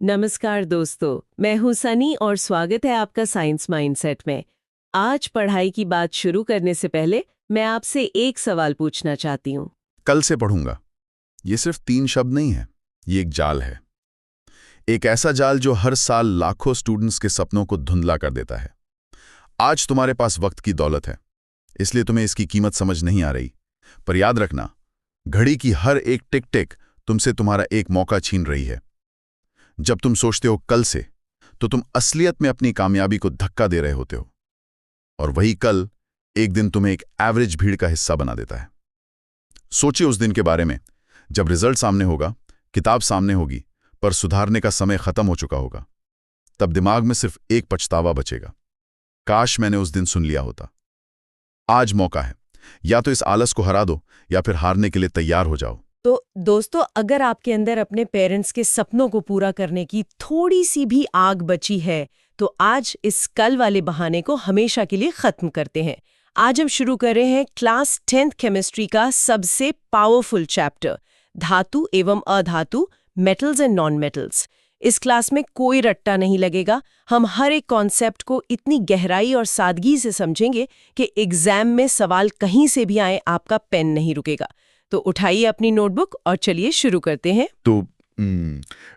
नमस्कार दोस्तों, मैं हूं सनी और स्वागत है आपका साइंस माइंडसेट में। आज पढ़ाई की बात शुरू करने से पहले मैं आपसे एक सवाल पूछना चाहती हूं। कल से पढ़ूंगा। ये सिर्फ 3 शब्द नहीं है, ये एक जाल है। एक ऐसा जाल जो हर साल लाखों स्टूडेंट्स के सपनों को धुंधला कर देता है। आज तुम्हारे पास वक्त की दौलत है, इसलिए तुम्हें इसकी कीमत समझ नहीं आ रही। पर याद रखना, घड़ी की हर एक टिक टिक तुमसे तुम्हारा एक मौका छीन रही है। जब तुम सोचते हो कल से, तो तुम असलियत में अपनी कामयाबी को धक्का दे रहे होते हो। और वही कल एक दिन तुम्हें एक एवरेज भीड़ का हिस्सा बना देता है। सोचिए उस दिन के बारे में, जब रिजल्ट सामने होगा, किताब सामने होगी, पर सुधारने का समय खत्म हो चुका होगा। तब दिमाग में सिर्फ एक पछतावा बचेगा, काश मैंने उस दिन सुन लिया होता। आज मौका है, या तो इस आलस को हरा दो या फिर हारने के लिए तैयार हो जाओ। तो दोस्तों, अगर आपके अंदर अपने पेरेंट्स के सपनों को पूरा करने की थोड़ी सी भी आग बची है, तो आज इस कल वाले बहाने को हमेशा के लिए खत्म करते हैं। आज हम शुरू कर रहे हैं क्लास 10th केमिस्ट्री का सबसे पावरफुल चैप्टर, धातु एवं अधातु, मेटल्स एंड नॉन मेटल्स। इस क्लास में कोई रट्टा नहीं लगेगा। हम हर एक कॉन्सेप्ट को इतनी गहराई और सादगी से समझेंगे कि एग्जाम में सवाल कहीं से भी आए, आपका पेन नहीं रुकेगा। तो उठाइए अपनी नोटबुक और चलिए शुरू करते हैं। तो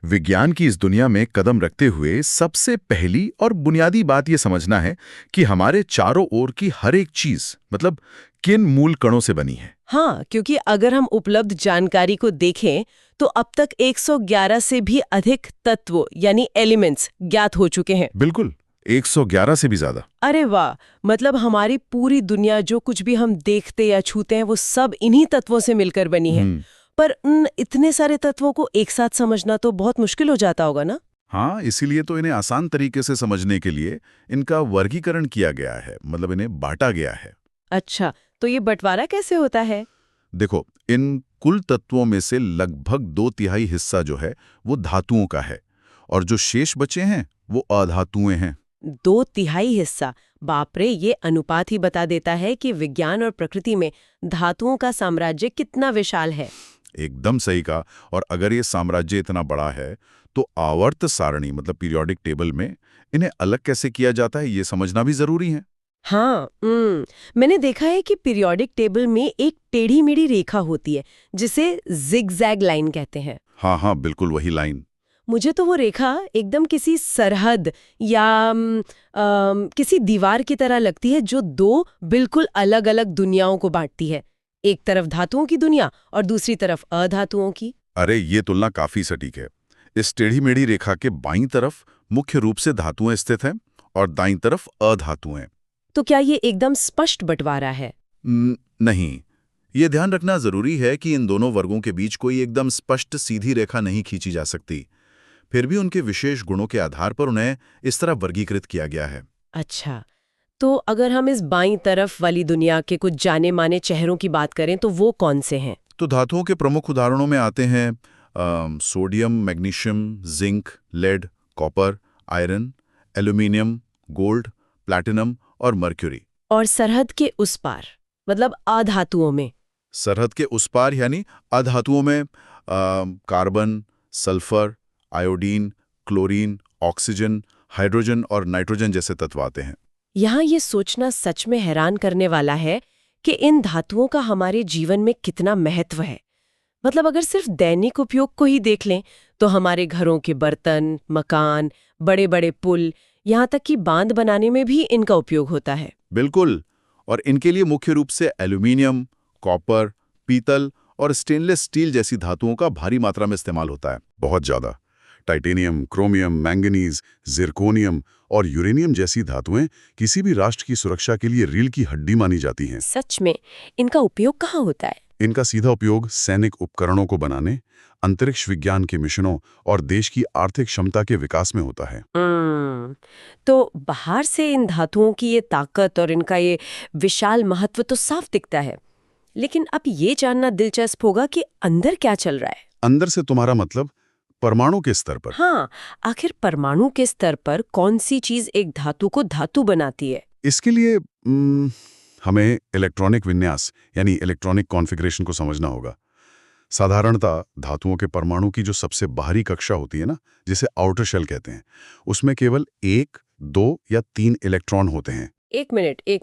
विज्ञान की इस दुनिया में कदम रखते हुए सबसे पहली और बुनियादी बात ये समझना है कि हमारे चारों ओर की हर एक चीज मतलब किन मूल कणों से बनी है। हाँ, क्योंकि अगर हम उपलब्ध जानकारी को देखें तो अब तक 111 से भी अधिक तत्व यानी एलिमेंट्स ज्ञात हो चुके हैं। बिल्कुल, 111 से भी ज्यादा। अरे वाह! मतलब हमारी पूरी दुनिया, जो कुछ भी हम देखते या छूते हैं, वो सब इन्हीं तत्वों से मिलकर बनी है। पर उन इतने सारे तत्वों को एक साथ समझना तो बहुत मुश्किल हो जाता होगा ना? हाँ, इसीलिए तो इन्हें आसान तरीके से समझने के लिए इनका वर्गीकरण किया गया है, मतलब इन्हें बांटा गया है। अच्छा, तो ये बंटवारा कैसे होता है? देखो, इन कुल तत्वों में से लगभग 2/3 हिस्सा जो है वो धातुओं का है, और जो शेष बचे हैं वो अधातुएं हैं। 2/3 हिस्सा? बाप रे! ये अनुपात ही बता देता है कि विज्ञान और प्रकृति में धातुओं का साम्राज्य कितना विशाल है। एकदम सही कहा। और अगर ये साम्राज्य इतना बड़ा है, तो आवर्त सारणी मतलब पीरियोडिक टेबल में इन्हें अलग कैसे किया जाता है, ये समझना भी जरूरी है। हाँ, मैंने देखा है कि पीरियोडिक टेबल में एक टेढ़ी-मेढ़ी रेखा होती है, जिसे जिगजैग लाइन कहते हैं। हाँ हाँ, बिल्कुल वही लाइन। मुझे तो वो रेखा एकदम किसी सरहद या किसी दीवार की तरह लगती है, जो दो बिल्कुल अलग-अलग दुनियाओं को बांटती है। एक तरफ धातुओं की दुनिया और दूसरी तरफ अधातुओं की। अरे, ये तुलना काफी सटीक है। इस टेढ़ी मेढ़ी रेखा के बाईं तरफ मुख्य रूप से धातुएं स्थित हैं और दाईं तरफ अधातुएं। तो क्या ये एकदम स्पष्ट बंटवारा है? नहीं, ये ध्यान रखना जरूरी है कि इन दोनों वर्गों के बीच कोई एकदम स्पष्ट सीधी रेखा नहीं खींची जा सकती। फिर भी उनके विशेष गुणों के आधार पर उन्हें इस तरह वर्गीकृत किया गया है। अच्छा, तो अगर हम इस बाईं तरफ वाली दुनिया के कुछ जाने माने चेहरों की बात करें, तो वो कौन से हैं? तो धातुओं के प्रमुख उदाहरणों में आते हैं sodium, magnesium, zinc, lead, copper, iron, aluminium, gold, platinum और मर्क्यूरी। और सरहद के उस पार, मतलब अधातुओं में? सरहद के उस पार यानी अधातुओं में carbon, sulphur, iodine, chlorine, oxygen, hydrogen और नाइट्रोजन जैसे तत्व आते हैं। यहाँ ये सोचना सच में हैरान करने वाला है कि इन धातुओं का हमारे जीवन में कितना महत्व है। मतलब अगर सिर्फ दैनिक उपयोग को ही देख लें, तो हमारे घरों के बर्तन, मकान, बड़े-बड़े पुल, यहाँ तक कि बांध बनाने में भी इनका उपयोग होता है। बिल्कुल, और इनके लिए मुख्य रूप से एल्यूमिनियम, कॉपर, पीतल और स्टेनलेस स्टील जैसी धातुओं का भारी मात्रा में इस्तेमाल होता है, बहुत ज्यादा। टाइटेनियम, क्रोमियम, मैंगनीज, जिरकोनियम और यूरेनियम जैसी धातुएं किसी भी राष्ट्र की सुरक्षा के लिए रीढ़ की हड्डी मानी जाती हैं। सच में? इनका उपयोग कहाँ होता है? इनका सीधा उपयोग सैनिक उपकरणों को बनाने, अंतरिक्ष विज्ञान के मिशनों और देश की आर्थिक क्षमता के विकास में होता है। तो बाहर से इन धातुओं की ये ताकत और इनका ये विशाल महत्व तो साफ दिखता है, लेकिन अब ये जानना दिलचस्प होगा कि अंदर क्या चल रहा है। अंदर से तुम्हारा मतलब परमाणु के स्तर पर? हाँ, आखिर परमाणु के स्तर पर कौन सी चीज एक धातु को धातु बनाती है? इसके लिए हमें इलेक्ट्रॉनिक विन्यास यानी इलेक्ट्रॉनिक कॉन्फ़िगरेशन को समझना होगा। साधारणतः धातुओं के परमाणु की जो सबसे बाहरी कक्षा होती है ना, जिसे आउटर शेल कहते हैं, उसमें केवल 1, 2 या 3 इलेक्ट्रॉन होते हैं। एक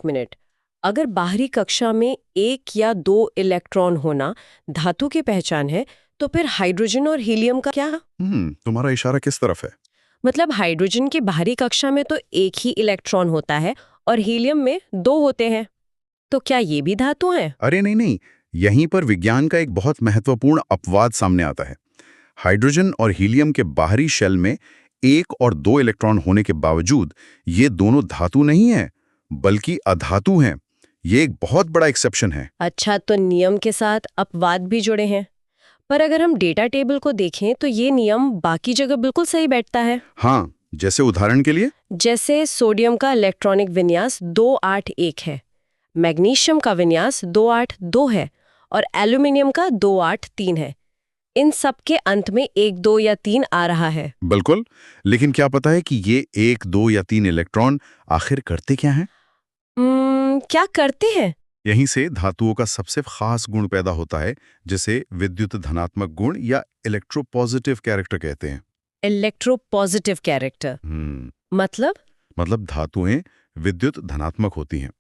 मिनट। अगर बाहरी कक्षा में 1 या 2 इलेक्ट्रॉन होना धातु की पहचान है, तो फिर हाइड्रोजन और हीलियम का क्या? तुम्हारा इशारा किस तरफ है? मतलब हाइड्रोजन की बाहरी कक्षा में तो 1 ही इलेक्ट्रॉन होता है और हीलियम में 2 होते हैं। तो क्या ये भी धातु हैं? अरे नहीं, यहीं पर विज्ञान का एक बहुत महत्वपूर्ण अपवाद सामने आता है। हाइड्रोजन और हीलियम के बाहरी शेल में 1 और 2 इलेक्ट्रॉन होने के बावजूद ये दोनों धातु नहीं हैं, बल्कि अधातु हैं। ये एक बहुत बड़ा एक्सेप्शन है। अच्छा, तो नियम के साथ अपवाद भी जुड़े हैं। पर अगर हम डेटा टेबल को देखें तो ये नियम बाकी जगह बिल्कुल सही बैठता है। हाँ, जैसे उदाहरण के लिए जैसे सोडियम का इलेक्ट्रॉनिक विन्यास 281 है, मैग्नीशियम का विन्यास 282 है और एल्यूमिनियम का 283 है। इन सब के अंत में 1, 2 या 3 आ रहा है। बिल्कुल, लेकिन क्या पता है कि ये 1, 2 या 3 इलेक्ट्रॉन आखिर करते क्या हैं? क्या करते हैं? यहीं से धातुओं का सबसे खास गुण पैदा होता है, जिसे विद्युत धनात्मक गुण या इलेक्ट्रोपॉजिटिव कैरेक्टर कहते हैं। इलेक्ट्रोपॉजिटिव कैरेक्टर मतलब धातुएं विद्युत धनात्मक होती हैं।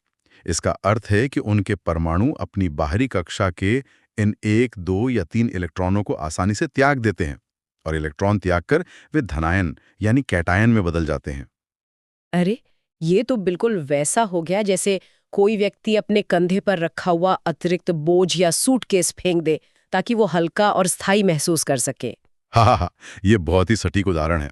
इसका अर्थ है कि उनके परमाणु अपनी बाहरी कक्षा के इन 1, 2 या 3 इलेक्ट्रॉनों को आसानी से त्याग देते हैं और इलेक्ट्रॉन त्याग कर वे धनायन यानी कैटायन में बदल जाते हैं। अरे, ये तो बिल्कुल वैसा हो गया जैसे कोई व्यक्ति अपने कंधे पर रखा हुआ अतिरिक्त बोझ या सूटकेस फेंक दे ताकि वो हल्का और स्थायी महसूस कर सके। हाँ, ये बहुत ही सटीक उदाहरण है।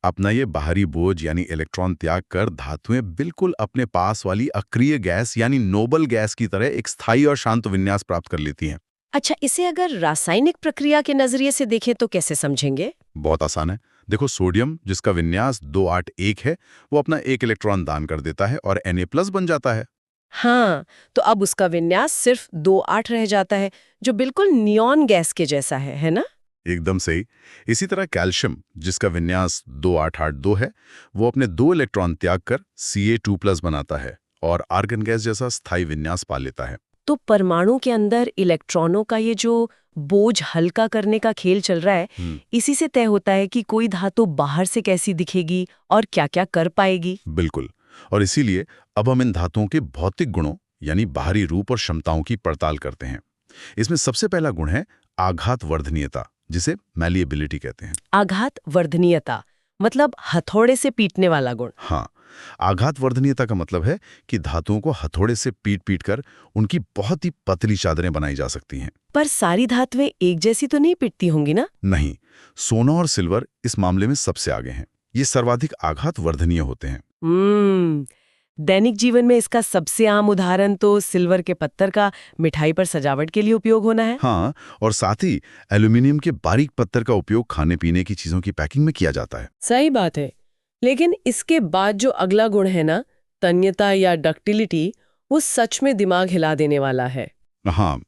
अपना ये बाहरी बोझ यानी इलेक्ट्रॉन त्याग कर धातुएं बिल्कुल अपने पास वाली अक्रिय गैस यानी नोबल गैस की तरह एक स्थायी और शांत विन्यास प्राप्त कर लेती हैं। अच्छा, इसे अगर रासायनिक प्रक्रिया के नजरिए से देखें तो कैसे समझेंगे? बहुत आसान है। देखो, सोडियम जिसका विन्यास 281 है, वो अपना 1 इलेक्ट्रॉन दान कर देता है और Na+ बन जाता है। हाँ, तो अब उसका विन्यास सिर्फ 2,8 रह जाता है, जो बिल्कुल नियॉन गैस के जैसा है ना? एकदम सही। इसी तरह कैल्शियम जिसका विन्यास 2882 है, वो अपने 2 इलेक्ट्रॉन त्याग कर Ca2+ बनाता है और आर्गन गैस जैसा स्थायी विन्यास पा लेता है। तो परमाणु के अंदर इलेक्ट्रॉनों का ये जो बोझ हल्का करने का खेल चल रहा है, इसी से तय होता है कि कोई धातु बाहर से कैसी दिखेगी और क्या-क्या कर पाएगी। बिल्कुल, और इसीलिए अब हम इन धातुओं के भौतिक गुणों यानी बाहरी रूप और क्षमताओं की पड़ताल करते हैं। इसमें सबसे पहला गुण है आघात वर्धनीयता, जिसे मैलिएबिलिटी कहते हैं। आघात वर्धनीयता मतलब हथौड़े से पीटने वाला गुण। हाँ, आघात वर्धनीयता का मतलब है कि धातुओं को हथौड़े से पीट कर उनकी बहुत ही पतली चादरें बनाई जा सकती हैं। पर सारी धातुएं एक जैसी तो नहीं पिटती होंगी ना? नहीं, सोना और सिल्वर इस मामले में सबसे आगे हैं। ये सर्वाधिक आघात वर्धनीय होते हैं। दैनिक जीवन में इसका सबसे आम उदाहरण तो सिल्वर के पत्थर का मिठाई पर सजावट के लिए उपयोग होना है। हाँ, और साथ ही एल्यूमिनियम के बारीक पत्थर का उपयोग खाने पीने की चीजों की पैकिंग में किया जाता है। सही बात है, लेकिन इसके बाद जो अगला गुण है ना, तन्यता या डक्टिलिटी, वो सच में दिमाग हिला देने वाला है। हाँ,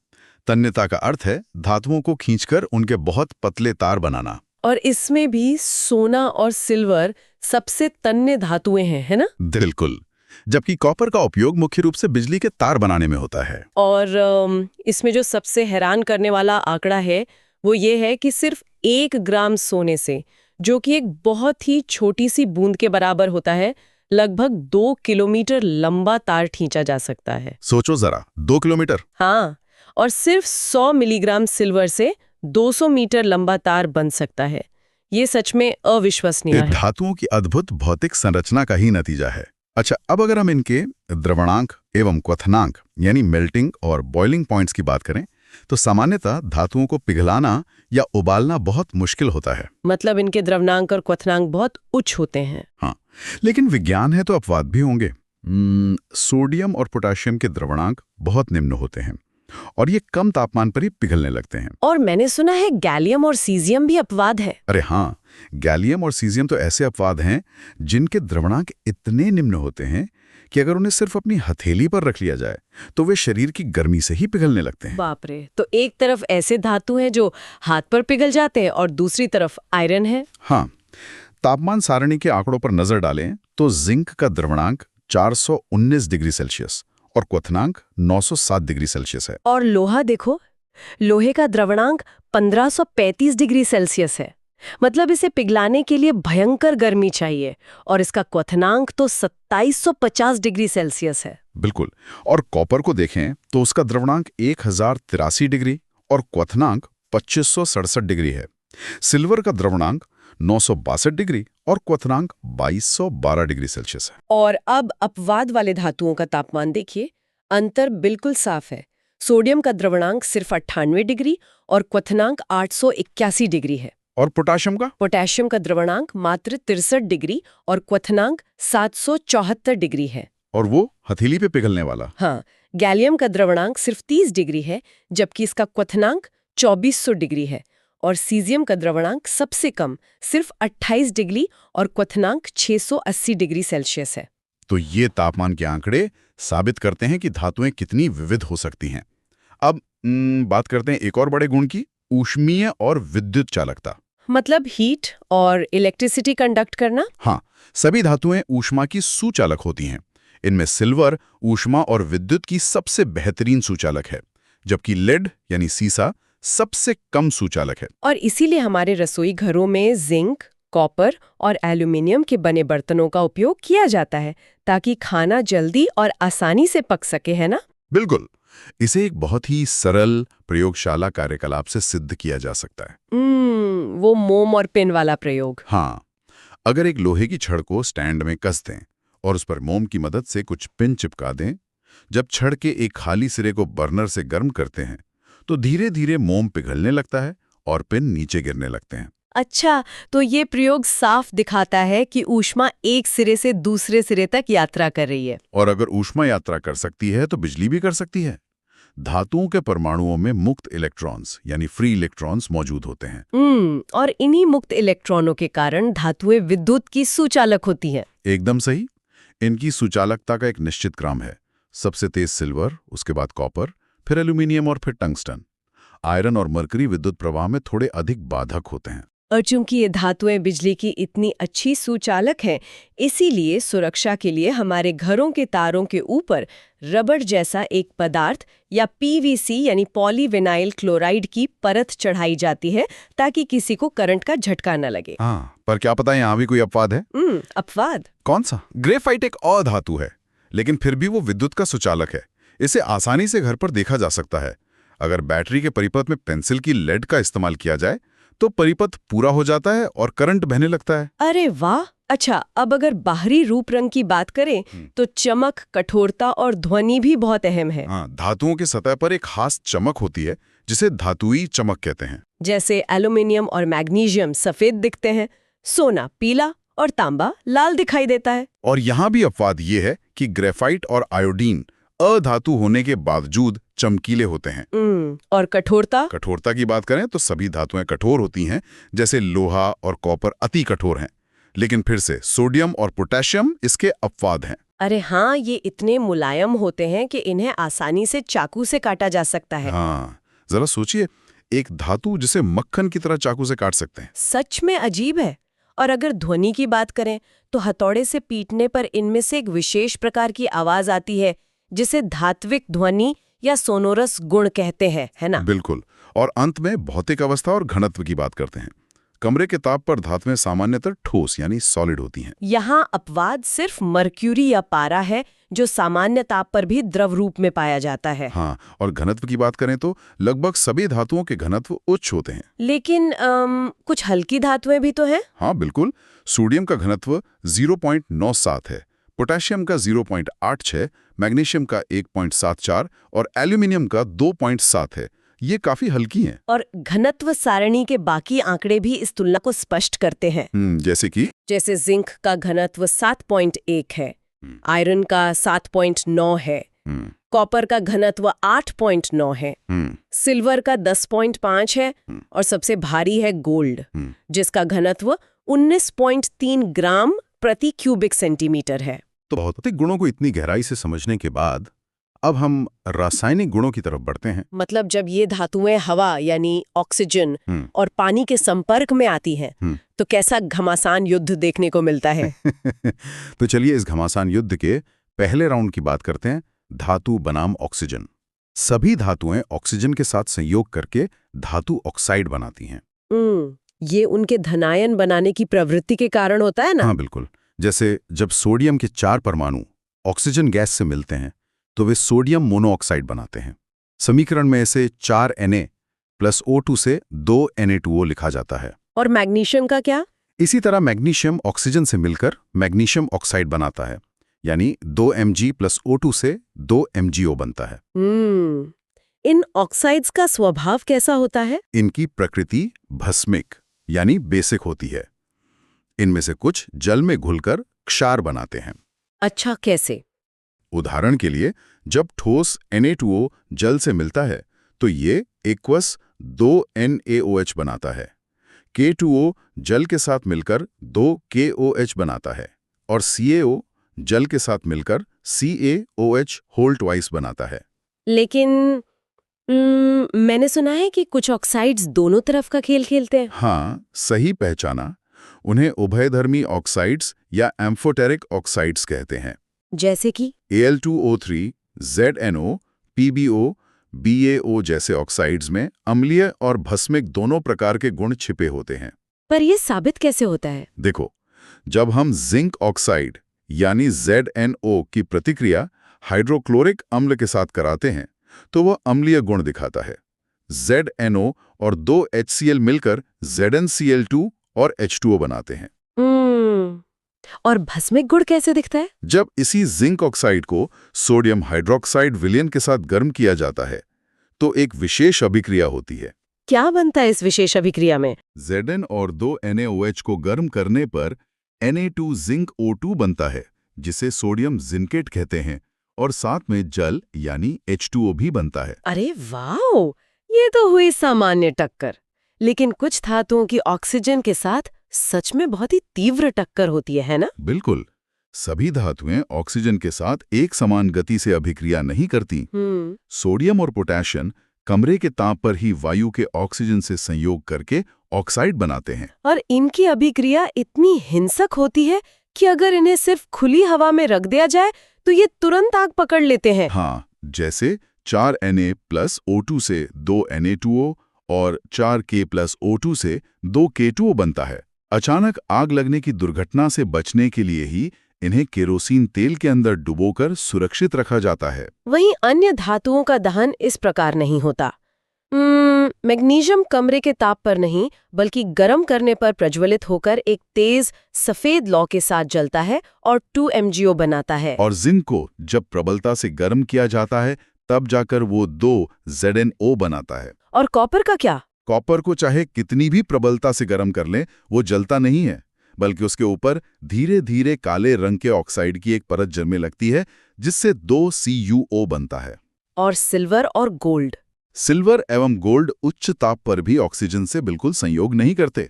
तन्यता का अर्थ है धातुओं को खींचकर उनके बहुत पतले तार बनाना। और इसमें भी सोना और सिल्वर सबसे तन्य धातुएं हैं, है ना? बिल्कुल, जबकि कॉपर का उपयोग मुख्य रूप से बिजली के तार बनाने में होता है। और इसमें जो सबसे हैरान करने वाला आंकड़ा है वो ये है कि सिर्फ 1 ग्राम सोने से, जो कि एक बहुत ही छोटी सी बूंद के बराबर होता है, लगभग 2 किलोमीटर लंबा तार खींचा जा सकता है। सोचो जरा, 2 किलोमीटर। हाँ, और सिर्फ 100 मिलीग्राम सिल्वर से 200 मीटर लंबा तार बन सकता है। ये सच में अविश्वसनीय है। धातुओं की अद्भुत भौतिक संरचना का ही नतीजा है। अच्छा, अब अगर हम इनके द्रवणांक एवं क्वथनांक यानी मेल्टिंग और बॉइलिंग पॉइंट्स की बात करें, तो सामान्यतः धातुओं को पिघलाना या उबालना बहुत मुश्किल होता है। मतलब इनके द्रवणांक और क्वथनांक बहुत उच्च होते हैं। हाँ, लेकिन विज्ञान है तो अपवाद भी होंगे। सोडियम और पोटाशियम के द्रवणांक बहुत निम्न होते हैं और ये कम तापमान पर ही पिघलने लगते हैं। और मैंने सुना है गैलियम और सीजियम भी अपवाद है। अरे हाँ, गैलियम और सीजियम तो ऐसे अपवाद हैं जिनके द्रवणांक इतने निम्न होते हैं कि अगर उन्हें सिर्फ अपनी हथेली पर रख लिया जाए तो वे शरीर की गर्मी से ही पिघलने लगते हैं। बाप रे, तो एक तरफ ऐसे धातु हैं जो हाथ पर पिघल जाते हैं और दूसरी तरफ आयरन है। हाँ, तापमान सारणी के आंकड़ों पर नजर डालें तो जिंक का द्रवणांक 419 डिग्री सेल्सियस और क्वथनांक 907 डिग्री सेल्सियस है। और लोहा देखो, लोहे का द्रवणांक 1535 डिग्री सेल्सियस है। मतलब इसे पिघलाने के लिए भयंकर गर्मी चाहिए, और इसका क्वथनांक तो 2750 डिग्री सेल्सियस है। बिल्कुल। और कॉपर को देखें तो उसका द्रवणांक 1083 डिग्री और क्वथनांक 2567 डिग्री है। सिल्वर का द्रवणांक 962 डिग्री और क्वथनांक 2212 डिग्री सेल्सियस है। और अब अपवाद वाले धातुओं का तापमान देखिए, अंतर बिल्कुल साफ है। सोडियम का द्रवणांक सिर्फ 98 डिग्री और क्वथनांक 881 डिग्री है। और पोटाशियम का? पोटेशियम का द्रवणांक मात्र 63 डिग्री और क्वथनांक 774 डिग्री है। और वो हथेली पे पिघलने वाला। हाँ, गैलियम का द्रवणांक सिर्फ 30 डिग्री है, जबकि इसका क्वथनांक 2400 डिग्री है। और सीजियम का द्रवणांक सबसे कम, सिर्फ 28 डिग्री और क्वथनांक 680 डिग्री सेल्सियस है। तो ये तापमान के आंकड़े साबित करते हैं कि धातुएं कितनी विविध हो सकती हैं। अब बात करते हैं एक और बड़े गुण की, ऊष्मीय और विद्युत चालकता। मतलब हीट और इलेक्ट्रिसिटी कंडक्ट करना। हाँ, सभी धातुएं ऊष्मा की सुचालक होती हैं। इनमें सिल्वर ऊष्मा और विद्युत की सबसे बेहतरीन सुचालक है, जबकि लेड यानी सीसा सबसे कम सुचालक है। और इसीलिए हमारे रसोई घरों में जिंक, कॉपर और एल्यूमिनियम के बने बर्तनों का उपयोग किया जाता है, ताकि खाना जल्दी और आसानी से पक सके, है ना? बिल्कुल। इसे एक बहुत ही सरल प्रयोगशाला कार्यकलाप से सिद्ध किया जा सकता है। वो मोम और पिन वाला प्रयोग। हाँ, अगर एक लोहे की छड़ को स्टैंड में कस दें और उस पर मोम की मदद से कुछ पिन चिपका दें, जब छड़ के एक खाली सिरे को बर्नर से गर्म करते हैं तो धीरे धीरे मोम पिघलने लगता है और पिन नीचे गिरने लगते हैं। अच्छा, तो ये प्रयोग साफ दिखाता है कि ऊष्मा एक सिरे से दूसरे सिरे तक यात्रा कर रही है। और अगर ऊष्मा यात्रा कर सकती है तो बिजली भी कर सकती है। धातुओं के परमाणुओं में मुक्त इलेक्ट्रॉन्स यानी फ्री इलेक्ट्रॉन्स मौजूद होते हैं। और इन्हीं मुक्त इलेक्ट्रॉनों के कारण धातुएं विद्युत की सुचालक होती हैं। एकदम सही। इनकी सुचालकता का एक निश्चित क्रम है। सबसे तेज सिल्वर, उसके बाद कॉपर, फिर एल्यूमिनियम और फिर टंगस्टन। आयरन और मरकरी विद्युत प्रवाह में थोड़े अधिक बाधक होते हैं। और चूंकि ये धातुएं बिजली की इतनी अच्छी सुचालक हैं, इसीलिए सुरक्षा के लिए हमारे घरों के तारों के ऊपर रबड़ जैसा एक पदार्थ या पीवीसी यानी पॉलीविनाइल क्लोराइड की परत चढ़ाई जाती है, ताकि किसी को करंट का झटका न लगे। हाँ, पर क्या पता यहाँ भी कोई अपवाद है? अपवाद? कौन सा? ग्रेफाइट एक अधातु है, लेकिन फिर भी वो विद्युत का सुचालक है। इसे आसानी से घर पर देखा जा सकता है। अगर बैटरी के परिपथ में पेंसिल की लेड का इस्तेमाल किया जाए तो परिपथ पूरा हो जाता है और करंट बहने लगता है। अरे वाह! अच्छा, अब अगर बाहरी रूप रंग की बात करें तो चमक, कठोरता और ध्वनि भी बहुत अहम है। हाँ, धातुओं की सतह पर एक खास चमक होती है जिसे धातुई चमक कहते हैं। जैसे एल्यूमिनियम और मैग्नीशियम सफेद दिखते हैं, सोना पीला और तांबा लाल दिखाई देता है। और यहाँ भी अपवाद ये है कि ग्रेफाइट और आयोडीन अधातु होने के बावजूद चमकीले होते हैं। और कठोरता? कठोरता की बात करें तो सभी धातुएं कठोर होती हैं, जैसे लोहा और कॉपर अति कठोर हैं। लेकिन फिर से सोडियम और पोटेशियम इसके अपवाद हैं। अरे हाँ, ये इतने मुलायम होते हैं कि इन्हें आसानी से चाकू से काटा जा सकता है। हाँ, जरा सोचिए, एक धातु जिसे मक्खन की तरह चाकू से काट सकते हैं। सच में अजीब है। और अगर ध्वनि की बात करें तो हथौड़े से पीटने पर इनमें से एक विशेष प्रकार की आवाज आती है, जिसे धात्विक ध्वनि या सोनोरस गुण कहते हैं, है ना? बिल्कुल। और अंत में भौतिक अवस्था और घनत्व की बात करते हैं। कमरे के ताप पर धातुएं सामान्यतः ठोस यानी सॉलिड होती हैं। यहाँ अपवाद सिर्फ मर्क्यूरी या पारा है, जो सामान्य ताप पर भी द्रव रूप में पाया जाता है। हाँ, और घनत्व की बात करें तो लगभग सभी धातुओं के घनत्व उच्च होते हैं। लेकिन कुछ हल्की धातुएं भी तो हैं? हाँ बिल्कुल। सोडियम का घनत्व 0.97 है, पोटेशियम का 0.86, मैग्नीशियम का 1.74 और एल्यूमिनियम का 2.7 है। ये काफी हल्की हैं। और घनत्व सारणी के बाकी आंकड़े भी इस तुलना को स्पष्ट करते हैं। जैसे जिंक का घनत्व 7.1 है, आयरन का 7.9 है, कॉपर का घनत्व 8.9 है, सिल्वर का 10.5 है और सबसे भारी है गोल्ड, जिसका घनत्व 19.3 ग्राम प्रति क्यूबिक सेंटीमीटर है। तो भौतिक गुणों को इतनी गहराई से समझने के बाद अब हम रासायनिक गुणों की तरफ बढ़ते हैं। मतलब जब ये धातुएं हवा यानी ऑक्सीजन और पानी के संपर्क में आती हैं, तो कैसा घमासान युद्ध देखने को मिलता है। तो चलिए इस घमासान युद्ध के पहले राउंड की बात करते हैं, धातु बनाम ऑक्सीजन। सभी धातुएं ऑक्सीजन के साथ संयोग करके धातु ऑक्साइड बनाती हैं। ये उनके धनायन बनाने की प्रवृत्ति के कारण होता है ना? हाँ बिल्कुल। जैसे जब सोडियम के 4 परमाणु ऑक्सीजन गैस से मिलते हैं तो वे सोडियम मोनोऑक्साइड बनाते हैं। समीकरण में इसे 4Na + O2 से 2Na2O लिखा जाता है। और मैग्नीशियम का क्या? इसी तरह मैग्नीशियम ऑक्सीजन से मिलकर मैग्नीशियम ऑक्साइड बनाता है, यानी 2Mg + O2 से 2MgO बनता है। इन ऑक्साइड्स का स्वभाव कैसा होता है? इनकी प्रकृति भस्मिक यानी बेसिक होती है। इनमें से कुछ जल में घुलकर क्षार बनाते हैं। अच्छा, कैसे? उदाहरण के लिए जब ठोस Na2O जल से मिलता है तो ये एक्वस 2NaOH बनाता है। K2O जल के साथ मिलकर 2KOH बनाता है और CaO जल के साथ मिलकर CaOH होल ट्वाइस बनाता है। लेकिन मैंने सुना है कि कुछ ऑक्साइड्स दोनों तरफ का खेल खेलते हैं। हाँ, सही पहचाना। उन्हें उभयधर्मी ऑक्साइड्स या एम्फोटेरिक ऑक्साइड्स कहते हैं। जैसे कि Al2O3, ZNO, PbO, BaO जैसे ऑक्साइड्स में अम्लीय और भस्मिक दोनों प्रकार के गुण छिपे होते हैं। पर यह साबित कैसे होता है? देखो, जब हम जिंक ऑक्साइड यानी ZNO की प्रतिक्रिया हाइड्रोक्लोरिक अम्ल के साथ कराते हैं तो वह अम्लीय गुण दिखाता है। ZNO और 2 HCl मिलकर ZnCl2 और H2O बनाते हैं। और भस्मिक गुण कैसे दिखता है? जब इसी जिंक ऑक्साइड को सोडियम हाइड्रोक्साइड विलयन के साथ गर्म किया जाता है तो एक विशेष अभिक्रिया होती है। क्या बनता है इस विशेष अभिक्रिया में? Zn और 2NaOH को गर्म करने पर Na2 जिंक O2 बनता है, जिसे सोडियम जिंकेट कहते हैं, और साथ में जल यानी H2O भी बनता है। अरे वाह, ये तो हुई सामान्य टक्कर। लेकिन कुछ धातुओं की ऑक्सीजन के साथ सच में बहुत ही तीव्र टक्कर होती है ना? बिल्कुल। सभी धातुएं ऑक्सीजन के साथ एक समान गति से अभिक्रिया नहीं करती। सोडियम और पोटेशियम कमरे के ताप पर ही वायु के ऑक्सीजन से संयोग करके ऑक्साइड बनाते हैं। और इनकी अभिक्रिया इतनी हिंसक होती है कि अगर इन्हें सिर्फ खुली हवा में रख दिया जाए तो ये तुरंत आग पकड़ लेते हैं। हाँ, जैसे 4Na + O2 से 2Na2O और 4K + O2 से 2K2O बनता है। अचानक आग लगने की दुर्घटना से बचने के लिए ही इन्हें केरोसिन तेल के अंदर डुबोकर सुरक्षित रखा जाता है। वहीं अन्य धातुओं का दहन इस प्रकार नहीं होता। मैग्नीशियम कमरे के ताप पर नहीं बल्कि गर्म करने पर प्रज्वलित होकर एक तेज सफेद लौ के साथ जलता है और 2MgO बनाता है। और जिंक को जब प्रबलता से गर्म किया जाता है तब जाकर वो 2ZnO बनाता है। और कॉपर का क्या? कॉपर को चाहे कितनी भी प्रबलता से गर्म कर लें, वो जलता नहीं है, बल्कि उसके ऊपर धीरे धीरे काले रंग के ऑक्साइड की एक परत जमने लगती है, जिससे 2CuO बनता है। और सिल्वर और गोल्ड? सिल्वर एवं गोल्ड उच्च ताप पर भी ऑक्सीजन से बिल्कुल संयोग नहीं करते।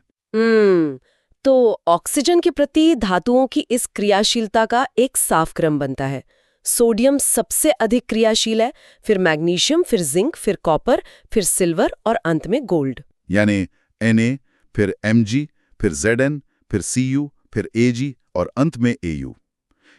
तो ऑक्सीजन के प्रति धातुओं की इस क्रियाशीलता का एक साफ क्रम बनता है। सोडियम सबसे अधिक क्रियाशील है, फिर मैग्नीशियम, फिर जिंक, फिर कॉपर, फिर सिल्वर और अंत में गोल्ड। यानी Na, फिर Mg, फिर Zn, फिर Cu, फिर Ag और अंत में Au।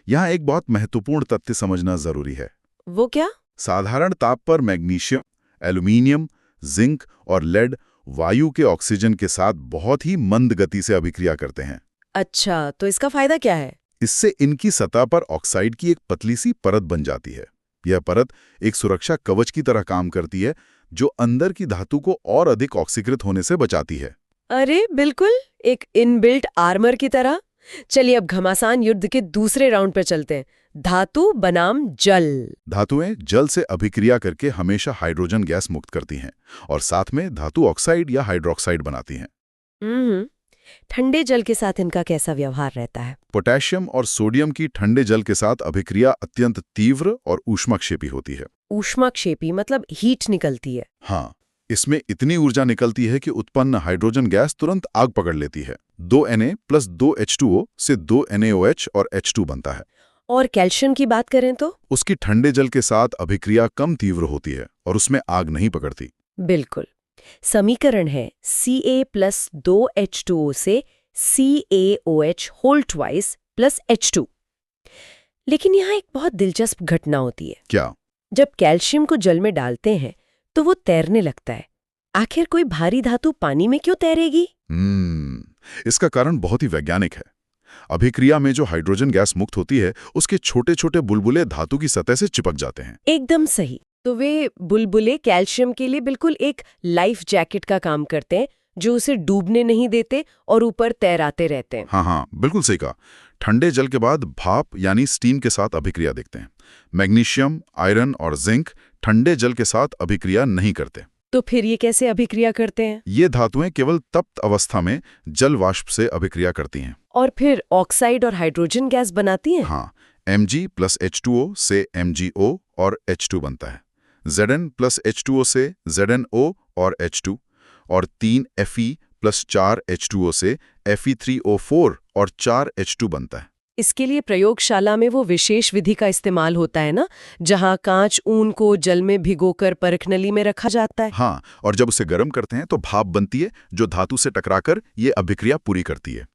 यहाँ एक बहुत महत्वपूर्ण तथ्य समझना जरूरी है। वो क्या? साधारण ताप पर मैग्नीशियम, एल्यूमीनियम, जिंक और लेड वायु के ऑक्सीजन के साथ बहुत ही मंद गति से अभिक्रिया करते हैं। अच्छा, तो इसका फायदा क्या है? इससे इनकी सतह पर ऑक्साइड की एक पतली सी परत बन जाती है। यह परत एक सुरक्षा कवच की तरह काम करती है, जो अंदर की धातु को और अधिक ऑक्सीकृत होने से बचाती है। अरे बिल्कुल, एक इनबिल्ट आर्मर की तरह। चलिए अब घमासान युद्ध के दूसरे राउंड पर चलते हैं। धातु बनाम जल। धातुएं जल से अभिक्रिया करके हमेशा हाइड्रोजन गैस मुक्त करती हैं और साथ में धातु ऑक्साइड या हाइड्रोक्साइड बनाती हैं। ठंडे जल के साथ इनका कैसा व्यवहार रहता है? पोटेशियम और सोडियम की ठंडे जल के साथ अभिक्रिया अत्यंत तीव्र और ऊष्माक्षेपी होती है। ऊष्माक्षेपी मतलब हीट निकलती है? हाँ, इसमें इतनी ऊर्जा निकलती है कि उत्पन्न हाइड्रोजन गैस तुरंत आग पकड़ लेती है। 2Na + 2H2O से 2NaOH और H2 बनता है। और कैल्शियम की बात करें तो? उसकी ठंडे जल के साथ अभिक्रिया कम तीव्र होती है और उसमें आग नहीं पकड़ती। बिल्कुल। समीकरण है Ca + 2H2O से CaOH होल ट्वाइस + H2। लेकिन यहाँ एक बहुत दिलचस्प घटना होती है। क्या? जब कैल्शियम को जल में डालते हैं तो वो तैरने लगता है। आखिर कोई भारी धातु पानी में क्यों तैरेगी? इसका कारण बहुत ही वैज्ञानिक है। अभिक्रिया में जो हाइड्रोजन गैस मुक्त होती है, उसके छोटे छोटे बुलबुले धातु की सतह से चिपक जाते हैं। एकदम सही। तो वे बुलबुले कैल्शियम के लिए बिल्कुल एक लाइफ जैकेट का काम करते हैं, जो उसे डूबने नहीं देते और ऊपर तैराते रहते हैं। हाँ, बिल्कुल सही कहा। ठंडे जल के बाद भाप यानी स्टीम के साथ अभिक्रिया देखते हैं। मैग्नीशियम, आयरन और जिंक ठंडे जल के साथ अभिक्रिया नहीं करते। तो फिर ये कैसे अभिक्रिया करते हैं? ये धातुएं केवल तप्त अवस्था में जल वाष्प से अभिक्रिया करती हैं। और फिर ऑक्साइड और हाइड्रोजन गैस बनाती हैं? हाँ, Mg+H2O से MgO और H2 बनता है। Zn+H2O से ZnO और H2 और 3 Fe+4 H2O से Fe3O4 और 4 H2 बनता है। इसके लिए प्रयोगशाला में वो विशेष विधि का इस्तेमाल होता है ना, जहां कांच ऊन को जल में भिगोकर परखनली में रखा जाता है। हाँ, और जब उसे गर्म करते हैं तो भाप बनती है, जो धातु से टकराकर ये अभिक्रिया पूरी करती है।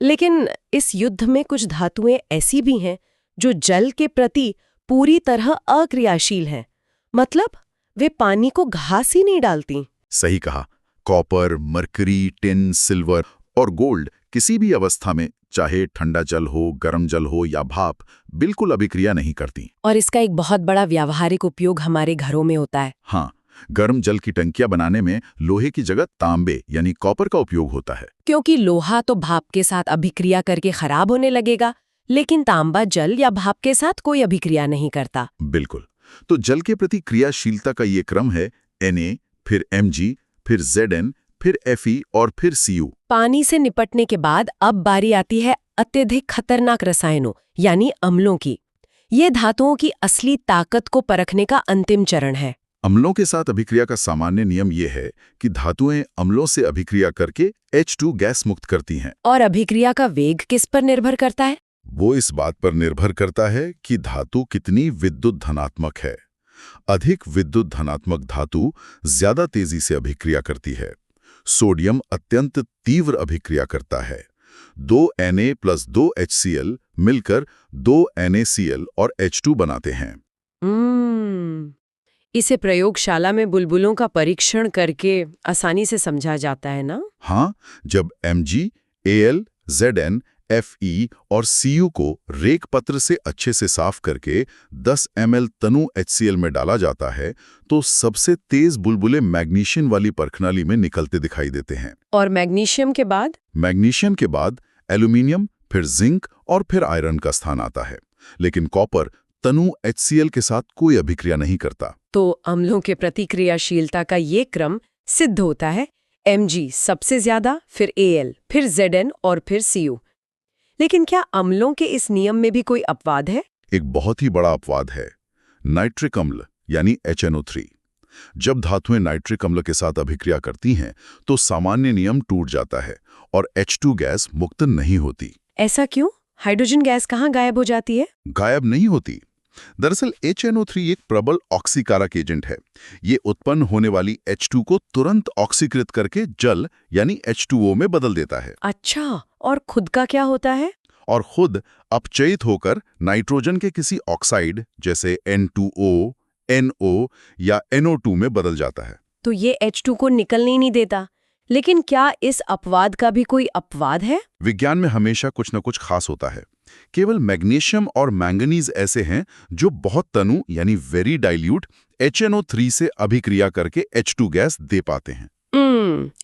लेकिन इस युद्ध में कुछ धातुएं ऐसी भी हैं जो जल के प्रति पूरी तरह अक्रियाशील हैं। मतलब वे पानी को घास ही नहीं डालती। सही कहा। कॉपर, मरकरी, टिन, सिल्वर और गोल्ड किसी भी अवस्था में, चाहे ठंडा जल हो, गर्म जल हो या भाप, बिल्कुल अभिक्रिया नहीं करती। और इसका एक बहुत बड़ा व्यावहारिक उपयोग हमारे घरों में होता है। हाँ, गर्म जल की टंकियां बनाने में लोहे की जगह तांबे यानी कॉपर का उपयोग होता है। क्योंकि लोहा तो भाप के साथ अभिक्रिया करके खराब होने लगेगा, लेकिन तांबा जल या भाप के साथ कोई अभिक्रिया नहीं करता। बिल्कुल। तो जल के प्रति क्रियाशीलता का ये क्रम है Na, फिर Mg, फिर Zn, फिर Fe और फिर Cu। पानी से निपटने के बाद अब बारी आती है अत्यधिक खतरनाक रसायनों यानी अम्लों की। ये धातुओं की असली ताकत को परखने का अंतिम चरण है। अम्लों के साथ अभिक्रिया का सामान्य नियम ये है कि धातुएं अम्लों से अभिक्रिया करके H2 गैस मुक्त करती हैं। और अभिक्रिया का वेग किस पर निर्भर करता है? वो इस बात पर निर्भर करता है कि धातु कितनी विद्युत धनात्मक है। अधिक विद्युत धनात्मक धातु ज्यादा तेजी से अभिक्रिया करती है। सोडियम अत्यंत तीव्र अभिक्रिया करता है। 2 Na + 2 HCl मिलकर 2 NaCl और H2 बनाते हैं। इसे प्रयोगशाला में बुलबुलों का परीक्षण करके आसानी से समझा जाता है ना? हाँ, जब Mg, Al, Zn, Fe और Cu को रेक पत्र से अच्छे से साफ करके 10 ml तनु HCl में डाला जाता है, तो सबसे तेज बुलबुले मैग्नीशियम वाली परखनाली में निकलते दिखाई देते हैं। और मैग्नीशियम के बाद? मैग्नीशियम के बाद एल्यूमिनियम, फिर जिंक और फिर आयरन का स्थान आता है। लेकिन कॉपर तनु HCl के साथ कोई अभिक्रिया नहीं करता। तो अम्लों के प्रतिक्रियाशीलता का ये क्रम सिद्ध होता है। Mg सबसे ज्यादा, फिर Al, फिर Zn और फिर Cu। लेकिन क्या अम्लों के इस नियम में भी कोई अपवाद है? एक बहुत ही बड़ा अपवाद है, नाइट्रिक अम्ल यानी HNO3। जब धातुएं नाइट्रिक अम्ल के साथ अभिक्रिया करती हैं तो सामान्य नियम टूट जाता है और H2 गैस मुक्त नहीं होती। ऐसा क्यों? हाइड्रोजन गैस कहाँ गायब हो जाती है? गायब नहीं होती। दरअसल HNO3 एक प्रबल ऑक्सीकारक एजेंट है। ये उत्पन्न होने वाली H2 को तुरंत ऑक्सीकृत करके जल यानी H2O में बदल देता है। अच्छा, और खुद का क्या होता है? और खुद अपचयित होकर नाइट्रोजन के किसी ऑक्साइड जैसे N2O, NO या NO2 में बदल जाता है। तो ये H2 को निकलने ही नहीं देता। लेकिन क्या इस अपवाद का भी कोई अपवाद है? विज्ञान में हमेशा कुछ न कुछ खास होता है। केवल मैग्नीशियम और मैंगनीज ऐसे हैं जो बहुत तनु यानी वेरी डाइल्यूट HNO3 से अभिक्रिया करके H2 गैस दे पाते हैं।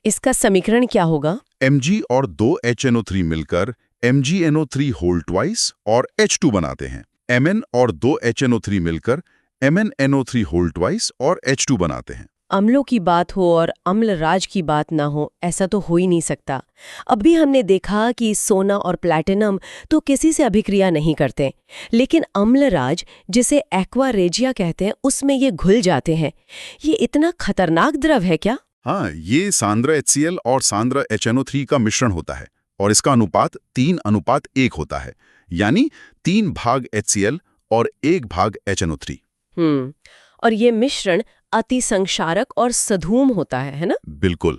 इसका समीकरण क्या होगा? Mg और 2 HNO3 मिलकर MgNO3 होल ट्वाइस और H2 बनाते हैं। Mn और 2 HNO3 मिलकर MnNO3 होल ट्वाइस और H2 बनाते हैं। अम्लों की बात हो और अम्लराज की बात ना हो, ऐसा तो हो ही नहीं सकता। अभी हमने देखा कि सोना और प्लैटिनम तो किसी से अभिक्रिया नहीं करते, लेकिन अम्लराज, जिसे एक्वा रेजिया कहते हैं, उसमें ये घुल जाते हैं। ये इतना खतरनाक द्रव है क्या? हाँ, ये सांद्र HCl और सांद्र HNO3 का मिश्रण होता है और इसका अनुपात 3:1 होता है, यानी 3 भाग HCl और 1 भाग HNO3। और ये मिश्रण अति संक्षारक और सधूम होता है ना? बिल्कुल।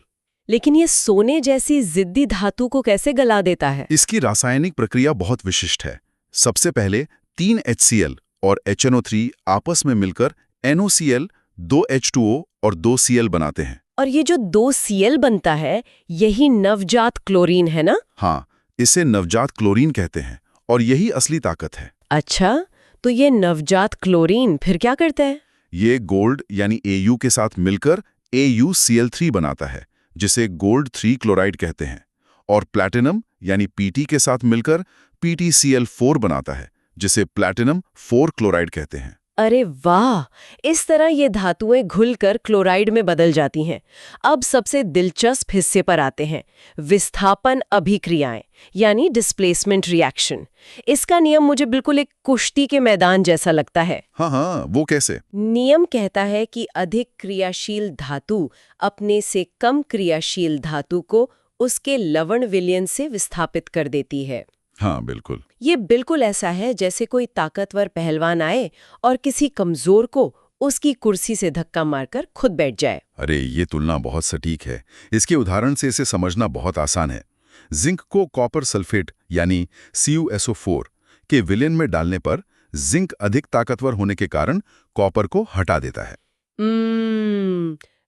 लेकिन ये सोने जैसी जिद्दी धातु को कैसे गला देता है? इसकी रासायनिक प्रक्रिया बहुत विशिष्ट है। सबसे पहले 3 HCl और HNO3 आपस में मिलकर NOCl, 2 H2O और 2 Cl बनाते हैं। और ये जो 2 Cl बनता है, यही नवजात क्लोरीन है ना? हाँ, इसे नवजात क्लोरीन कहते हैं और यही असली ताकत है। अच्छा, तो ये नवजात क्लोरीन फिर क्या करता है? ये गोल्ड यानी Au के साथ मिलकर AuCl3 बनाता है, जिसे गोल्ड 3 क्लोराइड कहते हैं, और प्लैटिनम यानी Pt के साथ मिलकर PtCl4 बनाता है, जिसे प्लैटिनम 4 क्लोराइड कहते हैं। अरे वाह! इस तरह ये धातुएं घुलकर क्लोराइड में बदल जाती हैं। अब सबसे दिलचस्प हिस्से पर आते हैं, विस्थापन अभिक्रियाएं यानी डिस्प्लेसमेंट रिएक्शन। इसका नियम मुझे बिल्कुल एक कुश्ती के मैदान जैसा लगता है। हाँ, वो कैसे? नियम कहता है कि अधिक क्रियाशील धातु अपने से कम क्रियाशील धातु को उसके लवण विलयन से विस्थापित कर देती है। हाँ, बिल्कुल। ये बिल्कुल ऐसा है जैसे कोई ताकतवर पहलवान आए और किसी कमजोर को उसकी कुर्सी से धक्का मारकर खुद बैठ जाए। अरे, ये तुलना बहुत सटीक है। इसके उदाहरण से इसे समझना बहुत आसान है। जिंक को कॉपर सल्फेट यानी CuSO4 के विलयन में डालने पर जिंक अधिक ताकतवर होने के कारण कॉपर को हटा देता है।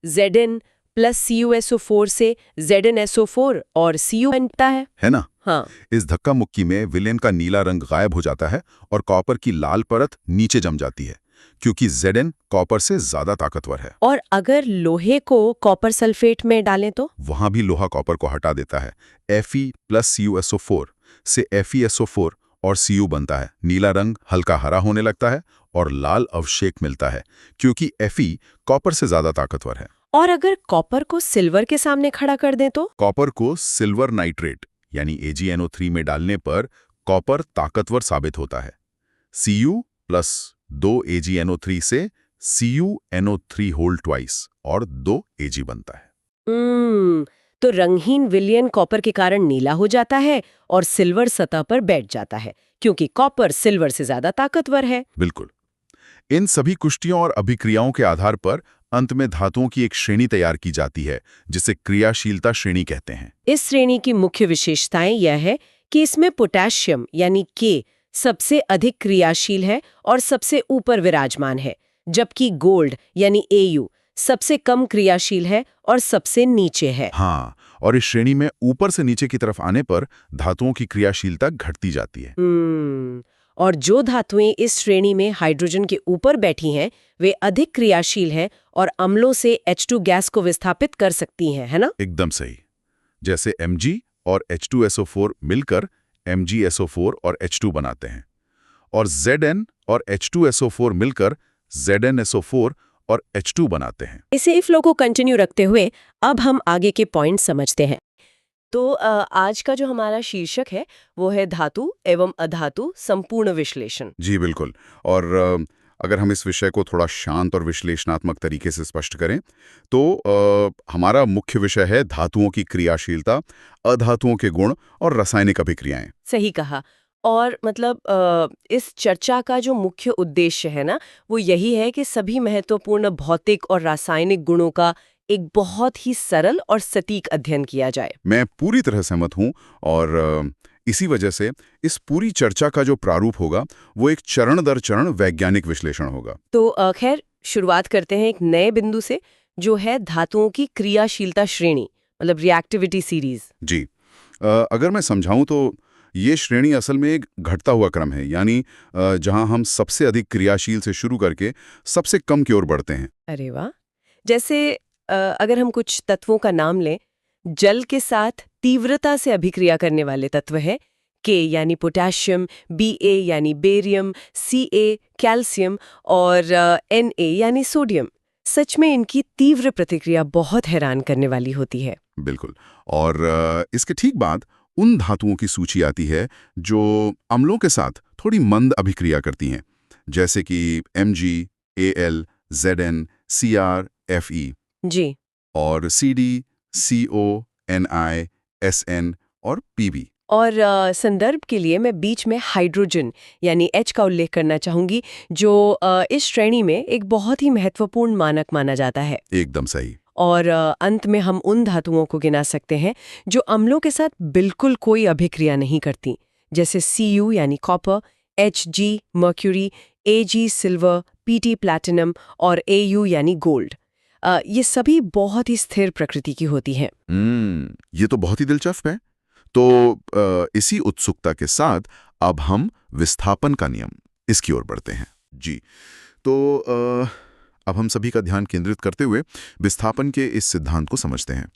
Zn प्लस CuSO4 से ZnSO4 और Cu बनता है ना? हाँ। इस धक्का मुक्की में विलयन का नीला रंग गायब हो जाता है और कॉपर की लाल परत नीचे जम जाती है, क्योंकि Zn कॉपर से ज्यादा ताकतवर है। और अगर लोहे को कॉपर सल्फेट में डालें तो वहां भी लोहा कॉपर को हटा देता है। Fe प्लस CuSO4 से FeSO4 और Cu बनता है। नीला रंग हल्का हरा होने लगता है और लाल अवशेक मिलता है, क्योंकि Fe कॉपर से ज्यादा ताकतवर है। और अगर कॉपर को सिल्वर के सामने खड़ा कर दें तो कॉपर को सिल्वर नाइट्रेट यानी AgNO3 में डालने पर कॉपर ताकतवर साबित होता है। Cu प्लस 2 AgNO3 से CuNO3 होल ट्वाइस और 2 Ag बनता है। तो रंगहीन विलयन कॉपर के कारण नीला हो जाता है और सिल्वर सतह पर बैठ जाता है, क्योंकि कॉपर सिल्वर से ज्यादा ताकतवर है। बिल्कुल। इन सभी कुश्तियों और अभिक्रियाओं के आधार पर अंत में धातुओं की एक श्रेणी तैयार की जाती है, जिसे क्रियाशीलता श्रेणी कहते हैं। इस श्रेणी की मुख्य विशेषताएं यह है कि इसमें पोटेशियम यानी K सबसे अधिक क्रियाशील है और सबसे ऊपर विराजमान है, जबकि गोल्ड यानी Au सबसे कम क्रियाशील है और सबसे नीचे है। हाँ, और इस श्रेणी में ऊपर से नीचे की तरफ आने पर धातुओं की क्रियाशीलता घटती जाती है। और जो धातुएं इस श्रेणी में हाइड्रोजन के ऊपर बैठी हैं, वे अधिक क्रियाशील हैं और अम्लों से H2 गैस को विस्थापित कर सकती हैं, है ना? एकदम सही। जैसे Mg और H2SO4 मिलकर MgSO4 और H2 बनाते हैं, और Zn और H2SO4 मिलकर ZnSO4 और H2 बनाते हैं। इसे फ्लो को कंटिन्यू रखते हुए अब हम आगे के पॉइंट समझते हैं। तो आज का जो हमारा शीर्षक है वो है धातु एवं अधातु संपूर्ण विश्लेषण। जी बिल्कुल। और अगर हम इस विषय को थोड़ा शांत और विश्लेषणात्मक तरीके से स्पष्ट करें तो हमारा मुख्य विषय है धातुओं की क्रियाशीलता, अधातुओं के गुण और रासायनिक अभिक्रियाएं। सही कहा। और मतलब इस चर्चा का जो मुख्य उद्देश्य है ना, वो यही है कि सभी महत्वपूर्ण भौतिक और रासायनिक गुणों का एक बहुत ही सरल और सटीक अध्ययन किया जाए। मैं पूरी तरह सहमत हूं, और इसी वजह से इस पूरी चर्चा का जो प्रारूप होगा वो एक चरण दर चरण वैज्ञानिक विश्लेषण होगा। तो खैर शुरुआत करते हैं एक नए बिंदु से, जो है धातुओं की क्रियाशीलता श्रेणी, मतलब रिएक्टिविटी सीरीज। जी, अगर मैं समझाऊं तो ये श्रेणी असल में एक घटता हुआ क्रम है, यानी जहां हम सबसे अधिक क्रियाशील से शुरू करके सबसे कम की ओर बढ़ते हैं। अरे वाह! जैसे अगर हम कुछ तत्वों का नाम लें, जल के साथ तीव्रता से अभिक्रिया करने वाले तत्व है K यानी पोटेशियम, Ba यानी बेरियम, Ca कैल्शियम और Na यानी सोडियम। सच में इनकी तीव्र प्रतिक्रिया बहुत हैरान करने वाली होती है। बिल्कुल। और इसके ठीक बाद उन धातुओं की सूची आती है जो अम्लों के साथ थोड़ी मंद अभिक्रिया करती हैं, जैसे कि Mg, Al, Zn, Cr, Fe जी। और Cd, Co, Ni, Sn और Pb। और संदर्भ के लिए मैं बीच में हाइड्रोजन यानी H का उल्लेख करना चाहूंगी, जो इस श्रेणी में एक बहुत ही महत्वपूर्ण मानक माना जाता है। एकदम सही। और अंत में हम उन धातुओं को गिना सकते हैं जो अम्लों के साथ बिल्कुल कोई अभिक्रिया नहीं करती, जैसे Cu यानी copper, Hg mercury, Ag silver, Pt platinum और Au यानी गोल्ड। ये सभी बहुत ही स्थिर प्रकृति की होती हैं। ये तो बहुत ही दिलचस्प है। तो इसी उत्सुकता के साथ अब हम विस्थापन का नियम इसकी ओर बढ़ते हैं। जी, तो अब हम सभी का ध्यान केंद्रित करते हुए विस्थापन के इस सिद्धांत को समझते हैं।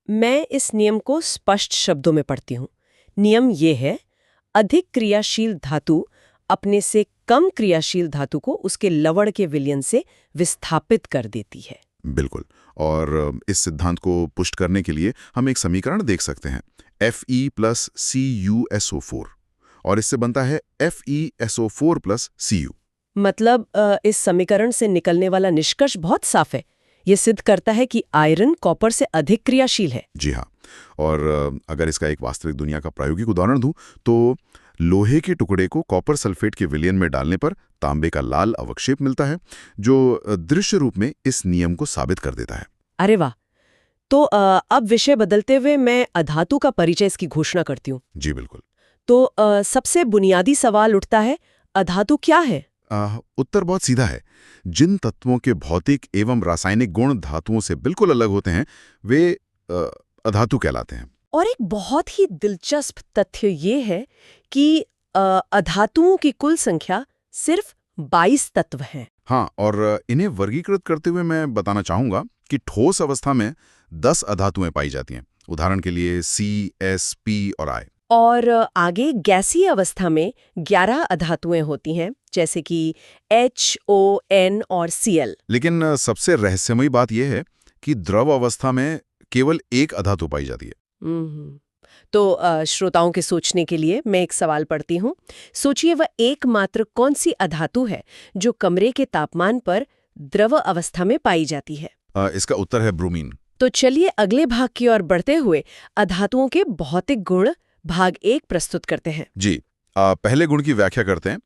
मैं इस नियम को स्पष्ट शब्दों में पढ़ती हूँ। नियम ये है, अधिक क्रियाशील धातु अपने से कम क्रियाशील धातु को उसके लवण के विलयन से विस्थापित कर देती है। बिल्कुल। और इस सिद्धांत को पुष्ट करने के लिए हम एक समीकरण देख सकते हैं, Fe + CuSO4, और इससे बनता है FeSO4 + Cu। मतलब इस समीकरण से निकलने वाला निष्कर्ष बहुत साफ है। ये सिद्ध करता है कि आयरन कॉपर से अधिक क्रियाशील है। जी हाँ। और अगर इसका एक वास्तविक दुनिया का प्रायोगिक उदाहरण दूं, तो लोहे के टुकड़े को कॉपर सल्फेट के विलयन में डालने पर तांबे का लाल अवक्षेप मिलता है, जो दृश्य रूप में इस नियम को साबित कर देता है। अरे वाह! तो अब विषय बदलते हुए मैं अधातु का परिचय इसकी घोषणा करती हूँ। जी बिल्कुल। तो सबसे बुनियादी सवाल उठता है, अधातु क्या है? उत्तर बहुत सीधा है। जिन तत्वों के भौतिक एवं रासायनिक गुण धातुओं से बिल्कुल अलग होते हैं, वे अधातु कहलाते हैं। और एक बहुत ही दिलचस्प तथ्य ये है कि अधातुओं की कुल संख्या सिर्फ 22 तत्व हैं। हाँ, और इन्हें वर्गीकृत करते हुए मैं बताना चाहूंगा कि ठोस अवस्था में 10 अधातुएं पाई जाती हैं। उदाहरण के लिए C, S, P और I। और आगे गैसीय अवस्था में 11 अधातुएं होती हैं, जैसे कि H, O, N और Cl। लेकिन सबसे रहस्यमयी बात यह है कि द्रव अवस्था में केवल एक अधातु पाई जाती है। तो श्रोताओं के सोचने के लिए मैं एक सवाल पढ़ती हूँ। सोचिए, वह एकमात्र कौन सी अधातु है जो कमरे के तापमान पर द्रव अवस्था में पाई जाती है? इसका उत्तर है ब्रोमीन। तो चलिए अगले भाग की ओर बढ़ते हुए अधातुओं के भौतिक गुण भाग 1 प्रस्तुत करते हैं। जी, पहले गुण की व्याख्या करते हैं।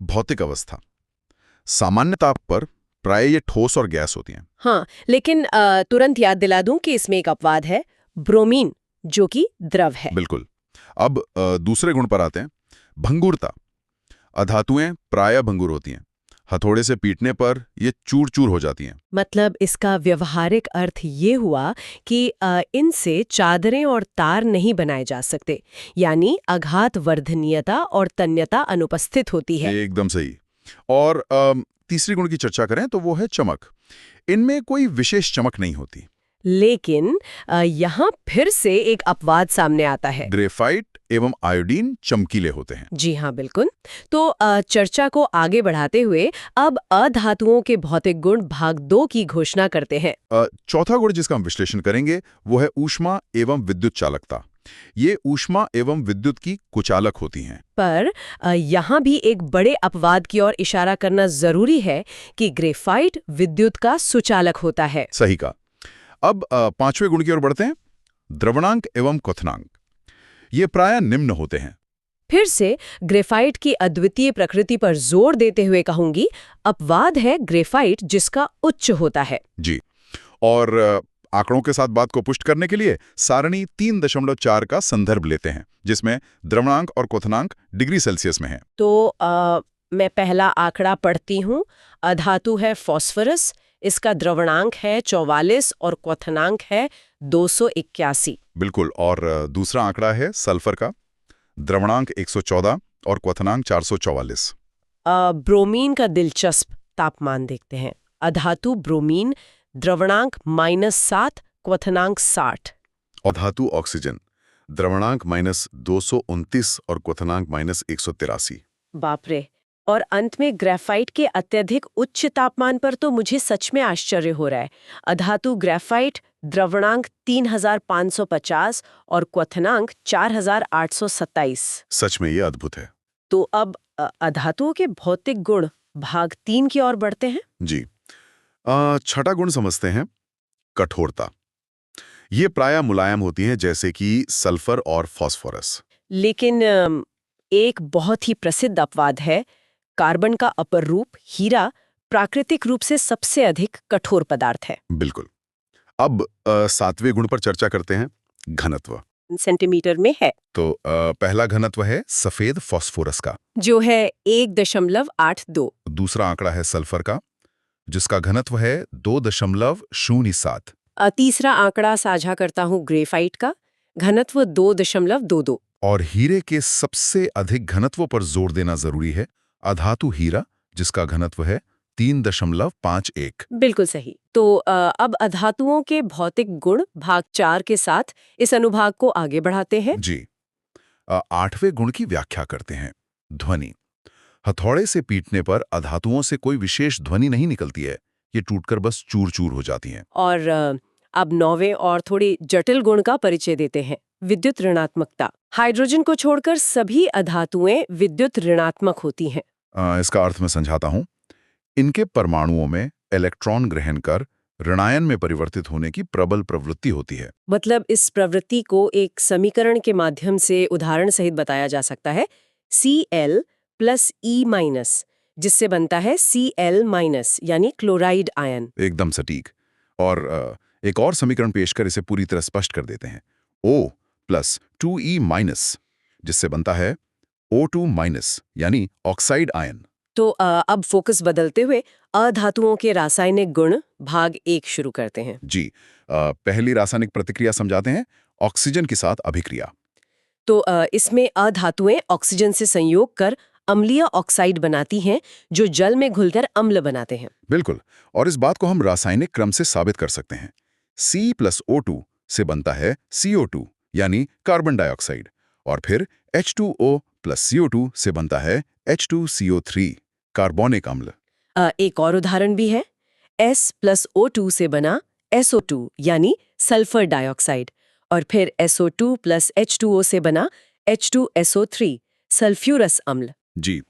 भौतिक अवस्था। सामान्य ताप पर प्राय ये ठोस और गैस होती हैं। हाँ, लेकिन तुरंत याद दिला दूं कि इसमें एक अपवाद है, ब्रोमीन, जो कि द्रव है। बिल्कुल। अब दूसरे गुण पर आते हैं, भंगुरता। अधातुएं प्राय भंगुर होती हैं। हथौड़े से पीटने पर ये चूर-चूर हो जाती हैं। मतलब इसका व्यवहारिक अर्थ ये हुआ कि इनसे चादरें और तार नहीं बनाए जा सकते, यानी आघात वर्धनीयता और तन्यता अनुपस्थित होती है। एकदम सही। और तीसरी गुण की चर्चा करें तो वो है चमक। इनमें कोई विशेष चमक नहीं होती। लेकिन यहाँ फिर से एक अपवाद सामने आता है। ग्रेफाइट एवं आयोडीन चमकीले होते हैं। जी हाँ, बिल्कुल। तो चर्चा को आगे बढ़ाते हुए अब अधातुओं के भौतिक गुण भाग 2 की घोषणा करते हैं। चौथा गुण जिसका हम विश्लेषण करेंगे वो है ऊष्मा एवं विद्युत चालकता। ये ऊष्मा एवं विद्युत की कुचालक होती हैं। पर यहाँ भी एक बड़े अपवाद की ओर इशारा करना जरूरी है कि ग्रेफाइट विद्युत का सुचालक होता है। सही कहा। अब पांचवें गुण की ओर बढ़ते हैं, द्रवणांक एवं क्वथनांक। ये प्राय निम्न होते हैं। फिर से ग्रेफाइट की अद्वितीय प्रकृति पर जोर देते हुए कहूंगी, अपवाद है ग्रेफाइट जिसका उच्च होता है। जी, और आंकड़ों के साथ बात को पुष्ट करने के लिए सारणी 3.4 का संदर्भ लेते हैं, जिसमें द्रवणांक और क्वथनांक डिग्री सेल्सियस में है। तो मैं पहला आंकड़ा पढ़ती हूँ। अधातु है फॉस्फोरस, इसका द्रवणांक है 44 और क्वथनांक है 281। बिल्कुल। और दूसरा आंकड़ा है सल्फर का, द्रवणांक 114 और क्वथनांक 444। ब्रोमीन का दिलचस्प तापमान देखते हैं। अधातु ब्रोमीन, द्रवणांक -7, क्वथनांक 60। और धातु ऑक्सीजन, द्रवणांक -229 और क्वथनांक -183। बाप रे। और अंत में ग्रेफाइट के अत्यधिक उच्च तापमान पर तो मुझे सच में आश्चर्य हो रहा है। अधातु ग्रेफाइट, द्रवणांक 3550 और क्वथनांक 4827। सच में ये अद्भुत है। तो अब अधातुओं के भौतिक गुण भाग 3 की ओर बढ़ते हैं। जी, छठा गुण समझते हैं, कठोरता। ये प्राय मुलायम होती हैं, जैसे कि सल्फर और फास्फोरस। लेकिन एक बहुत ही प्रसिद्ध अपवाद है, कार्बन का अपर रूप हीरा प्राकृतिक रूप से सबसे अधिक कठोर पदार्थ है। बिल्कुल। अब सातवें गुण पर चर्चा करते हैं, घनत्व। सेंटीमीटर में है, तो पहला घनत्व है सफेद फास्फोरस का, जो है 1.82। दूसरा आंकड़ा है सल्फर का, जिसका घनत्व है 2.07। तीसरा आंकड़ा साझा करता हूँ ग्रेफाइट का, घनत्व 2.22। और हीरे के सबसे अधिक घनत्व पर जोर देना जरूरी है, अधातु हीरा, जिसका घनत्व है 3.51। बिल्कुल सही। तो अब अधातुओं के भौतिक गुण भाग 4 के साथ इस अनुभाग को आगे बढ़ाते हैं। जी, 8वें गुण की व्याख्या करते हैं, ध्वनि। हथौड़े से पीटने पर अधातुओं से कोई विशेष ध्वनि नहीं निकलती है, ये टूटकर बस चूर चूर हो जाती हैं। और अब 9वें और थोड़ी जटिल गुण का परिचय देते हैं, विद्युत ऋणात्मकता। हाइड्रोजन को छोड़कर सभी अधातुएं विद्युत ऋणात्मक होती हैं। इसका अर्थ मैं समझाता हूं। इनके परमाणुओं में इलेक्ट्रॉन ग्रहण कर ऋणायन में परिवर्तित होने की प्रबल प्रवृत्ति होती है। मतलब इस प्रवृत्ति को एक समीकरण के माध्यम से उदाहरण सहित बताया जा सकता है, Cl+E-, जिससे बनता है Cl-, यानी क्लोराइड आयन। एकदम सटीक। और एक और समीकरण पेश कर इसे पूरी तरह स्पष्ट कर देते हैं, O+2E-, जिससे बनता है O2-, यानी ऑक्साइड आयन। तो अब फोकस बदलते हुए अधातुओं के रासायनिक गुण भाग 1 शुरू करते हैं। जी, पहली रासायनिक प्रतिक्रिया समझाते हैं, ऑक्सीजन के साथ अभिक्रिया। तो इसमें अधातुएं ऑक्सीजन से संयोग कर अम्लीय ऑक्साइड बनाती हैं, जो जल में घुलकर अम्ल बनाते हैं। बिल्कुल, और इस बात को हम रासायनिक क्रम से साबित कर सकते हैं। C+O2 से बनता है CO2, यानी कार्बन डाइऑक्साइड, और फिर H2O+CO2 से बनता है H2CO3, कार्बोनिक अम्ल। एक और उदाहरण भी है, S+O2 से बना SO2, यानी सल्फर डाइऑक्साइड, और फिर SO2+H2O से बना H2SO3, सल्फ्यूरस अम्ल। जी,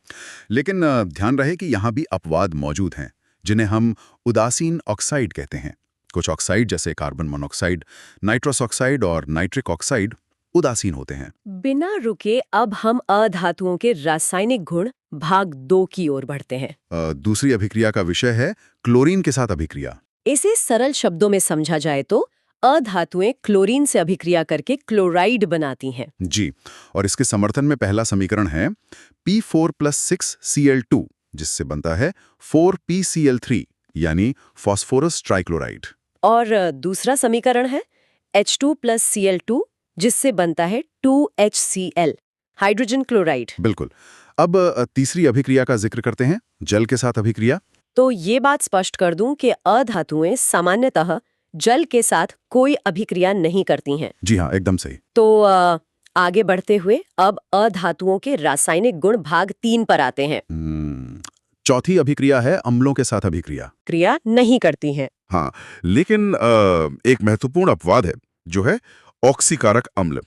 लेकिन ध्यान रहे कि यहाँ भी अपवाद मौजूद हैं, जिन्हें हम उदासीन ऑक्साइड कहते हैं। कुछ ऑक्साइड जैसे कार्बन मोनोऑक्साइड, नाइट्रस ऑक्साइड और नाइट्रिक ऑक्साइड उदासीन होते हैं। बिना रुके अब हम अधातुओं के रासायनिक गुण भाग 2 की ओर बढ़ते हैं। दूसरी अभिक्रिया का विषय है क्लोरीन के साथ अभिक्रिया। इसे सरल शब्दों में समझा जाए तो अधातुएं क्लोरीन से अभिक्रिया करके क्लोराइड बनाती हैं। जी, और इसके समर्थन में पहला समीकरण है P4+6Cl2, जिससे बनता है 4PCl3, यानी फास्फोरस ट्राइक्लोराइड। और दूसरा समीकरण है H2+Cl2, जिससे बनता है 2HCl, हाइड्रोजन क्लोराइड। बिल्कुल। अब तीसरी अभिक्रिया का जिक्र करते हैं, जल के साथ अभिक्रिया। तो ये बात स्पष्ट कर दूं कि अधातुएं सामान्यतः जल के साथ कोई अभिक्रिया नहीं करती हैं। जी हाँ, एकदम सही। तो आगे बढ़ते हुए अब अधातुओं के रासायनिक गुण भाग 3 पर आते हैं। चौथी अभिक्रिया है अम्लों के साथ अभिक्रिया। क्रिया नहीं करती हैं। हाँ, लेकिन एक महत्वपूर्ण अपवाद है, जो है ऑक्सीकारक अम्ल।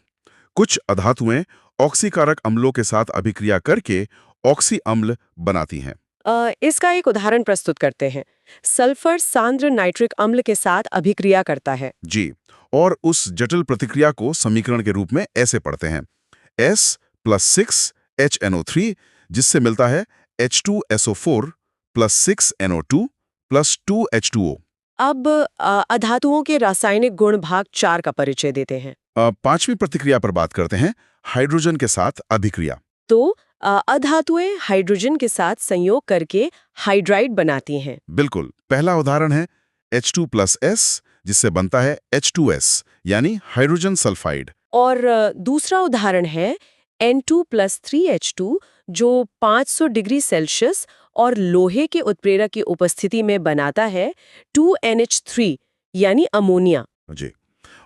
कुछ अधातुएं ऑक्सीकारक अम्लों के साथ अभिक्रिया करके ऑक्सी अम्ल बनाती हैं। इसका एक उदाहरण प्रस्तुत करते हैं। सल्फर सांद्र नाइट्रिक अम्ल के साथ अभिक्रिया करता है। जी, और उस जटिल प्रतिक्रिया को समीकरण के रूप में ऐसे पढ़ते हैं, S+6HNO3, जिससे मिलता है H2SO4 +6NO2 +2H2O। अब अधातुओं के रासायनिक गुण भाग 4 का परिचय देते हैं। पांचवी प्रतिक्रिया पर बात करते हैं, हाइड्रोजन के साथ अभिक्रिया। तो अधातुएं हाइड्रोजन के साथ संयोग करके हाइड्राइड बनाती हैं। बिल्कुल, पहला उदाहरण है H2+S, जिससे बनता है H2S, यानी हाइड्रोजन सल्फाइड। और दूसरा उदाहरण है N2+3H2, जो 500 डिग्री सेल्सियस और लोहे के उत्प्रेरक की उपस्थिति में बनाता है 2NH3, यानी अमोनिया। जी,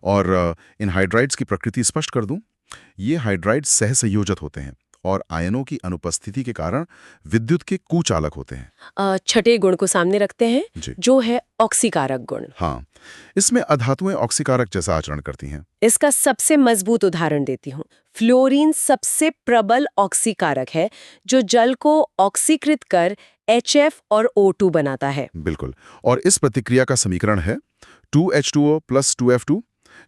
और इन हाइड्राइड्स की प्रकृति स्पष्ट कर दूं, ये हाइड्राइड्स सहसंयोजक होते हैं और आयनों की अनुपस्थिति के कारण विद्युत के कुचालक होते हैं। छठे गुण को सामने रखते हैं, जो है ऑक्सीकारक गुण। हाँ, इसमें अधातुएं ऑक्सीकारक जैसा आचरण करती हैं। इसका सबसे मजबूत उदाहरण देती हूँ। फ्लोरीन सबसे प्रबल ऑक्सीकारक है, जो जल को ऑक्सीकृत कर HF और O2 बनाता है। बिल्कुल, और इस प्रतिक्रिया का समीकरण है 2H2O + 2F2,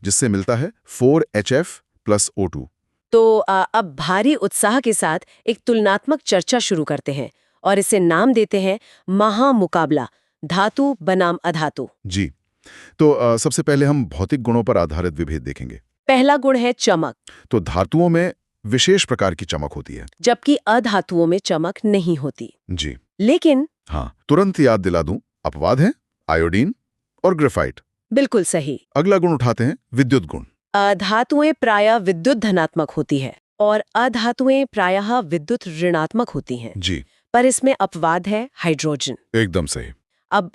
जिससे मिलता है 4HF + O2। तो अब भारी उत्साह के साथ एक तुलनात्मक चर्चा शुरू करते हैं और इसे नाम देते हैं महामुकाबला, धातु बनाम अधातु। जी, तो सबसे पहले हम भौतिक गुणों पर आधारित विभेद देखेंगे। पहला गुण है चमक, तो धातुओं में विशेष प्रकार की चमक होती है। जबकि अधातुओं में चमक नहीं होती। जी लेकिन हाँ, तुरंत याद दिला दूं, अपवाद है आयोडीन और ग्रेफाइट। बिल्कुल सही। अगला गुण उठाते हैं विद्युत गुण। धातुएं प्रायः विद्युत धनात्मक होती है और अधातुएं प्रायः विद्युत ऋणात्मक होती हैं। जी पर इसमें अपवाद है हाइड्रोजन। एकदम सही। अब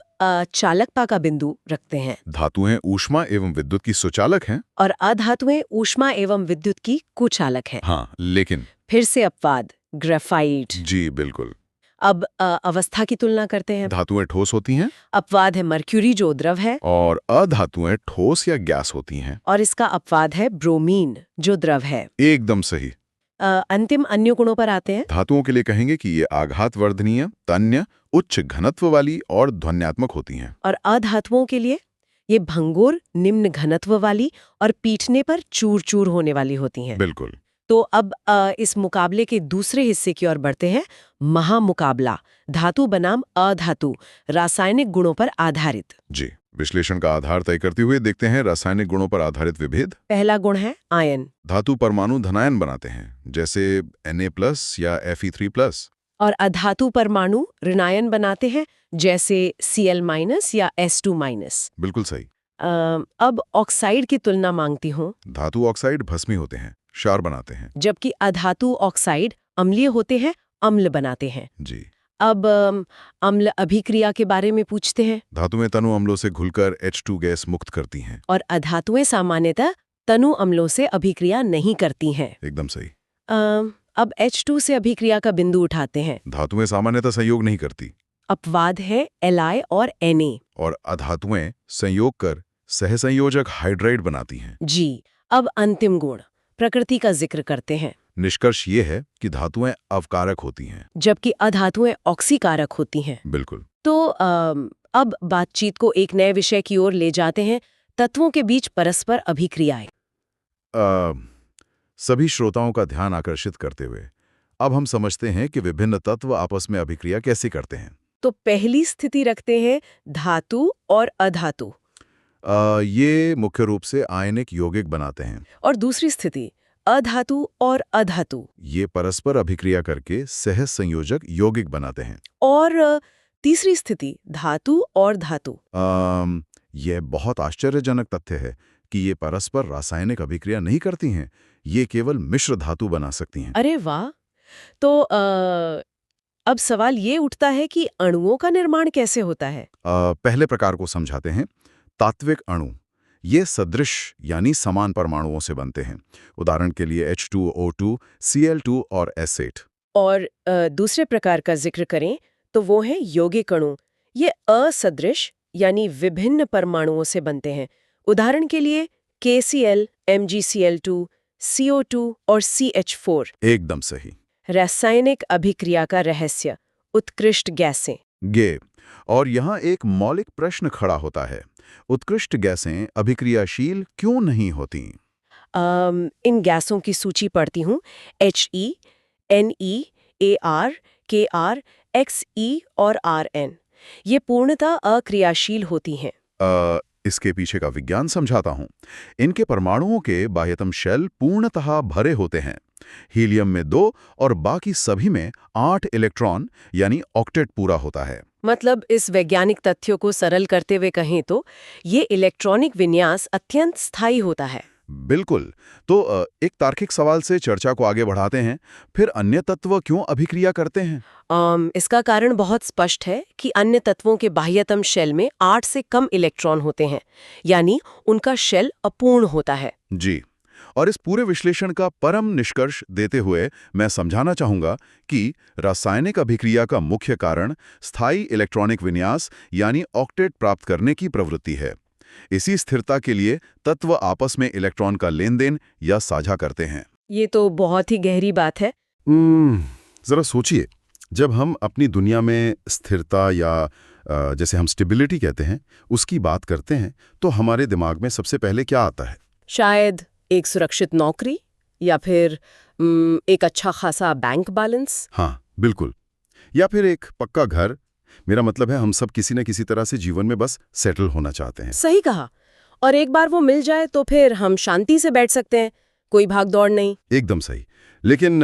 चालकता का बिंदु रखते हैं। धातुएं ऊष्मा एवं विद्युत की सुचालक हैं। और अधातुएं ऊष्मा एवं विद्युत की कुचालक हैं। हाँ, लेकिन फिर से अपवाद ग्रेफाइट। जी बिल्कुल। अब अवस्था की तुलना करते हैं। धातुएं ठोस होती हैं अपवाद है मर्क्यूरी जो द्रव है, और अधातुएं ठोस या गैस होती हैं। और इसका अपवाद है ब्रोमीन जो द्रव है। एकदम सही। अंतिम अन्य गुणों पर आते हैं। धातुओं के लिए कहेंगे कि ये आघातवर्धनीय, तन्य, उच्च घनत्व वाली और ध्वन्यात्मक होती हैं। और अधातुओं के लिए ये भंगुर, निम्न घनत्व वाली और पीटने पर चूर चूर होने वाली होती हैं। बिल्कुल। तो अब इस मुकाबले के दूसरे हिस्से की ओर बढ़ते हैं। महामुकाबला, धातु बनाम अधातु, रासायनिक गुणों पर आधारित। जी, विश्लेषण का आधार तय करते हुए देखते हैं रासायनिक गुणों पर आधारित विभेद। पहला गुण है आयन। धातु परमाणु धनायन बनाते हैं, जैसे Na+ या Fe3+। और अधातु परमाणु ऋणायन बनाते हैं, जैसे Cl- या S2-। बिल्कुल सही। अब ऑक्साइड की तुलना मांगती हूँ। धातु ऑक्साइड भस्मी होते हैं, क्षार बनाते हैं। जबकि अधातु ऑक्साइड अम्लीय होते हैं, अम्ल बनाते हैं। जी। अब अम्ल अभिक्रिया के बारे में पूछते हैं। धातुएं तनु अम्लों से घुलकर H2 गैस मुक्त करती हैं। और अधातुएं सामान्यतः तनु अम्लों से अभिक्रिया नहीं करती हैं। एकदम सही। अब H2 से अभिक्रिया का बिंदु उठाते हैं। धातुएं सामान्यतः संयोग नहीं करती। अपवाद है Li और Na। और अधातुएं संयोग कर सहसंयोजक हाइड्राइड बनाती हैं। जी। अब अंतिम गुण प्रकृति का जिक्र करते हैं। निष्कर्ष ये है कि धातुएं अवकारक होती हैं, जबकि अधातुएं ऑक्सीकारक होती हैं। बिल्कुल। तो अब बातचीत को एक नए विषय की ओर ले जाते हैं, तत्वों के बीच परस्पर अभिक्रियाएं। सभी श्रोताओं का ध्यान आकर्षित करते हुए अब हम समझते हैं कि विभिन्न तत्व आपस में अभिक्रिया कैसे करते हैं। तो पहली स्थिति रखते हैं धातु और अधातु। ये मुख्य रूप से आयनिक यौगिक बनाते हैं। और दूसरी स्थिति अधातु और अधातु। ये परस्पर अभिक्रिया करके सहज संयोजक यौगिक बनाते हैं। और तीसरी स्थिति धातु और धातु। यह बहुत आश्चर्यजनक तथ्य है कि ये परस्पर रासायनिक अभिक्रिया नहीं करती हैं, ये केवल मिश्र धातु बना सकती हैं। अरे वाह! तो अब सवाल ये उठता है कि अणुओं का निर्माण कैसे होता है? पहले प्रकार को समझाते हैं। तात्विक अणु ये सदृश यानी समान परमाणुओं से बनते हैं। उदाहरण के लिए H2O2, Cl2 और S8। और दूसरे प्रकार का जिक्र करें तो वो है यौगिक अणु। ये असदृश यानी विभिन्न परमाणुओं से बनते हैं। उदाहरण के लिए KCl, MgCl2, CO2 और CH4। एकदम सही। रासायनिक अभिक्रिया का रहस्य, उत्कृष्ट गैसें। गे और यहाँ एक मौलिक प्रश्न खड़ा होता है, उत्कृष्ट गैसें अभिक्रियाशील क्यों नहीं होती? इन गैसों की सूची पढ़ती हूँ। He, Ne, Ar, Kr, Xe और Rn। ये पूर्णतः अक्रियाशील होती हैं। इसके पीछे का विज्ञान समझाता हूँ। इनके परमाणुओं के बाह्यतम शेल पूर्णतः भरे होते हैं। हीलियम में 2 और बाकी सभी में 8 इलेक्ट्रॉन यानी ऑक्टेट पूरा होता है। मतलब इस वैज्ञानिक तथ्यों को सरल करते हुए कहें तो ये इलेक्ट्रॉनिक विन्यास अत्यंत स्थायी होता है। बिल्कुल। तो एक तार्किक सवाल से चर्चा को आगे बढ़ाते हैं। फिर अन्य तत्व क्यों अभिक्रिया करते हैं? इसका कारण बहुत स्पष्ट है कि अन्य तत्वों के बाह्यतम शेल में 8 से कम इलेक्ट्रॉन होते हैं, यानी उनका शेल अपूर्ण होता है। जी। और इस पूरे विश्लेषण का परम निष्कर्ष देते हुए मैं समझाना चाहूंगा कि रासायनिक अभिक्रिया का मुख्य कारण स्थायी इलेक्ट्रॉनिक विन्यास यानी ऑक्टेट प्राप्त करने की प्रवृत्ति है। इसी स्थिरता के लिए तत्व आपस में इलेक्ट्रॉन का लेन देन या साझा करते हैं। ये तो बहुत ही गहरी बात है। जरा सोचिए, जब हम अपनी दुनिया में स्थिरता या जैसे हम स्टेबिलिटी कहते हैं उसकी बात करते हैं तो हमारे दिमाग में सबसे पहले क्या आता है? शायद एक सुरक्षित नौकरी या फिर एक अच्छा खासा बैंक बैलेंस। हाँ बिल्कुल। या फिर एक पक्का घर। मेरा मतलब है हम सब किसी न किसी तरह से जीवन में बस सेटल होना चाहते हैं। सही कहा। और एक बार वो मिल जाए तो फिर हम शांति से बैठ सकते हैं, कोई भाग दौड़ नहीं। एकदम सही। लेकिन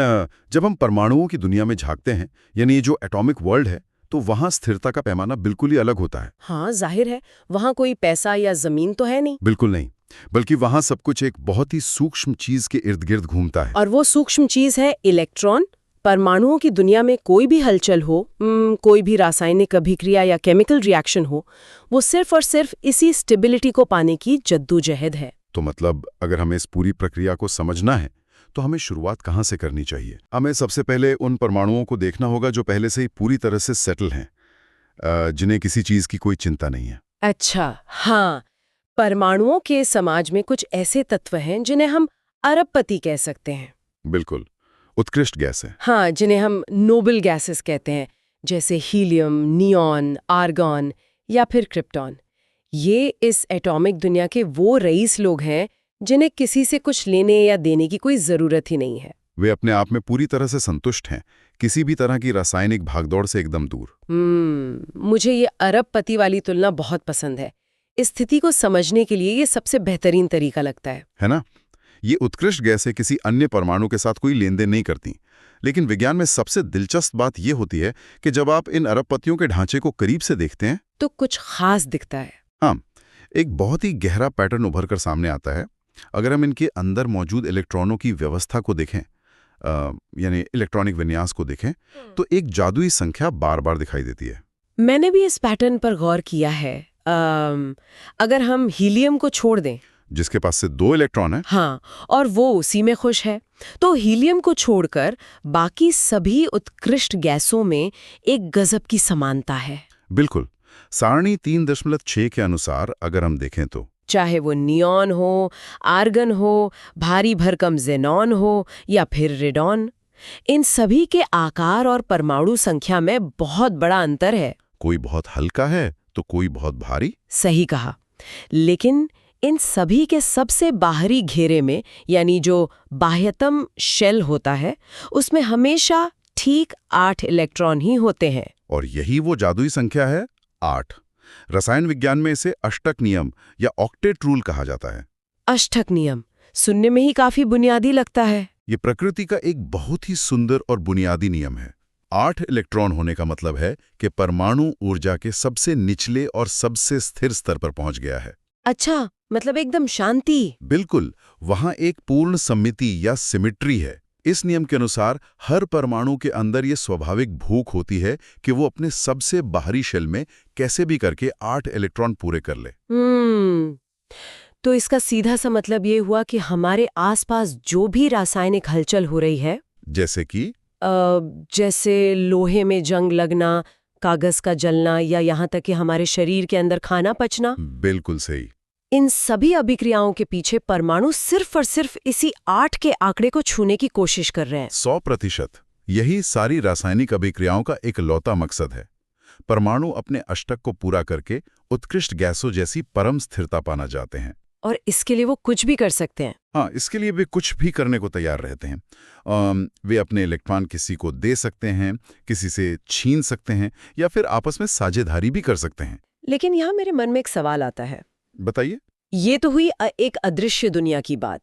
जब हम परमाणुओं की दुनिया में झांकते हैं, यानी ये जो एटॉमिक वर्ल्ड है, तो वहां स्थिरता का पैमाना बिल्कुल ही अलग होता है। हाँ, जाहिर है, वहाँ कोई पैसा या जमीन तो है नहीं। बिल्कुल नहीं, बल्कि वहां सब कुछ एक बहुत ही सूक्ष्म चीज के इर्द गिर्द घूमता है। और वो सूक्ष्म चीज है इलेक्ट्रॉन। परमाणुओं की दुनिया में कोई भी हलचल हो, कोई भी रासायनिक अभिक्रिया या केमिकल रिएक्शन हो, वो सिर्फ और सिर्फ इसी स्टेबिलिटी को पाने की जद्दोजहद है। तो मतलब अगर हमें इस पूरी प्रक्रिया को समझना है तो हमें शुरुआत कहाँ से करनी चाहिए? हमें सबसे पहले उन परमाणुओं को देखना होगा जो पहले से ही पूरी तरह से सेटल हैं, जिन्हें किसी चीज की कोई चिंता नहीं है। अच्छा, हाँ, परमाणुओं के समाज में कुछ ऐसे तत्व हैं जिन्हें हम अरबपति कह सकते हैं। बिल्कुल, उत्कृष्ट गैस है। हाँ, जिन्हें हम नोबल गैसेस कहते हैं, जैसे हीलियम, नियॉन, आर्गॉन या फिर क्रिप्टॉन। ये इस एटॉमिक दुनिया के वो रईस लोग हैं जिन्हें किसी से कुछ लेने या देने की कोई जरूरत ही नहीं है। वे अपने आप में पूरी तरह से संतुष्ट हैं, किसी भी तरह की रासायनिक भागदौड़ से एकदम दूर। मुझे ये अरबपति वाली तुलना बहुत पसंद है। इस स्थिति को समझने के लिए ये सबसे बेहतरीन तरीका लगता है ना? ये उत्कृष्ट गैसें किसी अन्य परमाणु के साथ कोई लेन देन नहीं करती। लेकिन विज्ञान में सबसे दिलचस्प बात यह होती है कि जब आप इन अरबपतियों के ढांचे को करीब से देखते हैं तो कुछ खास दिखता है। हाँ, एक बहुत ही गहरा पैटर्न उभर कर सामने आता है। अगर हम इनके अंदर मौजूद इलेक्ट्रॉनों की व्यवस्था को देखें, यानी इलेक्ट्रॉनिक विन्यास को देखें, तो एक जादुई संख्या बार बार दिखाई देती है। मैंने भी इस पैटर्न पर गौर किया है। अगर हम हीलियम को छोड़ दें, जिसके पास से 2 इलेक्ट्रॉन हैं, हाँ, और वो उसी में खुश है, तो हीलियम को छोड़कर बाकी सभी उत्कृष्ट गैसों में एक गजब की समानता है। बिल्कुल, सारणी 3.6 के अनुसार अगर हम देखें तो चाहे वो नियॉन हो, आर्गन हो, भारी भरकम ज़ेनॉन हो या फिर रेडॉन, इन सभी के आकार और परमाणु संख्या में बहुत बड़ा अंतर है। कोई बहुत हल्का है तो कोई बहुत भारी। सही कहा। लेकिन इन सभी के सबसे बाहरी घेरे में, यानी जो बाह्यतम शेल होता है, उसमें हमेशा ठीक 8 इलेक्ट्रॉन ही होते हैं। और यही वो जादुई संख्या है, 8। रसायन विज्ञान में इसे अष्टक नियम या ऑक्टेट रूल कहा जाता है। अष्टक नियम सुनने में ही काफी बुनियादी लगता है। ये प्रकृति का एक बहुत ही सुंदर और बुनियादी नियम है। 8 इलेक्ट्रॉन होने का मतलब है कि परमाणु ऊर्जा के सबसे निचले और सबसे स्थिर स्तर पर पहुंच गया है। अच्छा, मतलब एकदम शांति। बिल्कुल, वहां एक पूर्ण सममिति या सिमिट्री है। इस नियम के अनुसार हर परमाणु के अंदर ये स्वाभाविक भूख होती है कि वो अपने सबसे बाहरी शेल में कैसे भी करके 8 इलेक्ट्रॉन पूरे कर ले। तो इसका सीधा सा मतलब ये हुआ कि हमारे आसपास जो भी रासायनिक हलचल हो रही है, जैसे लोहे में जंग लगना, कागज का जलना या यहाँ तक कि हमारे शरीर के अंदर खाना पचना, बिल्कुल सही, इन सभी अभिक्रियाओं के पीछे परमाणु सिर्फ और सिर्फ इसी 8 के आंकड़े को छूने की कोशिश कर रहे हैं। 100%। यही सारी रासायनिक अभिक्रियाओं का इकलौता मकसद है। परमाणु अपने अष्टक को पूरा करके उत्कृष्ट गैसों जैसी परम स्थिरता पाना चाहते हैं। और इसके लिए वो कुछ भी कर सकते हैं। हाँ, इसके लिए वे कुछ भी करने को तैयार रहते हैं। वे अपने इलेक्ट्रॉन किसी को दे सकते हैं, किसी से छीन सकते हैं या फिर आपस में साझेदारी भी कर सकते हैं। लेकिन यहाँ मेरे मन में एक सवाल आता है। बताइए। ये तो हुई एक अदृश्य दुनिया की बात।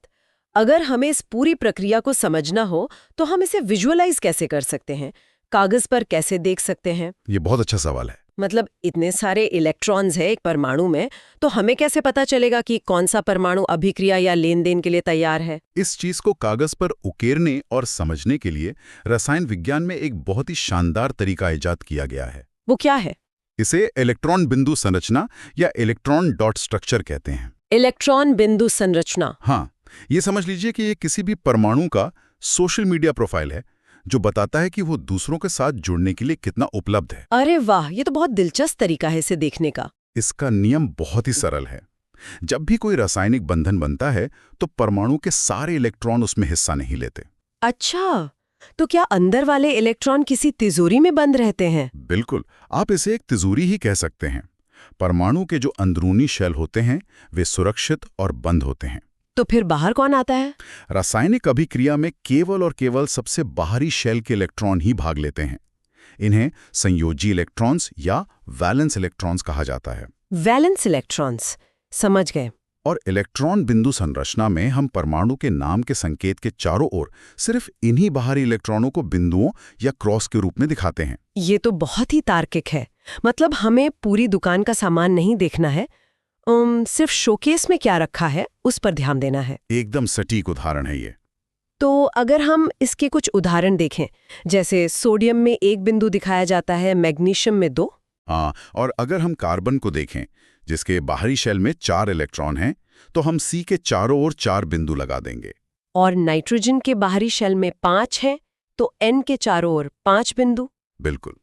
अगर हमें इस पूरी प्रक्रिया को समझना हो तो हम इसे विजुअलाइज कैसे कर सकते हैं? कागज पर कैसे देख सकते हैं? ये बहुत अच्छा सवाल है। मतलब इतने सारे इलेक्ट्रॉन्स हैं एक परमाणु में, तो हमें कैसे पता चलेगा कि कौन सा परमाणु अभिक्रिया या लेन देन के लिए तैयार है? इस चीज को कागज पर उकेरने और समझने के लिए रसायन विज्ञान में एक बहुत ही शानदार तरीका इजाद किया गया है। वो क्या है? इसे इलेक्ट्रॉन बिंदु संरचना या इलेक्ट्रॉन डॉट स्ट्रक्चर कहते हैं। इलेक्ट्रॉन बिंदु संरचना। हाँ, ये समझ लीजिए कि ये किसी भी परमाणु का सोशल मीडिया प्रोफाइल है जो बताता है कि वो दूसरों के साथ जुड़ने के लिए कितना उपलब्ध है। अरे वाह, ये तो बहुत दिलचस्प तरीका है इसे देखने का। इसका नियम बहुत ही सरल है। जब भी कोई रासायनिक बंधन बनता है तो परमाणु के सारे इलेक्ट्रॉन उसमें हिस्सा नहीं लेते। अच्छा, तो क्या अंदर वाले इलेक्ट्रॉन किसी तिजोरी में बंद रहते हैं? बिल्कुल, आप इसे एक तिजोरी ही कह सकते हैं। परमाणु के जो अंदरूनी शेल होते हैं वे सुरक्षित और बंद होते हैं। तो फिर बाहर कौन आता है? रासायनिक अभिक्रिया में केवल और केवल सबसे बाहरी शेल के इलेक्ट्रॉन ही भाग लेते हैं। इन्हें संयोजी इलेक्ट्रॉन्स या वैलेंस इलेक्ट्रॉन्स कहा जाता है। वैलेंस इलेक्ट्रॉन्स, समझ गए। और इलेक्ट्रॉन बिंदु संरचना में हम परमाणु के नाम के संकेत के चारों ओर सिर्फ इन्हीं बाहरी इलेक्ट्रॉनों को बिंदुओं या क्रॉस के रूप में दिखाते हैं। ये तो बहुत ही तार्किक है। मतलब हमें पूरी दुकान का सामान नहीं देखना है, सिर्फ शोकेस में क्या रखा है उस पर ध्यान देना है। एकदम सटीक उदाहरण है ये। तो अगर हम इसके कुछ उदाहरण देखें, जैसे सोडियम में 1 बिंदु दिखाया जाता है, मैग्नीशियम में 2। हाँ, और अगर हम कार्बन को देखें जिसके बाहरी शेल में 4 इलेक्ट्रॉन हैं, तो हम C के चारों ओर 4 बिंदु लगा देंगे। और नाइट्रोजन के बाहरी शेल में 5 हैं, तो N के चारों ओर 5 बिंदु। बिल्कुल।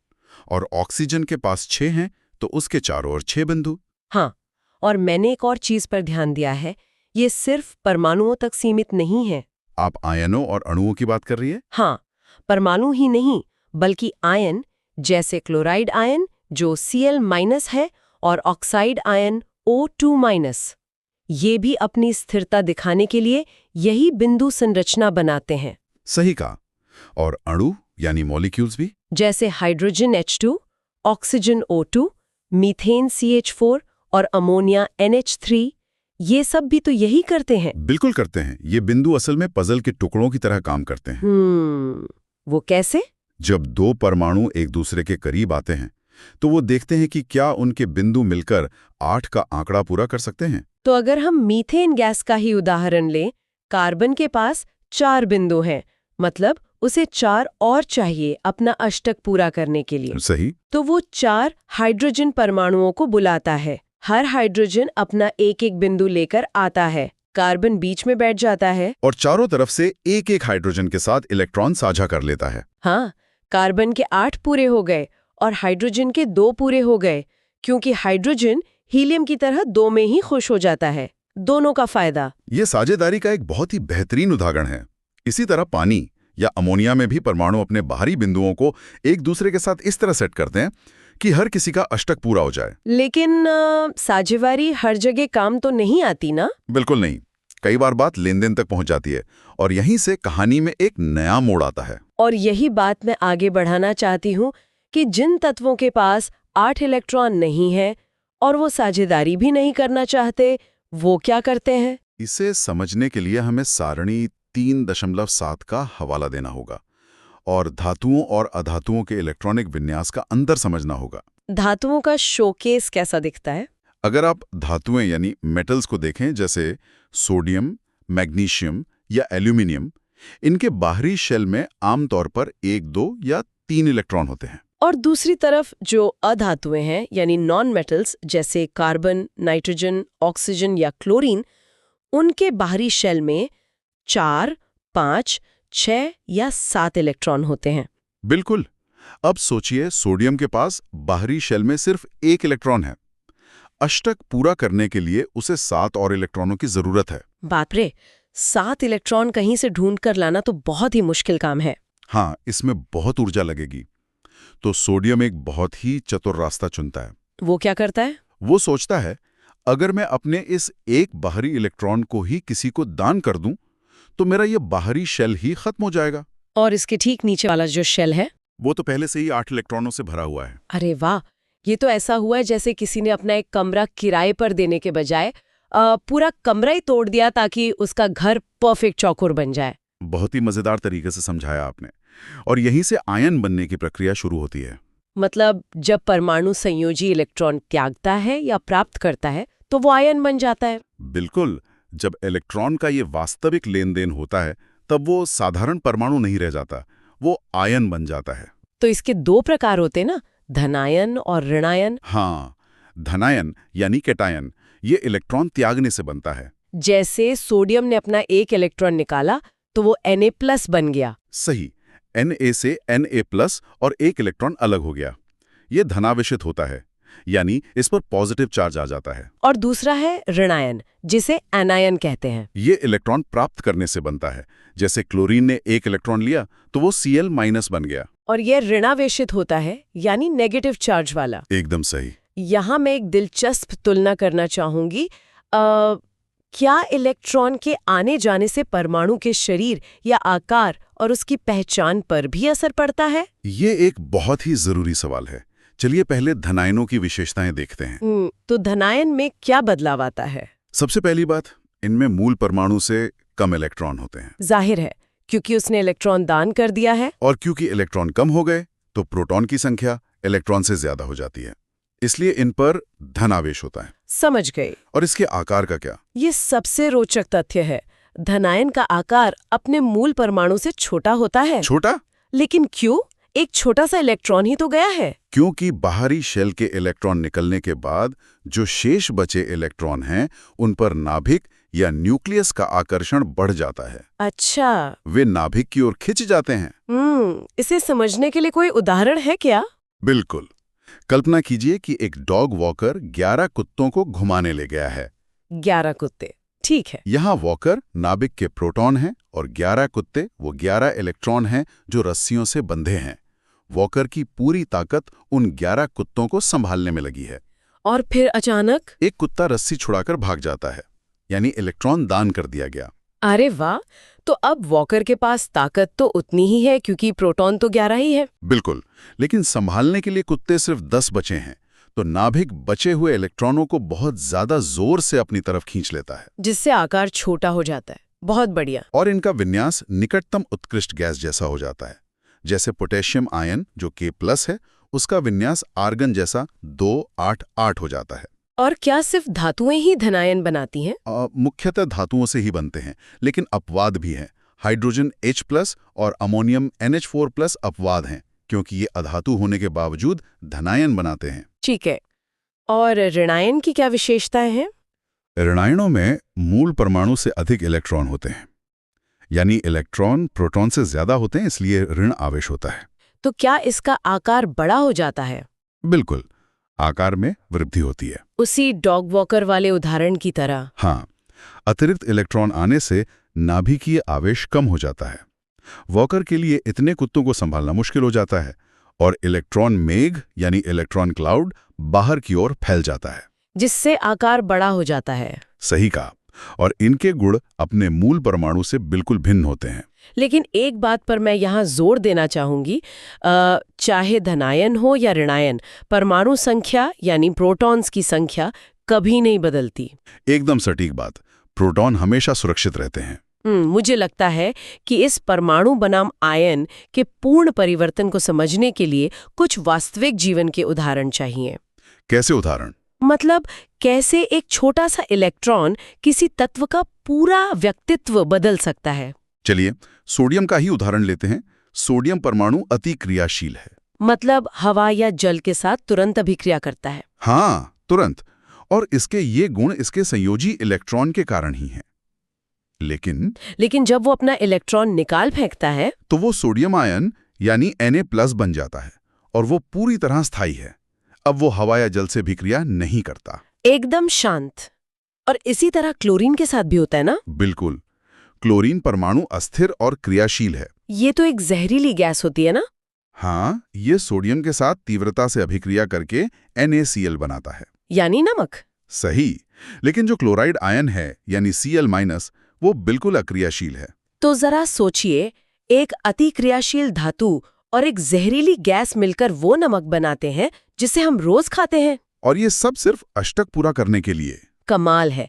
और ऑक्सीजन के पास 6 हैं, तो उसके चारों ओर 6 बिंदु। हाँ, और मैंने एक और चीज पर ध्यान दिया है, ये सिर्फ परमाणुओं तक सीमित नहीं है। आप आयनों और अणुओं की बात कर रही है? हाँ, परमाणु ही नहीं बल्कि आयन, जैसे क्लोराइड आयन जो Cl- है और ऑक्साइड आयन O2-। ये भी अपनी स्थिरता दिखाने के लिए यही बिंदु संरचना बनाते हैं। सही कहा। और अणु यानी मॉलिक्यूल्स भी? जैसे hydrogen H2, oxygen O2, methane CH4 और अमोनिया NH3, ये सब भी तो यही करते हैं। बिल्कुल करते हैं। ये बिंदु असल में पजल के टुकड़ों की तरह काम करते हैं। वो कैसे? जब 2 परमाणु एक दूसरे के करीब आते हैं तो वो देखते हैं कि क्या उनके बिंदु मिलकर 8 का आंकड़ा पूरा कर सकते हैं। तो अगर हम मीथेन गैस का ही उदाहरण लें, कार्बन के पास 4 बिंदु हैं, मतलब उसे 4 और चाहिए अपना अष्टक पूरा करने के लिए। सही। तो वो 4 हाइड्रोजन परमाणुओं को बुलाता है। हर हाइड्रोजन अपना एक बिंदु लेकर आता है, कार्बन बीच में बैठ जाता है और चारों तरफ से एक हाइड्रोजन के साथ इलेक्ट्रॉन साझा कर लेता है। हाँ, कार्बन के 8 पूरे हो गए और हाइड्रोजन के 2 पूरे हो गए, क्योंकि हाइड्रोजन हीलियम की तरह 2 में ही खुश हो जाता है। दोनों का फायदा। ये साझेदारी का एक बहुत ही बेहतरीन उदाहरण है। इसी तरह पानी या अमोनिया में भी परमाणु अपने बाहरी बिंदुओं को एक दूसरे के साथ इस तरह सेट करते हैं कि हर किसी का अष्टक पूरा हो जाए। लेकिन साझेदारी हर जगह काम तो नहीं आती ना? बिल्कुल नहीं। कई बार बात लेन देन तक पहुंच जाती है और यहीं से कहानी में एक नया मोड़ आता है। और यही बात मैं आगे बढ़ाना चाहती हूँ कि जिन तत्वों के पास 8 इलेक्ट्रॉन नहीं है और वो साझेदारी भी नहीं करना चाहते, वो क्या करते हैं? इसे समझने के लिए हमें सारणी 3.7 का हवाला देना होगा और धातुओं और अधातुओं के इलेक्ट्रॉनिक विन्यास का अंतर समझना होगा। धातुओं का शोकेस कैसा दिखता है? अगर आप धातुएं यानी मेटल्स को देखें, जैसे सोडियम, मैग्नीशियम या एल्यूमिनियम, इनके बाहरी शेल में आमतौर पर 1, 2 या 3 इलेक्ट्रॉन होते हैं। और दूसरी तरफ जो अधातुएं हैं यानी नॉन मेटल्स, जैसे कार्बन, नाइट्रोजन, ऑक्सीजन या क्लोरीन, उनके बाहरी शेल में 4, 5, 6 या 7 इलेक्ट्रॉन होते हैं। बिल्कुल। अब सोचिए, सोडियम के पास बाहरी शेल में सिर्फ 1 इलेक्ट्रॉन है। अष्टक पूरा करने के लिए उसे 7 और इलेक्ट्रॉनों की जरूरत है। बाप रे, 7 इलेक्ट्रॉन कहीं से ढूंढ कर लाना तो बहुत ही मुश्किल काम है। हाँ, इसमें बहुत ऊर्जा लगेगी। तो सोडियम एक बहुत ही चतुर रास्ता चुनता है। वो क्या करता है? वो सोचता है, अगर मैं अपने इस एक बाहरी इलेक्ट्रॉन को ही किसी को दान कर दूं, तो मेरा ये बाहरी शेल ही खत्म हो जाएगा। और इसके ठीक नीचे वाला जो शेल है, वो तो पहले से ही 8 इलेक्ट्रॉनों से भरा हुआ है। अरे वाह, ये तो ऐसा हुआ है जैसे किसी ने अपना एक कमरा किराए पर देने के बजाय पूरा कमरा ही तोड़ दिया ताकि उसका घर परफेक्ट चौकोर बन जाए। बहुत ही मजेदार तरीके से समझाया आपने। और यहीं से आयन बनने की प्रक्रिया शुरू होती है। मतलब जब परमाणु संयोजी इलेक्ट्रॉन त्यागता है या प्राप्त करता है तो वो आयन बन जाता है। बिल्कुल। जब इलेक्ट्रॉन का ये वास्तविक लेन देन होता है, तब वो साधारण परमाणु नहीं रह जाता, वो आयन बन जाता है। तो इसके 2 प्रकार होते हैं ना, धनायन और ऋणायन। हाँ, धनायन यानी कैटायन, ये इलेक्ट्रॉन त्यागने से बनता है। जैसे सोडियम ने अपना 1 इलेक्ट्रॉन निकाला तो वो Na+ बन गया। सही, Na से Na+ और 1 इलेक्ट्रॉन अलग हो गया। ये धनावेशित होता है, यानी इस पर पॉजिटिव चार्ज आ जाता है। और दूसरा है ऋणायन, जिसे एनायन कहते हैं। ये इलेक्ट्रॉन प्राप्त करने से बनता है। जैसे क्लोरीन ने 1 इलेक्ट्रॉन लिया तो वो Cl- बन गया। और ये ऋणावेशित होता है, यानी नेगेटिव चार्ज वाला। एकदम सही। यहाँ मैं एक दिलचस्प तुलना करना चाहूंगी। क्या इलेक्ट्रॉन के आने जाने से परमाणु के शरीर या आकार और उसकी पहचान पर भी असर पड़ता है? ये एक बहुत ही जरूरी सवाल है। चलिए पहले धनायनों की विशेषताएं देखते हैं। तो धनायन में क्या बदलाव आता है? सबसे पहली बात, इनमें मूल परमाणु से कम इलेक्ट्रॉन होते हैं। जाहिर है, क्योंकि उसने इलेक्ट्रॉन दान कर दिया है। और क्योंकि इलेक्ट्रॉन कम हो गए तो प्रोटॉन की संख्या इलेक्ट्रॉन से ज्यादा हो जाती है, इसलिए इन पर धन आवेश होता है। समझ गए। और इसके आकार का क्या? ये सबसे रोचक तथ्य है। धनायन का आकार अपने मूल परमाणु से छोटा होता है। छोटा? लेकिन क्यों? एक छोटा सा इलेक्ट्रॉन ही तो गया है। क्योंकि बाहरी शेल के इलेक्ट्रॉन निकलने के बाद जो शेष बचे इलेक्ट्रॉन हैं, उन पर नाभिक या न्यूक्लियस का आकर्षण बढ़ जाता है। अच्छा। वे नाभिक की ओर खिंच जाते हैं। इसे समझने के लिए कोई उदाहरण है क्या? बिल्कुल। कल्पना कीजिए कि एक डॉग वॉकर 11 कुत्तों को घुमाने ले गया है। 11 कुत्ते, ठीक है। यहाँ वॉकर नाभिक के प्रोटॉन हैं और 11 कुत्ते वो 11 इलेक्ट्रॉन हैं जो रस्सियों से बंधे हैं। वॉकर की पूरी ताकत उन 11 कुत्तों को संभालने में लगी है। और फिर अचानक एक कुत्ता रस्सी छुड़ाकर भाग जाता है, यानी इलेक्ट्रॉन दान कर दिया गया। अरे वाह! तो अब वॉकर के पास ताकत तो उतनी ही है क्योंकि प्रोटॉन तो 11 ही है। बिल्कुल, लेकिन संभालने के लिए कुत्ते सिर्फ 10 बचे हैं, तो नाभिक बचे हुए इलेक्ट्रॉनों को बहुत ज्यादा जोर से अपनी तरफ खींच लेता है, जिससे आकार छोटा हो जाता है। बहुत बढ़िया। और इनका विन्यास निकटतम उत्कृष्ट गैस जैसा हो जाता है। जैसे पोटेशियम आयन जो K+ है, उसका विन्यास आर्गन जैसा 288 हो जाता है। और क्या सिर्फ धातुएं ही धनायन बनाती हैं? मुख्यतः धातुओं से ही बनते हैं, लेकिन अपवाद भी हैं। हाइड्रोजन H+ और अमोनियम NH4+ अपवाद हैं, क्योंकि ये अधातु होने के बावजूद धनायन बनाते हैं। ठीक है। और ऋणायन की क्या विशेषताएं हैं? ऋणायनों में मूल परमाणु से अधिक इलेक्ट्रॉन होते हैं, यानी इलेक्ट्रॉन प्रोटॉन से ज्यादा होते हैं, इसलिए ऋण आवेश होता है। तो क्या इसका आकार बड़ा हो जाता है? बिल्कुल, आकार में वृद्धि होती है। उसी डॉग वॉकर वाले उदाहरण की तरह। हाँ, अतिरिक्त इलेक्ट्रॉन आने से नाभिकीय आवेश कम हो जाता है। वॉकर के लिए इतने कुत्तों को संभालना मुश्किल हो जाता है और इलेक्ट्रॉन मेघ यानी इलेक्ट्रॉन क्लाउड बाहर की ओर फैल जाता है, जिससे आकार बड़ा हो जाता है। सही कहा। और इनके गुण अपने मूल परमाणु से बिल्कुल भिन्न होते हैं। लेकिन एक बात पर मैं यहाँ जोर देना चाहूंगी, चाहे धनायन हो या ऋणायन, परमाणु संख्या यानी प्रोटॉन्स की संख्या कभी नहीं बदलती। एकदम सटीक बात। प्रोटॉन हमेशा सुरक्षित रहते हैं। मुझे लगता है कि इस परमाणु बनाम आयन के पूर्ण परिवर्तन को समझने के लिए कुछ वास्तविक जीवन के उदाहरण चाहिए। कैसे उदाहरण? मतलब कैसे एक छोटा सा इलेक्ट्रॉन किसी तत्व का पूरा व्यक्तित्व बदल सकता है। चलिए सोडियम का ही उदाहरण लेते हैं। सोडियम परमाणु अति क्रियाशील है। मतलब हवा या जल के साथ तुरंत अभिक्रिया करता है। हाँ, तुरंत। और इसके ये गुण इसके संयोजी इलेक्ट्रॉन के कारण ही हैं। लेकिन जब वो अपना इलेक्ट्रॉन निकाल फेंकता है तो वो सोडियम आयन यानी Na+ बन जाता है और वो पूरी तरह स्थायी है। अब वो हवा या जल से अभिक्रिया नहीं करता, एकदम शांत। और इसी तरह क्लोरीन के साथ भी होता है ना? बिल्कुल। क्लोरीन परमाणु अस्थिर और क्रियाशील है। ये तो एक जहरीली गैस होती है ना? हाँ, ये सोडियम के साथ तीव्रता से अभिक्रिया करके NaCl बनाता है, यानी नमक। सही। लेकिन जो क्लोराइड आयन है यानी Cl-, वो बिल्कुल अक्रियाशील है। तो जरा सोचिए, एक अति क्रियाशील धातु और एक जहरीली गैस मिलकर वो नमक बनाते हैं जिसे हम रोज खाते हैं। और ये सब सिर्फ अष्टक पूरा करने के लिए। कमाल है।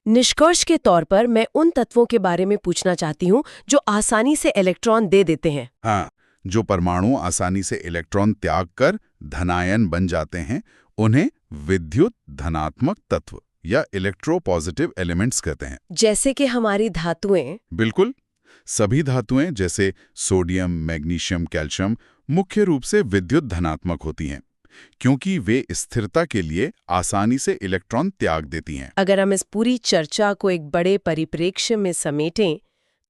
निष्कर्ष के तौर पर मैं उन तत्वों के बारे में पूछना चाहती हूँ जो आसानी से इलेक्ट्रॉन दे देते हैं। हाँ, जो परमाणु आसानी से इलेक्ट्रॉन त्याग कर धनायन बन जाते हैं, उन्हें विद्युत धनात्मक तत्व या इलेक्ट्रोपॉजिटिव एलिमेंट्स कहते हैं। जैसे कि हमारी धातुएं। बिल्कुल। सभी धातुएं जैसे सोडियम, मैग्नीशियम, कैल्शियम मुख्य रूप से विद्युत धनात्मक होती हैं, क्योंकि वे स्थिरता के लिए आसानी से इलेक्ट्रॉन त्याग देती हैं। अगर हम इस पूरी चर्चा को एक बड़े परिप्रेक्ष्य में समेटें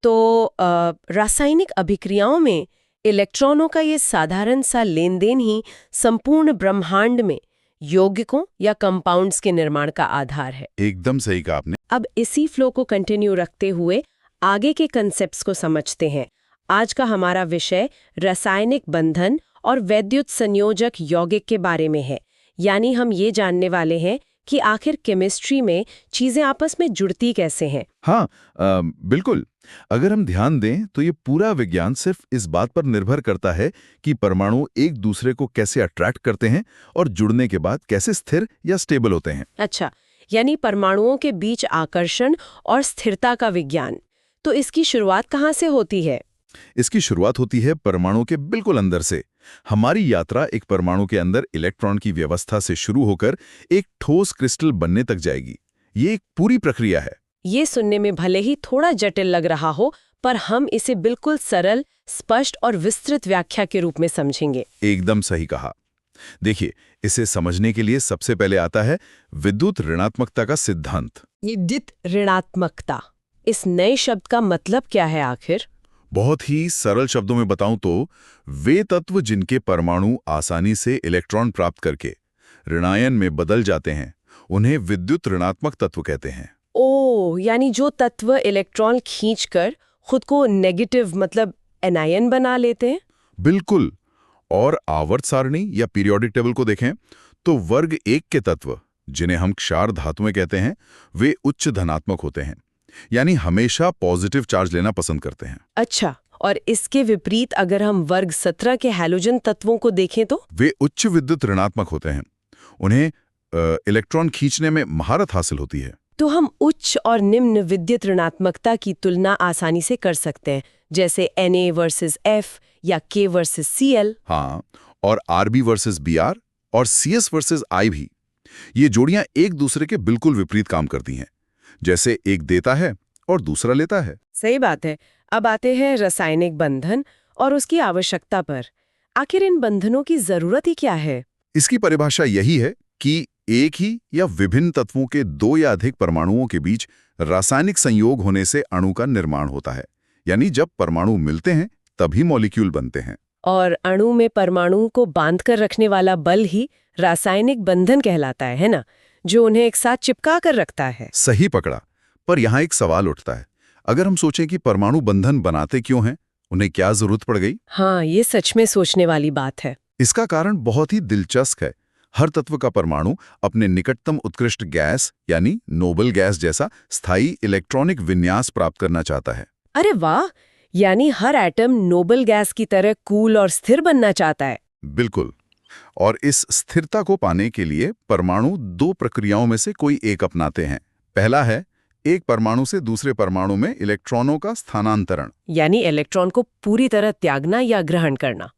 तो रासायनिक अभिक्रियाओं में इलेक्ट्रॉनों का ये साधारण सा लेन देन ही संपूर्ण ब्रह्मांड में यौगिकों या कंपाउंड्स के निर्माण का आधार है। एकदम सही कहा आपने। अब इसी फ्लो को कंटिन्यू रखते हुए आगे के कंसेप्ट्स को समझते हैं। आज का हमारा विषय रासायनिक बंधन और वैद्युत संयोजक यौगिक के बारे में है। यानी हम ये जानने वाले हैं कि आखिर केमिस्ट्री में चीजें आपस में जुड़ती कैसे हैं। हाँ, बिल्कुल। अगर हम ध्यान दें तो ये पूरा विज्ञान सिर्फ इस बात पर निर्भर करता है कि परमाणु एक दूसरे को कैसे अट्रैक्ट करते हैं और जुड़ने के बाद कैसे स्थिर या स्टेबल होते हैं। अच्छा, यानी परमाणुओं के बीच आकर्षण और स्थिरता का विज्ञान। तो इसकी शुरुआत कहाँ से होती है? इसकी शुरुआत होती है परमाणु के बिल्कुल अंदर से। हमारी यात्रा एक परमाणु के अंदर इलेक्ट्रॉन की व्यवस्था से शुरू होकर एक ठोस क्रिस्टल बनने तक जाएगी। ये एक पूरी प्रक्रिया है। ये सुनने में भले ही थोड़ा जटिल लग रहा हो, पर हम इसे बिल्कुल सरल, स्पष्ट और विस्तृत व्याख्या के रूप में समझेंगे। एकदम सही कहा। देखिए, इसे समझने के लिए सबसे पहले आता है विद्युत ऋणात्मकता का सिद्धांत। विद्युत ऋणात्मकता, इस नए शब्द का मतलब क्या है आखिर? बहुत ही सरल शब्दों में बताऊं तो वे तत्व जिनके परमाणु आसानी से इलेक्ट्रॉन प्राप्त करके ऋणायन में बदल जाते हैं, उन्हें विद्युत ऋणात्मक तत्व कहते हैं। ओह, यानी जो तत्व इलेक्ट्रॉन खींचकर खुद को नेगेटिव मतलब एनायन बना लेते हैं। बिल्कुल। और आवर्त सारणी या पीरियोडिक टेबल को देखें तो वर्ग 1 के तत्व, जिन्हें हम क्षार धातुएं कहते हैं, वे उच्च धनात्मक होते हैं, यानी हमेशा पॉजिटिव चार्ज लेना पसंद करते हैं। अच्छा, और इसके विपरीत अगर हम वर्ग 17 के हैलोजन तत्वों को देखें तो वे उच्च विद्युत ऋणात्मक होते हैं। उन्हें इलेक्ट्रॉन खींचने में महारत हासिल होती है। तो हम उच्च और निम्न विद्युत ऋणात्मकता की तुलना आसानी से कर सकते हैं, जैसे Na वर्सेस F या K वर्सेस Cl। हाँ, और Rb वर्सेस Br और Cs वर्सेस I भी। ये जोड़ियां एक दूसरे के बिल्कुल विपरीत काम करती हैं, जैसे एक देता है और दूसरा लेता है। सही बात है। अब आते हैं रासायनिक बंधन और उसकी आवश्यकता पर। आखिर इन बंधनों की जरूरत ही क्या है? इसकी परिभाषा यही है कि एक ही या विभिन्न तत्वों के 2 या अधिक परमाणुओं के बीच रासायनिक संयोग होने से अणु का निर्माण होता है। यानी जब परमाणु मिलते हैं तभी मॉलिक्यूल बनते हैं। और अणु में परमाणुओं को बांधकर रखने वाला बल ही रासायनिक बंधन कहलाता है ना, जो उन्हें एक साथ चिपका कर रखता है। सही पकड़ा। पर यहाँ एक सवाल उठता है, अगर हम सोचें कि परमाणु बंधन बनाते क्यों हैं, उन्हें क्या जरूरत पड़ गई? हाँ, ये सच में सोचने वाली बात है। इसका कारण बहुत ही दिलचस्प है। हर तत्व का परमाणु अपने निकटतम उत्कृष्ट गैस यानी नोबल गैस जैसा स्थायी इलेक्ट्रॉनिक विन्यास प्राप्त करना चाहता है। अरे वाह, यानी हर एटम नोबल गैस की तरह कूल और स्थिर बनना चाहता है। बिल्कुल। और इस स्थिरता को पाने के लिए परमाणु 2 प्रक्रियाओं में से कोई एक अपनाते हैं। पहला है एक परमाणु से दूसरे परमाणु में इलेक्ट्रॉनों का स्थानांतरण, यानी इलेक्ट्रॉन को पूरी तरह त्यागना या ग्रहण करना।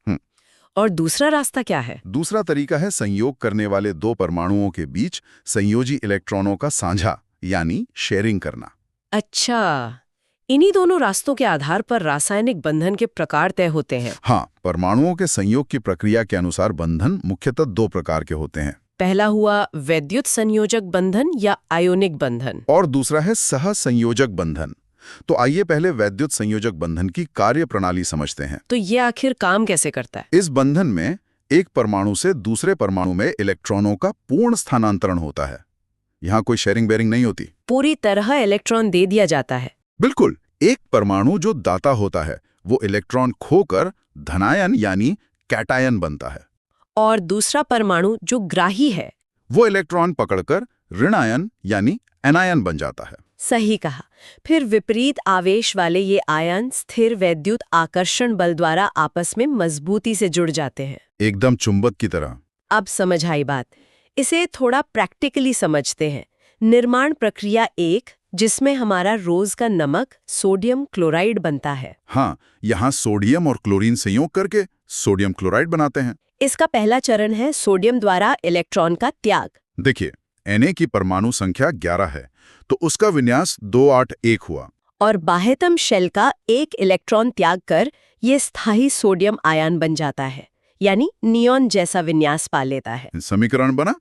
और दूसरा रास्ता क्या है? दूसरा तरीका है संयोग करने वाले 2 परमाणुओं के बीच संयोजी इलेक्ट्रॉनों का साझा यानी शेयरिंग करना। अच्छा, इन्हीं दोनों रास्तों के आधार पर रासायनिक बंधन के प्रकार तय होते हैं। हाँ, परमाणुओं के संयोग की प्रक्रिया के अनुसार बंधन मुख्यतः 2 प्रकार के होते हैं। पहला हुआ वैद्युत संयोजक बंधन या आयोनिक बंधन, और दूसरा है सहसंयोजक बंधन। तो आइए पहले वैद्युत संयोजक बंधन की कार्य प्रणाली समझते हैं। तो ये आखिर काम कैसे करता है? इस बंधन में एक परमाणु से दूसरे परमाणु में इलेक्ट्रॉनों का पूर्ण स्थानांतरण होता है। यहाँ कोई शेयरिंग बेयरिंग नहीं होती। पूरी तरह इलेक्ट्रॉन दे दिया जाता है। बिल्कुल। एक परमाणु जो दाता होता है वो इलेक्ट्रॉन खोकर धनायन यानी कैटायन बनता है, और दूसरा परमाणु जो ग्राही है वो इलेक्ट्रॉन पकड़कर ऋणायन यानी एनायन बन जाता है। सही कहा। फिर विपरीत आवेश वाले ये आयन स्थिर वैद्युत आकर्षण बल द्वारा आपस में मजबूती से जुड़ जाते हैं, एकदम चुंबक की तरह। अब समझ आई बात। इसे थोड़ा प्रैक्टिकली समझते हैं। निर्माण प्रक्रिया 1, जिसमें हमारा रोज का नमक सोडियम क्लोराइड बनता है। हाँ, यहाँ सोडियम और क्लोरीन संयोग करके सोडियम क्लोराइड बनाते हैं। इसका पहला चरण है सोडियम द्वारा इलेक्ट्रॉन का त्याग। देखिए, Na की परमाणु संख्या 11 है, तो उसका विन्यास 281 हुआ। और बाह्यतम शेल का एक इलेक्ट्रॉन त्याग कर ये स्थायी सोडियम आयन बन जाता है, यानी नियॉन जैसा विन्यास पा लेता है। समीकरण बना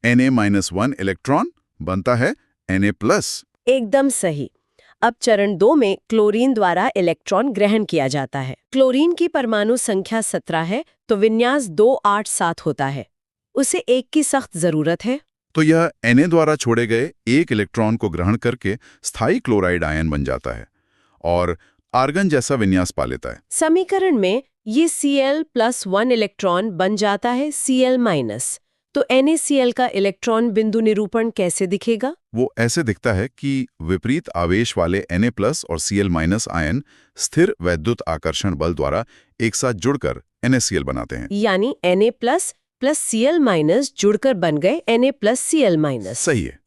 Na-1 इलेक्ट्रॉन बनता है Na+। एकदम सही। अब चरण 2 में क्लोरीन द्वारा इलेक्ट्रॉन ग्रहण किया जाता है। क्लोरीन की परमाणु संख्या 17 है, तो विन्यास 287 होता है। उसे एक की सख्त जरूरत है। तो यह Na द्वारा छोड़े गए एक इलेक्ट्रॉन को ग्रहण करके स्थायी क्लोराइड आयन बन जाता है और आर्गन जैसा विन्यास पा लेता है। समीकरण में ये Cl+1 इलेक्ट्रॉन बन जाता है Cl-। तो NaCl का इलेक्ट्रॉन बिंदु निरूपण कैसे दिखेगा? वो ऐसे दिखता है कि विपरीत आवेश वाले Na+ और Cl- आयन स्थिर वैद्युत आकर्षण बल द्वारा एक साथ जुड़कर NaCl बनाते हैं। यानी Na+ + Cl- जुड़कर बन गए Na+Cl-। सही है।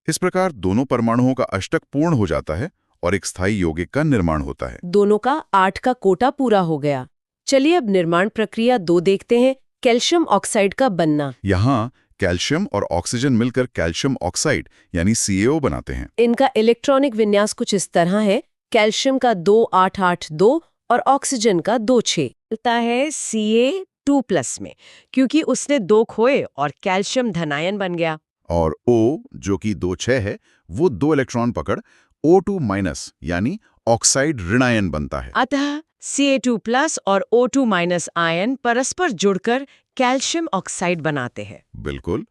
इस प्रकार दोनों परमाणुओं का अष्टक पूर्ण हो जाता है और एक स्थायी यौगिक का निर्माण होता है। दोनों का 8 का कोटा पूरा हो गया। चलिए अब निर्माण प्रक्रिया 2 देखते हैं, कैल्शियम ऑक्साइड का बनना। यहाँ कैल्शियम और ऑक्सीजन मिलकर कैल्शियम ऑक्साइड यानी CaO बनाते हैं। इनका इलेक्ट्रॉनिक विन्यास कुछ इस तरह है, कैल्शियम का 2-8-8-2 और ऑक्सीजन का 2-6 मिलता है Ca2+ में, क्योंकि उसने 2 खोए और कैल्शियम धनायन बन गया। और O जो कि 2-6 है, वो 2 इलेक्ट्रॉन पकड़ O2- यानी ऑक्साइड ऋणायन बनता है। अतः Ca2+ और O2- आयन परस्पर जुड़कर कैल्शियम ऑक्साइड बनाते हैं। बिल्कुल।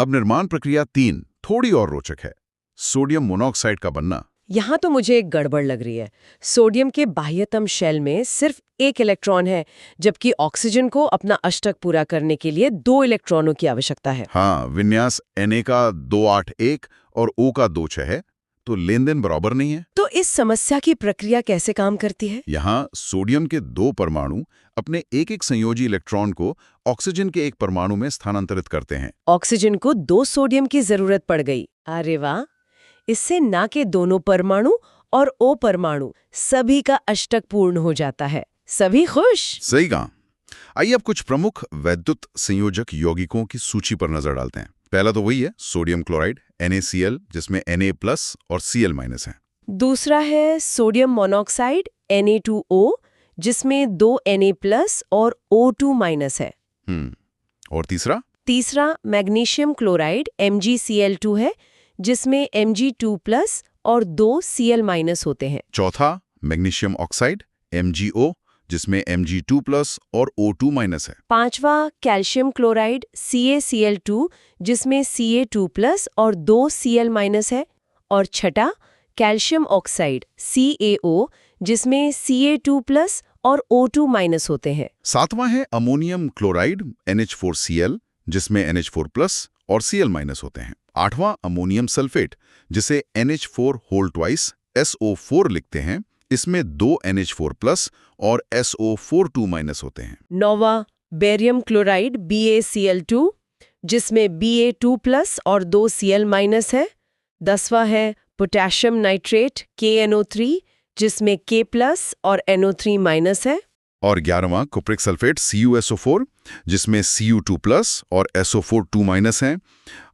अब निर्माण प्रक्रिया 3 थोड़ी और रोचक है, सोडियम मोनोऑक्साइड का बनना। यहाँ तो मुझे एक गड़बड़ लग रही है। सोडियम के बाह्यतम शेल में सिर्फ 1 इलेक्ट्रॉन है, जबकि ऑक्सीजन को अपना अष्टक पूरा करने के लिए 2 इलेक्ट्रॉनों की आवश्यकता है। हाँ, विन्यास Na का 2-8-1 और O का 2-6 है, तो लेन देन बराबर नहीं है। तो इस समस्या की प्रक्रिया कैसे काम करती है? यहाँ सोडियम के 2 परमाणु अपने एक संयोजी इलेक्ट्रॉन को ऑक्सीजन के एक परमाणु में स्थानांतरित करते हैं। ऑक्सीजन को 2 सोडियम की जरूरत पड़ गई। अरे वाह! इससे ना के दोनों परमाणु और O परमाणु सभी का अष्टक पूर्ण हो जाता है। सभी खुश। सही कहा। आइए अब कुछ प्रमुख वैद्युत संयोजक यौगिकों की सूची पर नजर डालते हैं। पहला तो वही है सोडियम क्लोराइड NaCl, जिसमें Na+ और Cl- है। दूसरा है सोडियम मोनोऑक्साइड Na2O, जिसमें 2 Na+ और O2- है। और तीसरा मैग्नीशियम क्लोराइड MgCl2 है, जिसमें Mg2+ और 2 Cl- होते हैं। चौथा मैग्नीशियम ऑक्साइड MgO, जिसमें Mg2+ और O2- है। पांचवा कैल्शियम क्लोराइड CaCl2, जिसमें Ca2+ और 2 Cl- है। और छठा कैल्शियम ऑक्साइड CaO, जिसमें Ca2+ और O2- होते हैं। सातवां है अमोनियम क्लोराइड NH4Cl, जिसमें NH4+ और Cl- होते हैं। आठवां अमोनियम सल्फेट, जिसे NH4 SO4 लिखते हैं, इसमें 2 NH4+ और SO4 होते हैं। नौवां बेरियम क्लोराइड BaCl2, जिसमें Ba2+ और 2 Cl- है। 10वां है पोटेशियम नाइट्रेट KNO3, जिसमें K+ और NO3- है। और 11वां कुप्रिक सल्फेट CuSO4, जिसमें Cu2+ और SO4 हैं।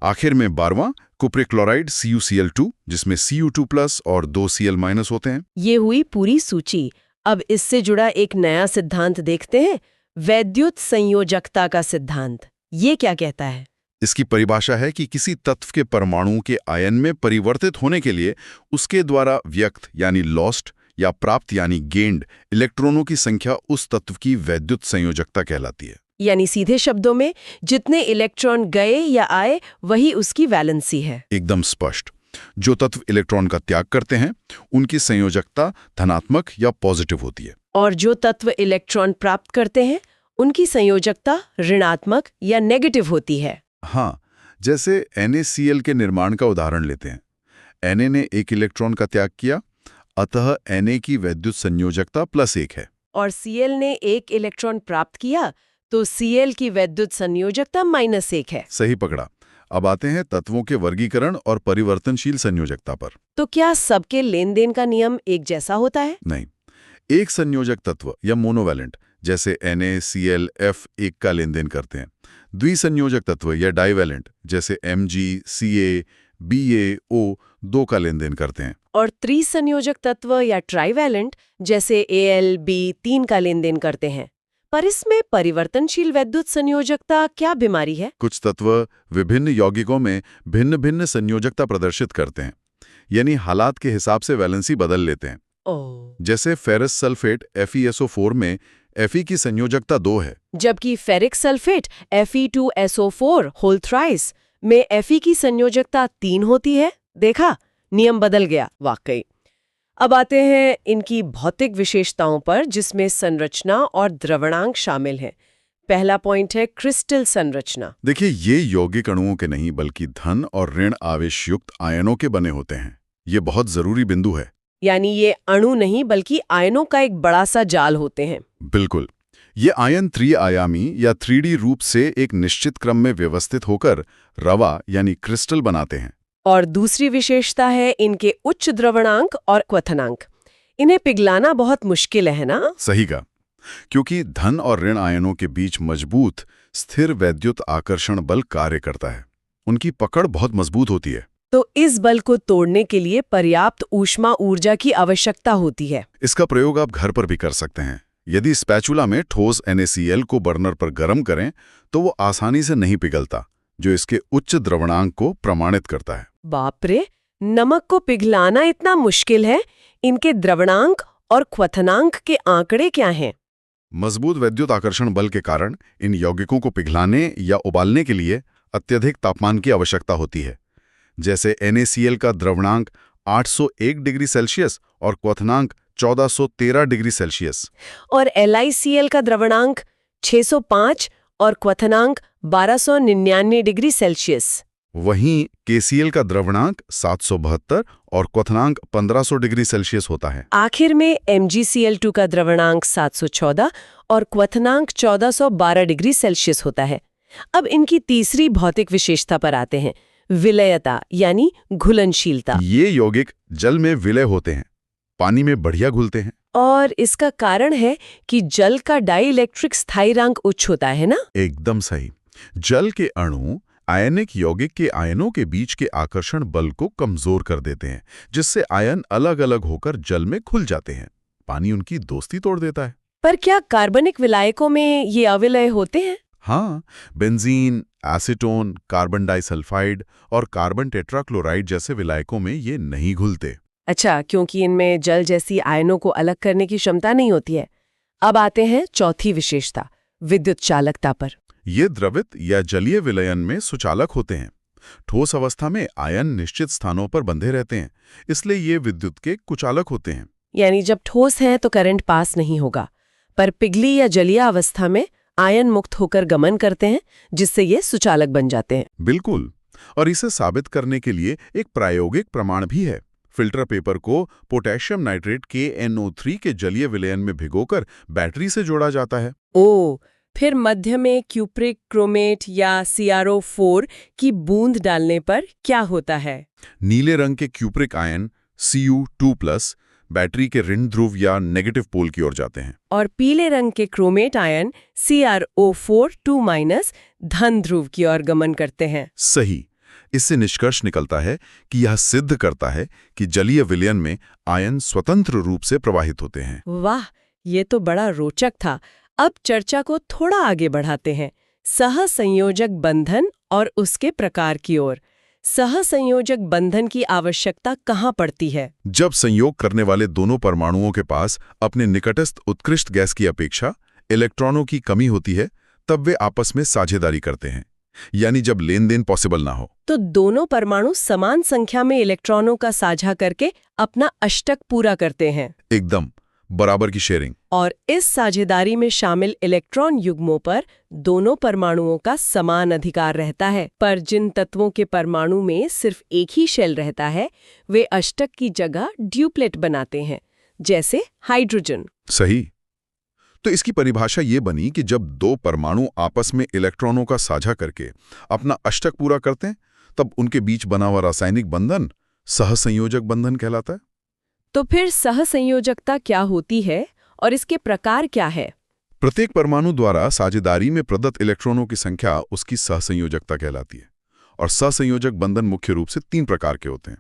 आखिर में 12वां कुप्रिक क्लोराइड CuCl2, जिसमें Cu2+ और 2 Cl- होते हैं। ये हुई पूरी सूची। अब इससे जुड़ा एक नया सिद्धांत देखते हैं, वैद्युत संयोजकता का सिद्धांत। ये क्या कहता है? इसकी परिभाषा है कि किसी तत्व के परमाणुओं के आयन में परिवर्तित होने के लिए उसके द्वारा व्यक्त यानी लॉस्ट या प्राप्त यानी गेन्ड इलेक्ट्रॉनों की संख्या उस तत्व की वैद्युत संयोजकता कहलाती है। यानी सीधे शब्दों में जितने इलेक्ट्रॉन गए या आए वही उसकी वैलेंसी है। एकदम स्पष्ट। जो तत्व इलेक्ट्रॉन का त्याग करते हैं उनकी संयोजकता धनात्मक या पॉजिटिव होती है, और जो तत्व इलेक्ट्रॉन प्राप्त करते हैं उनकी संयोजकता ऋणात्मक या नेगेटिव होती है। हाँ, जैसे NaCl के निर्माण का उदाहरण लेते हैं। Na ने एक इलेक्ट्रॉन का त्याग किया, अतः Na की वैद्युत संयोजकता +1 है। और Cl ने एक इलेक्ट्रॉन प्राप्त किया तो Cl की वैद्युत संयोजकता -1 है। सही पकड़ा। अब आते हैं तत्वों के वर्गीकरण और परिवर्तनशील संयोजकता पर। तो क्या सबके लेन देन का नियम एक जैसा होता है? नहीं, एक संयोजक तत्व या मोनोवैलेंट जैसे NaCl एक का लेन देन करते हैं। द्विसंयोजक तत्व या डाइवैलेंट जैसे Mg Ca BaO 2 का लेन देन करते हैं। और त्रिसंयोजक तत्व या ट्राइवैलेंट जैसे Al B 3 का लेन देन करते हैं। पर इसमें परिवर्तनशील वैद्युत संयोजकता क्या बीमारी है? कुछ तत्व विभिन्न यौगिकों में भिन्न भिन्न संयोजकता प्रदर्शित करते हैं, यानी हालात के हिसाब से वैलेंसी बदल लेते हैं। जैसे फेरस सल्फेट FeSO4 में Fe की संयोजकता 2 है, जबकि ferric sulphate Fe2SO4 whole thrice में Fe की संयोजकता 3 होती है। देखा, नियम बदल गया वाकई। अब आते हैं इनकी भौतिक विशेषताओं पर, जिसमें संरचना और द्रवणांक शामिल हैं। पहला पॉइंट है क्रिस्टल संरचना। देखिए, ये यौगिक अणुओं के नहीं बल्कि धन और ऋण आवेश युक्त आयनों के बने होते हैं। ये बहुत जरूरी बिंदु है। यानी ये अणु नहीं बल्कि आयनों का एक बड़ा सा जाल होते हैं। बिल्कुल। ये आयन त्रिआयामी या 3D रूप से एक निश्चित क्रम में व्यवस्थित होकर रवा यानी क्रिस्टल बनाते हैं। और दूसरी विशेषता है इनके उच्च द्रवणांक और क्वथनांक। इन्हें पिघलाना बहुत मुश्किल है ना? सही कहा, क्योंकि धन और ऋण आयनों के बीच मजबूत स्थिर वैद्युत आकर्षण बल कार्य करता है। उनकी पकड़ बहुत मजबूत होती है। तो इस बल को तोड़ने के लिए पर्याप्त ऊष्मा ऊर्जा की आवश्यकता होती है। इसका प्रयोग आप घर पर भी कर सकते हैं। यदि स्पैचुला में ठोस NaCl को बर्नर पर गर्म करें तो वो आसानी से नहीं पिघलता, जो इसके उच्च द्रवणांक को प्रमाणित करता है। बाप रे, नमक को पिघलाना इतना मुश्किल है। इनके द्रवणांक और क्वथनांक के आंकड़े क्या हैं? मजबूत वैद्युत आकर्षण बल के कारण इन यौगिकों को पिघलाने या उबालने के लिए अत्यधिक तापमान की आवश्यकता होती है। जैसे NaCl का द्रवणांक 801 डिग्री सेल्सियस और क्वथनांक 1413 डिग्री सेल्सियस। और LiCl का द्रवणांक 605 और क्वथनांक 1299 डिग्री सेल्सियस। वहीं KCl का द्रवणांक 772 और क्वथनांक 1500 डिग्री सेल्सियस होता है। आखिर में MgCl2 का द्रवणांक 714 और क्वथनांक 1412 डिग्री सेल्सियस होता है। अब इनकी तीसरी भौतिक विशेषता पर आते हैं, विलयता यानी घुलनशीलता। ये यौगिक जल में विलय होते हैं, पानी में बढ़िया घुलते हैं। और इसका कारण है कि जल का डाइइलेक्ट्रिक स्थायिरांक उच्च होता है ना? एकदम सही। जल के अणु आयनिक यौगिक के आयनों के बीच के आकर्षण बल को कमजोर कर देते हैं, जिससे आयन अलग अलग होकर जल में खुल जाते हैं। पानी उनकी दोस्ती तोड़ देता है। पर क्या कार्बनिक विलायकों में ये अविलय होते हैं? हाँ, बेंजीन, एसीटोन, कार्बन डाइसल्फाइड और कार्बन टेट्राक्लोराइड जैसे विलायकों में ये नहीं घुलते। अच्छा, क्योंकि इनमें जल जैसी आयनों को अलग करने की क्षमता नहीं होती है। अब आते हैं चौथी विशेषता, विद्युत चालकता पर। ये द्रवित या जलीय विलयन में सुचालक होते हैं। ठोस अवस्था में आयन निश्चित स्थानों पर बंधे रहते हैं, इसलिए ये विद्युत के कुचालक होते हैं। यानी जब ठोस है तो करंट पास नहीं होगा, पर पिघली या जलीय अवस्था में आयन मुक्त होकर गमन करते हैं, जिससे ये सुचालक बन जाते हैं। बिल्कुल, और इसे साबित करने के लिए एक प्रायोगिक प्रमाण भी है। फिल्टर पेपर को पोटेशियम नाइट्रेट KNO3 के जलीय विलयन में भिगोकर बैटरी से जोड़ा जाता है। ओ, फिर मध्य में क्यूप्रिक क्रोमेट या CrO4 की बूंद डालने पर क्या होता है? नीले रंग के क्यूप्रिक आयन Cu2+ बैटरी के ऋण ध्रुव या नेगेटिव पोल की ओर जाते हैं। और पीले रंग के क्रोमेट आयन CrO4 2- धन ध्रुव की ओर गमन करते हैं। सही। इससे निष्कर्ष निकलता है कि यह सिद्ध करता है कि जलीय विलयन में आयन स्वतंत्र रूप से प्रवाहित होते हैं। वाह, ये तो बड़ा रोचक था। अब चर्चा को थोड़ा आगे बढ़ाते हैं, सहसंयोजक बंधन और उसके प्रकार की ओर। सहसंयोजक बंधन की आवश्यकता कहाँ पड़ती है? जब संयोग करने वाले दोनों परमाणुओं के पास अपने निकटस्थ उत्कृष्ट गैस की अपेक्षा इलेक्ट्रॉनों की कमी होती है, तब वे आपस में साझेदारी करते हैं, यानी जब लेन देन पॉसिबल ना हो। तो दोनों परमाणु समान संख्या में इलेक्ट्रॉनों का साझा करके अपना अष्टक पूरा करते हैं। एकदम बराबर की शेयरिंग। और इस साझेदारी में शामिल इलेक्ट्रॉन युग्मों पर दोनों परमाणुओं का समान अधिकार रहता है। पर जिन तत्वों के परमाणु में सिर्फ एक ही शेल रहता है, वे अष्टक की जगह ड्यूप्लेट बनाते हैं, जैसे हाइड्रोजन। सही। तो इसकी परिभाषा ये बनी कि जब दो परमाणु आपस में इलेक्ट्रॉनों का साझा करके अपना अष्टक पूरा करते हैं, तब उनके बीच बना हुआ रासायनिक बंधन सहसंयोजक बंधन कहलाता है। तो फिर सहसंयोजकता क्या होती है और इसके प्रकार क्या है? प्रत्येक परमाणु द्वारा साझेदारी में प्रदत्त इलेक्ट्रॉनों की संख्या उसकी सहसंयोजकता कहलाती है। और सहसंयोजक बंधन मुख्य रूप से 3 प्रकार के होते हैं।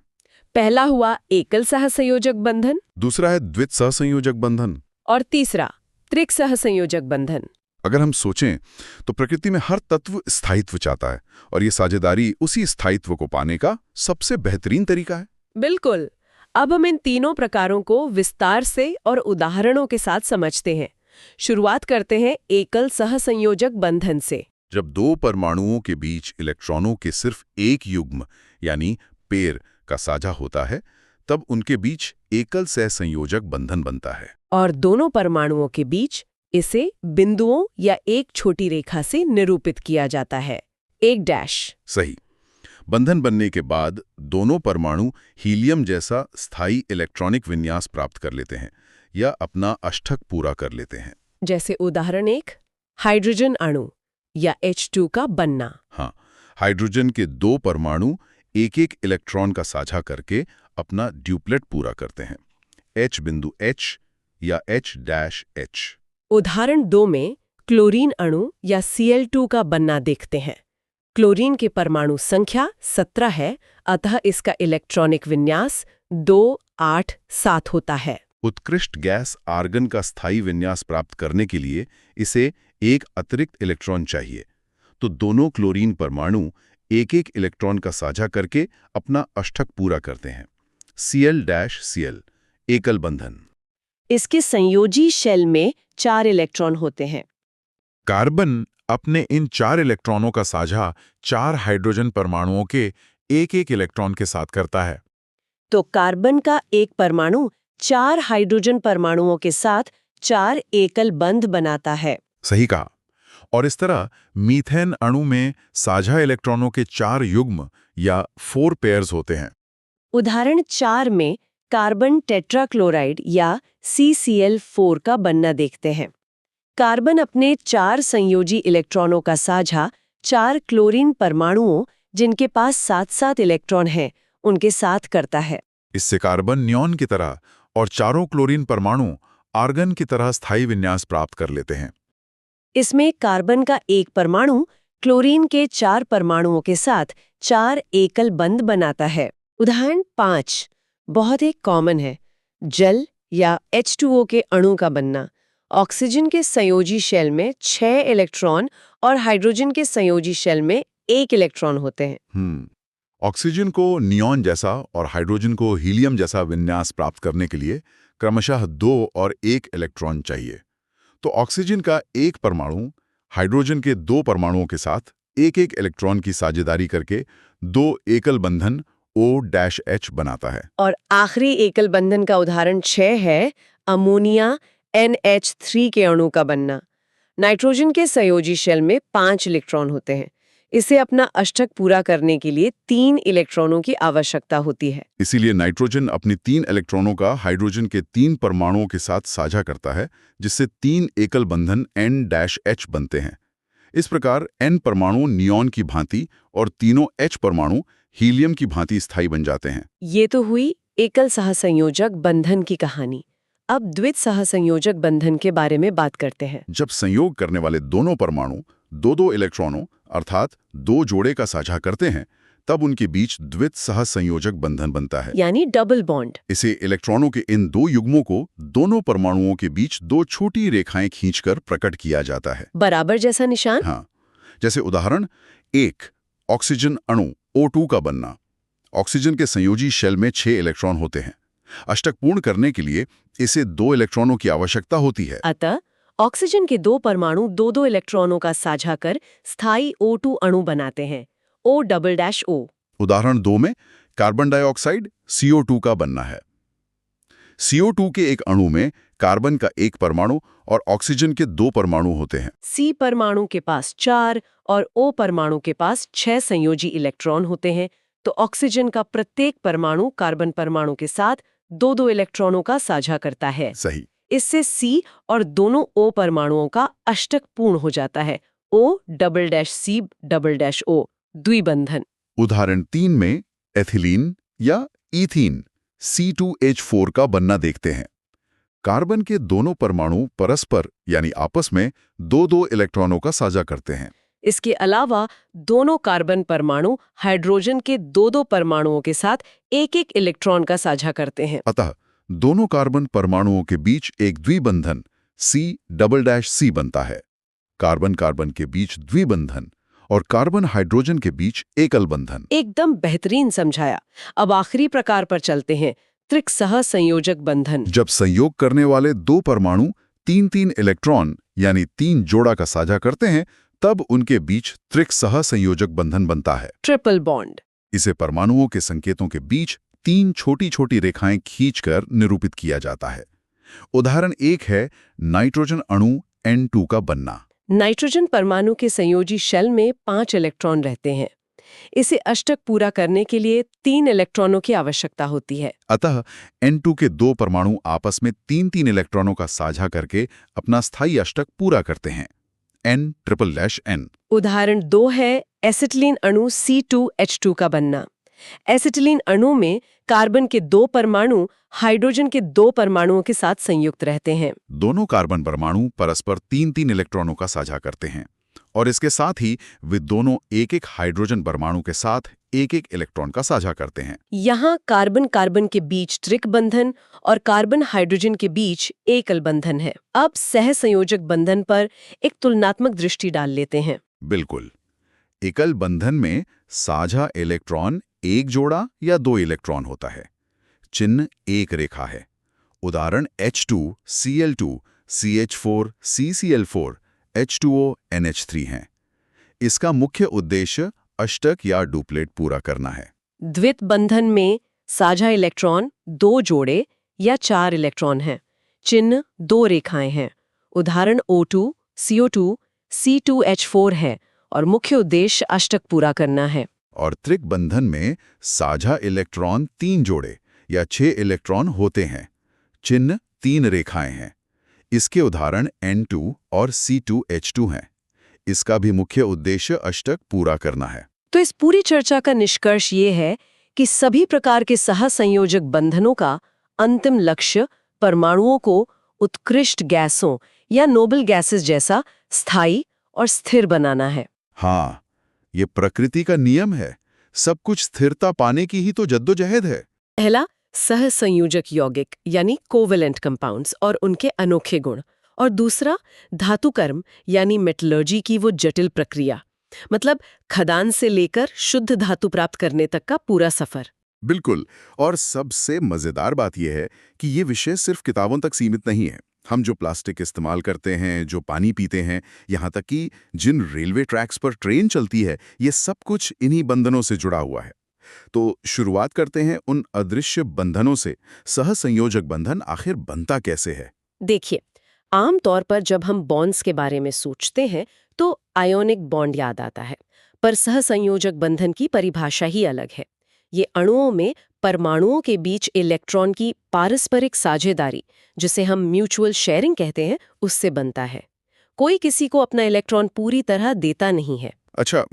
पहला हुआ एकल सहसंयोजक बंधन, दूसरा है द्वित सहसंयोजक बंधन, और तीसरा त्रिक सहसंयोजक बंधन। अगर हम सोचें तो प्रकृति में हर तत्व स्थायित्व चाहता है, और ये साझेदारी उसी स्थायित्व को पाने का सबसे बेहतरीन तरीका है। बिल्कुल। अब हम इन तीनों प्रकारों को विस्तार से और उदाहरणों के साथ समझते हैं। शुरुआत करते हैं एकल सहसंयोजक बंधन से। जब दो परमाणुओं के बीच इलेक्ट्रॉनों के सिर्फ एक युग्म यानी पेयर का साझा होता है, तब उनके बीच एकल सहसंयोजक बंधन बनता है। और दोनों परमाणुओं के बीच इसे बिंदुओं या एक छोटी रेखा से निरूपित किया जाता है, एक डैश। सही। बंधन बनने के बाद दोनों परमाणु हीलियम जैसा स्थायी इलेक्ट्रॉनिक विन्यास प्राप्त कर लेते हैं या अपना अष्टक पूरा कर लेते हैं। जैसे उदाहरण 1, हाइड्रोजन अणु या H2 का बनना। हाँ, हाइड्रोजन के 2 परमाणु एक एक इलेक्ट्रॉन का साझा करके अपना ड्यूप्लेट पूरा करते हैं, H बिंदु H या H-H। उदाहरण 2 में क्लोरीन अणु या Cl2 का बनना देखते हैं। क्लोरीन के परमाणु संख्या 17 है, अतः इसका इलेक्ट्रॉनिक विन्यास 2-8-7 होता है। उत्कृष्ट गैस आर्गन का स्थायी विन्यास प्राप्त करने के लिए इसे एक अतिरिक्त इलेक्ट्रॉन चाहिए, तो दोनों क्लोरीन परमाणु एक एक इलेक्ट्रॉन का साझा करके अपना अष्टक पूरा करते हैं, Cl-Cl, एकल बंधन। इसके संयोजी शेल में 4 इलेक्ट्रॉन होते हैं। कार्बन अपने इन 4 इलेक्ट्रॉनों का साझा 4 हाइड्रोजन परमाणुओं के एक एक इलेक्ट्रॉन के साथ करता है। तो कार्बन का एक परमाणु 4 हाइड्रोजन परमाणुओं के साथ 4 एकल बंध बनाता है। सही कहा। और इस तरह मीथेन अणु में साझा इलेक्ट्रॉनों के 4 युग्म या 4 पेयर्स होते हैं। उदाहरण 4 में कार्बन टेट्राक्लोराइड या CCl4 का बनना देखते हैं। कार्बन अपने 4 संयोजी इलेक्ट्रॉनों का साझा 4 क्लोरीन परमाणुओं, जिनके पास 7-7 इलेक्ट्रॉन हैं, उनके साथ करता है। इससे कार्बन नियॉन की तरह और चारों क्लोरीन परमाणु आर्गन की तरह स्थायी विन्यास प्राप्त कर लेते हैं। इसमें कार्बन का एक परमाणु क्लोरीन के 4 परमाणुओं के साथ 4 एकल बंध बनाता है। उदाहरण 5 बहुत एक कॉमन है, जल या H2O के अणु का बनना। ऑक्सीजन के संयोजी शेल में 6 इलेक्ट्रॉन और हाइड्रोजन के संयोजी शेल में 1 इलेक्ट्रॉन होते हैं। ऑक्सीजन को नियॉन जैसा और हाइड्रोजन को हीलियम जैसा विन्यास प्राप्त करने के लिए क्रमशः 2 और 1 इलेक्ट्रॉन चाहिए। तो ऑक्सीजन का एक परमाणु हाइड्रोजन के 2 परमाणुओं के साथ एक एक इलेक्ट्रॉन की साझेदारी करके 2 एकल बंधन O-H बनाता है। और आखिरी एकल बंधन का उदाहरण 6 है अमोनिया NH3 के अणु का बनना। नाइट्रोजन के संयोजी शेल में 5 इलेक्ट्रॉन होते हैं। इसे अपना अष्टक पूरा करने के लिए 3 इलेक्ट्रॉनों की आवश्यकता होती है। इसीलिए नाइट्रोजन अपनी 3 इलेक्ट्रॉनों का हाइड्रोजन के 3 परमाणुओं के साथ साझा करता है, जिससे 3 एकल बंधन N-H बनते हैं। इस प्रकार N परमाणु नियॉन की भांति और तीनों H परमाणु हीलियम की भांति स्थायी बन जाते हैं। ये तो हुई एकल सहसंयोजक बंधन की कहानी। अब द्वित सहसंयोजक बंधन के बारे में बात करते हैं। जब संयोग करने वाले दोनों परमाणु 2-2 इलेक्ट्रॉनों अर्थात 2 जोड़े का साझा करते हैं, तब उनके बीच द्वित सहसंयोजक बंधन बनता है, यानी डबल बॉन्ड। इसे इलेक्ट्रॉनों के इन 2 युग्मों को दोनों परमाणुओं के बीच 2 छोटी रेखाएं खींचकर प्रकट किया जाता है। बराबर जैसा निशान। हाँ, जैसे उदाहरण 1 ऑक्सीजन अणु O2 का बनना। ऑक्सीजन के संयोजी शेल में 6 इलेक्ट्रॉन होते हैं। अष्टक पूर्ण करने के लिए इसे 2 इलेक्ट्रॉनों की आवश्यकता होती है। अतः ऑक्सीजन के 2 परमाणु 2-2 इलेक्ट्रॉनों का साझा कर स्थायी O2 अणु बनाते हैं, O-O। उदाहरण 2 में कार्बन डाइऑक्साइड CO2 का बनना है। CO2 के एक अणु में कार्बन का एक परमाणु और ऑक्सीजन के 2 परमाणु होते हैं। C परमाणु के पास 4 और O परमाणु के पास 6 संयोजी इलेक्ट्रॉन होते हैं, तो ऑक्सीजन का प्रत्येक परमाणु कार्बन परमाणु के साथ 2-2 इलेक्ट्रॉनों का साझा करता है। सही। इससे C और दोनों O परमाणुओं का अष्टक पूर्ण हो जाता है, O-C-O, द्विबंधन। उदाहरण 3 में एथिलीन या ईथीन C2H4 का बनना देखते हैं। कार्बन के दोनों परमाणु परस्पर यानी आपस में 2-2 इलेक्ट्रॉनों का साझा करते हैं। इसके अलावा दोनों कार्बन परमाणु हाइड्रोजन के 2-2 परमाणुओं के साथ 1-1 इलेक्ट्रॉन का साझा करते हैं। अतः दोनों कार्बन परमाणुओं के बीच एक द्विबंधन C-C बनता है। कार्बन कार्बन के बीच द्विबंधन और कार्बन हाइड्रोजन के बीच एकल बंधन। एकदम बेहतरीन समझाया। अब आखिरी प्रकार पर चलते हैं, त्रिक सहसंयोजक बंधन। जब संयोग करने वाले 2 परमाणु 3-3 इलेक्ट्रॉन यानी 3 जोड़ा का साझा करते हैं, तब उनके बीच त्रिक सहसंयोजक बंधन बनता है, ट्रिपल बॉन्ड। इसे परमाणुओं के संकेतों के बीच 3 छोटी-छोटी रेखाएं खींचकर निरूपित किया जाता है। उदाहरण 1 है नाइट्रोजन अणु N2 का बनना। नाइट्रोजन परमाणु के संयोजी शेल में 5 इलेक्ट्रॉन रहते हैं। इसे अष्टक पूरा करने के लिए 3 इलेक्ट्रॉनों की आवश्यकता होती है। अतः N2 के 2 परमाणु आपस में 3-3 इलेक्ट्रॉनों का साझा करके अपना स्थायी अष्टक पूरा करते हैं, N-N। उदाहरण 2 है एसिटिलीन अणु C2H2 का बनना। एसिटिलीन अणु में कार्बन के 2 परमाणु हाइड्रोजन के 2 परमाणुओं के साथ संयुक्त रहते हैं। दोनों कार्बन परमाणु परस्पर 3-3 इलेक्ट्रॉनों का साझा करते हैं और इसके साथ ही वे दोनों एक-एक हाइड्रोजन परमाणु के साथ एक-एक इलेक्ट्रॉन का साझा करते हैं। यहाँ कार्बन कार्बन के बीच त्रिक बंधन और कार्बन हाइड्रोजन के बीच एकल बंधन है। अब सहसंयोजक बंधन पर एक तुलनात्मक दृष्टि डाल लेते हैं। बिल्कुल। एकल बंधन में साझा इलेक्ट्रॉन एक जोड़ा या 2 इलेक्ट्रॉन होता है। चिन्ह एक रेखा है। उदाहरण H2, Cl2, CH4, CCl4, H2O, NH3 हैं। इसका मुख्य उद्देश्य अष्टक या डुप्लेट पूरा करना है। द्वित बंधन में साझा इलेक्ट्रॉन 2 जोड़े या 4 इलेक्ट्रॉन हैं। चिन्ह 2 रेखाएं हैं। उदाहरण O2, CO2, C2H4 है और मुख्य उद्देश्य अष्टक पूरा करना है। और त्रिक बंधन में साझा इलेक्ट्रॉन 3 जोड़े या 6 इलेक्ट्रॉन होते हैं। चिन्ह 3 रेखाएं हैं। इसके उदाहरण N2 और C2H2 हैं। इसका भी मुख्य उद्देश्य अष्टक पूरा करना है। तो इस पूरी चर्चा का निष्कर्ष ये है कि सभी प्रकार के सहसंयोजक बंधनों का अंतिम लक्ष्य परमाणुओं को उत्कृष्ट गैसों या नोबल गैसेस जैसा स्थायी और स्थिर बनाना है। हाँ, ये प्रकृति का नियम है। सब कुछ स्थिरता पाने की ही तो जद्दोजहद है। पहला, सहसंयोजक यौगिक यानी कोवेलेंट कंपाउंड्स और उनके अनोखे गुण, और दूसरा धातुकर्म यानी मेटलर्जी की वो जटिल प्रक्रिया, मतलब खदान से लेकर शुद्ध धातु प्राप्त करने तक का पूरा सफर। बिल्कुल। और सबसे मजेदार बात यह है कि ये विषय सिर्फ किताबों तक सीमित नहीं है। हम जो प्लास्टिक इस्तेमाल करते हैं, जो पानी पीते हैं, यहाँ तक कि जिन रेलवे ट्रैक्स पर ट्रेन चलती है, ये सब कुछ इन्हीं बंधनों से जुड़ा हुआ है। तो शुरुआत करते हैं उन अदृश्य बंधनों से। सहसंयोजक बंधन आखिर बनता कैसे है? देखिए, आमतौर पर जब हम बॉन्ड्स के बारे में सोचते हैं तो आयोनिक बॉन्ड याद आता है, पर सहसंयोजक बंधन की परिभाषा ही अलग है। ये अणुओं में परमाणुओं के बीच इलेक्ट्रॉन की पारस्परिक साझेदारी, जिसे हम म्यूचुअल शेयरिंग कहते हैं, उससे बनता है। कोई किसी को अपना इलेक्ट्रॉन पूरी तरह देता नहीं है। अच्छा,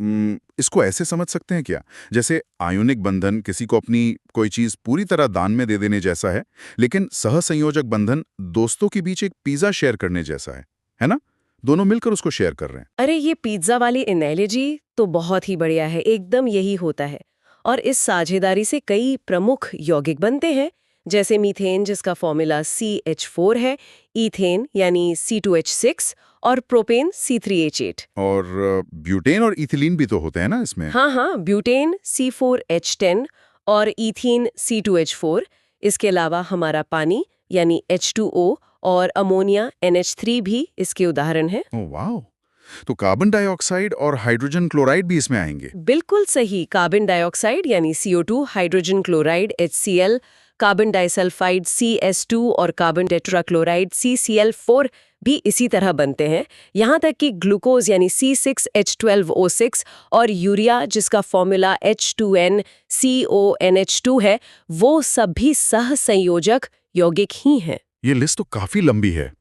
इसको ऐसे समझ सकते हैं क्या, जैसे आयोनिक बंधन किसी को अपनी कोई चीज पूरी तरह दान में दे देने जैसा है, लेकिन सहसंयोजक बंधन दोस्तों के बीच एक पिज्जा शेयर करने जैसा है ना? दोनों मिलकर उसको शेयर कर रहे हैं। अरे, ये पिज्जा वाली एनालॉजी तो बहुत ही बढ़िया है। एकदम यही होता है। और इस साझेदारी से कई प्रमुख यौगिक बनते हैं, जैसे मीथेन जिसका फॉर्मूला CH4 है, ईथेन यानी C2H6 और प्रोपेन C3H8। और ब्यूटेन और इथिलीन भी तो होते हैं ना इसमें? हाँ, ब्यूटेन C4H10 और ईथीन C2H4। इसके अलावा हमारा पानी यानी H2O और अमोनिया NH3 भी इसके उदाहरण हैं। ओह वाह! तो कार्बन डाइऑक्साइड और हाइड्रोजन क्लोराइड भी इसमें आएंगे? बिल्कुल सही। कार्बन डाइऑक्साइड यानी CO2, hydrogen chloride HCl, carbon disulphide CS2 और कार्बन टेट्राक्लोराइड CCl4 भी इसी तरह बनते हैं। यहाँ तक कि ग्लूकोज यानी C6H12O6 और यूरिया जिसका फॉर्मूला H2NCONH2 है, वो सब भी सहसंयोजक यौगिक ही हैं। ये लिस्ट तो काफी लंबी है,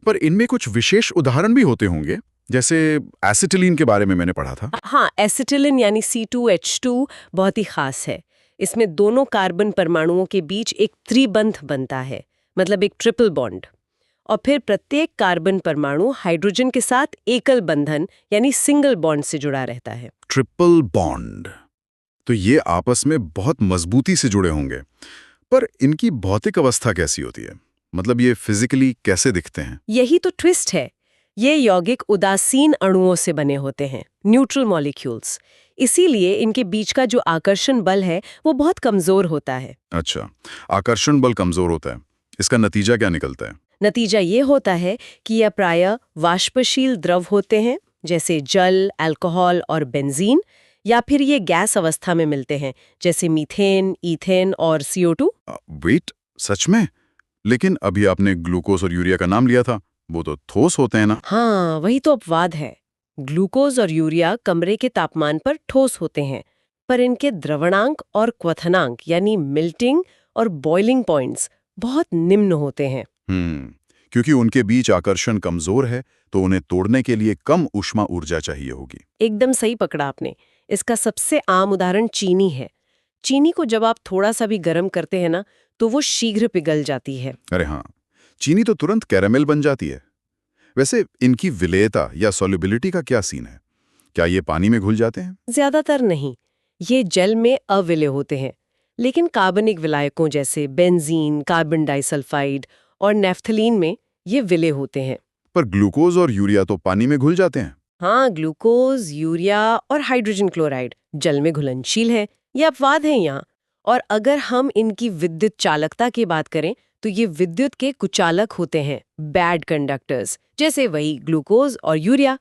पर इनमें कुछ विशेष उदाहरण भी होते होंगे, जैसे एसिटिलीन के बारे में मैंने पढ़ा था। हाँ, एसिटिलीन यानी C2H2 बहुत ही खास है। इसमें दोनों कार्बन परमाणुओं के बीच एक त्रिबंध बनता है, मतलब एक ट्रिपल बॉन्ड, और फिर प्रत्येक कार्बन परमाणु हाइड्रोजन के साथ एकल बंधन यानी सिंगल बॉन्ड से जुड़ा रहता है। Triple bond. तो ये आपस में बहुत मजबूती से जुड़े होंगे, पर इनकी भौतिक अवस्था कैसी होती है? मतलब ये फिजिकली कैसे दिखते हैं? यही तो ट्विस्ट है। ये यौगिक उदासीन अणुओं से बने होते हैं, न्यूट्रल मॉलिक्यूल्स। इसीलिए इनके बीच का जो आकर्षण बल है वो बहुत कमजोर होता है। अच्छा, आकर्षण बल कमजोर होता है। इसका नतीजा क्या निकलता है? नतीजा ये होता है कि यह प्रायः वाष्पशील द्रव होते हैं, जैसे जल, अल्कोहल और बेंजीन, या फिर ये गैस अवस्था में मिलते हैं, जैसे मीथेन, ईथेन और CO2। वेट, सच में? लेकिन अभी आपने ग्लूकोज और यूरिया का नाम लिया था, वो तो ठोस होते हैं ना? हाँ, वही तो अपवाद है। ग्लूकोज और यूरिया कमरे के तापमान पर ठोस होते हैं, पर इनके द्रवणांक और क्वथनांक यानी मेल्टिंग और बॉइलिंग पॉइंट्स बहुत निम्न होते हैं। क्योंकि उनके बीच आकर्षण कमजोर है, तो उन्हें तोड़ने के लिए कम ऊष्मा ऊर्जा चाहिए होगी। एकदम सही पकड़ा आपने। इसका सबसे आम उदाहरण चीनी है। चीनी को जब आप थोड़ा सा भी गर्म करते हैं ना, तो वो शीघ्र पिघल जाती है। अरे हाँ, चीनी तो तुरंत कैरामेल बन जाती है। वैसे इनकी विलेयता या सॉल्युबिलिटी का क्या सीन है? क्या ये पानी में घुल जाते हैं? ज्यादातर नहीं, ये जल में अविलेय होते हैं, लेकिन कार्बनिक विलायकों जैसे बेंजीन, कार्बन डाइसल्फाइड और नेफ्थलीन में ये विलेय होते हैं। पर ग्लूकोज और यूरिया तो पानी में घुल जाते हैं। हाँ, ग्लूकोज, यूरिया और हाइड्रोजन क्लोराइड जल में घुलनशील है, ये अपवाद है यहाँ। और अगर हम इनकी विद्युत चालकता की बात करें तो ये विद्युत के कुचालक होते हैं, बैड कंडक्टर्स, जैसे वही ग्लूकोज और यूरिया।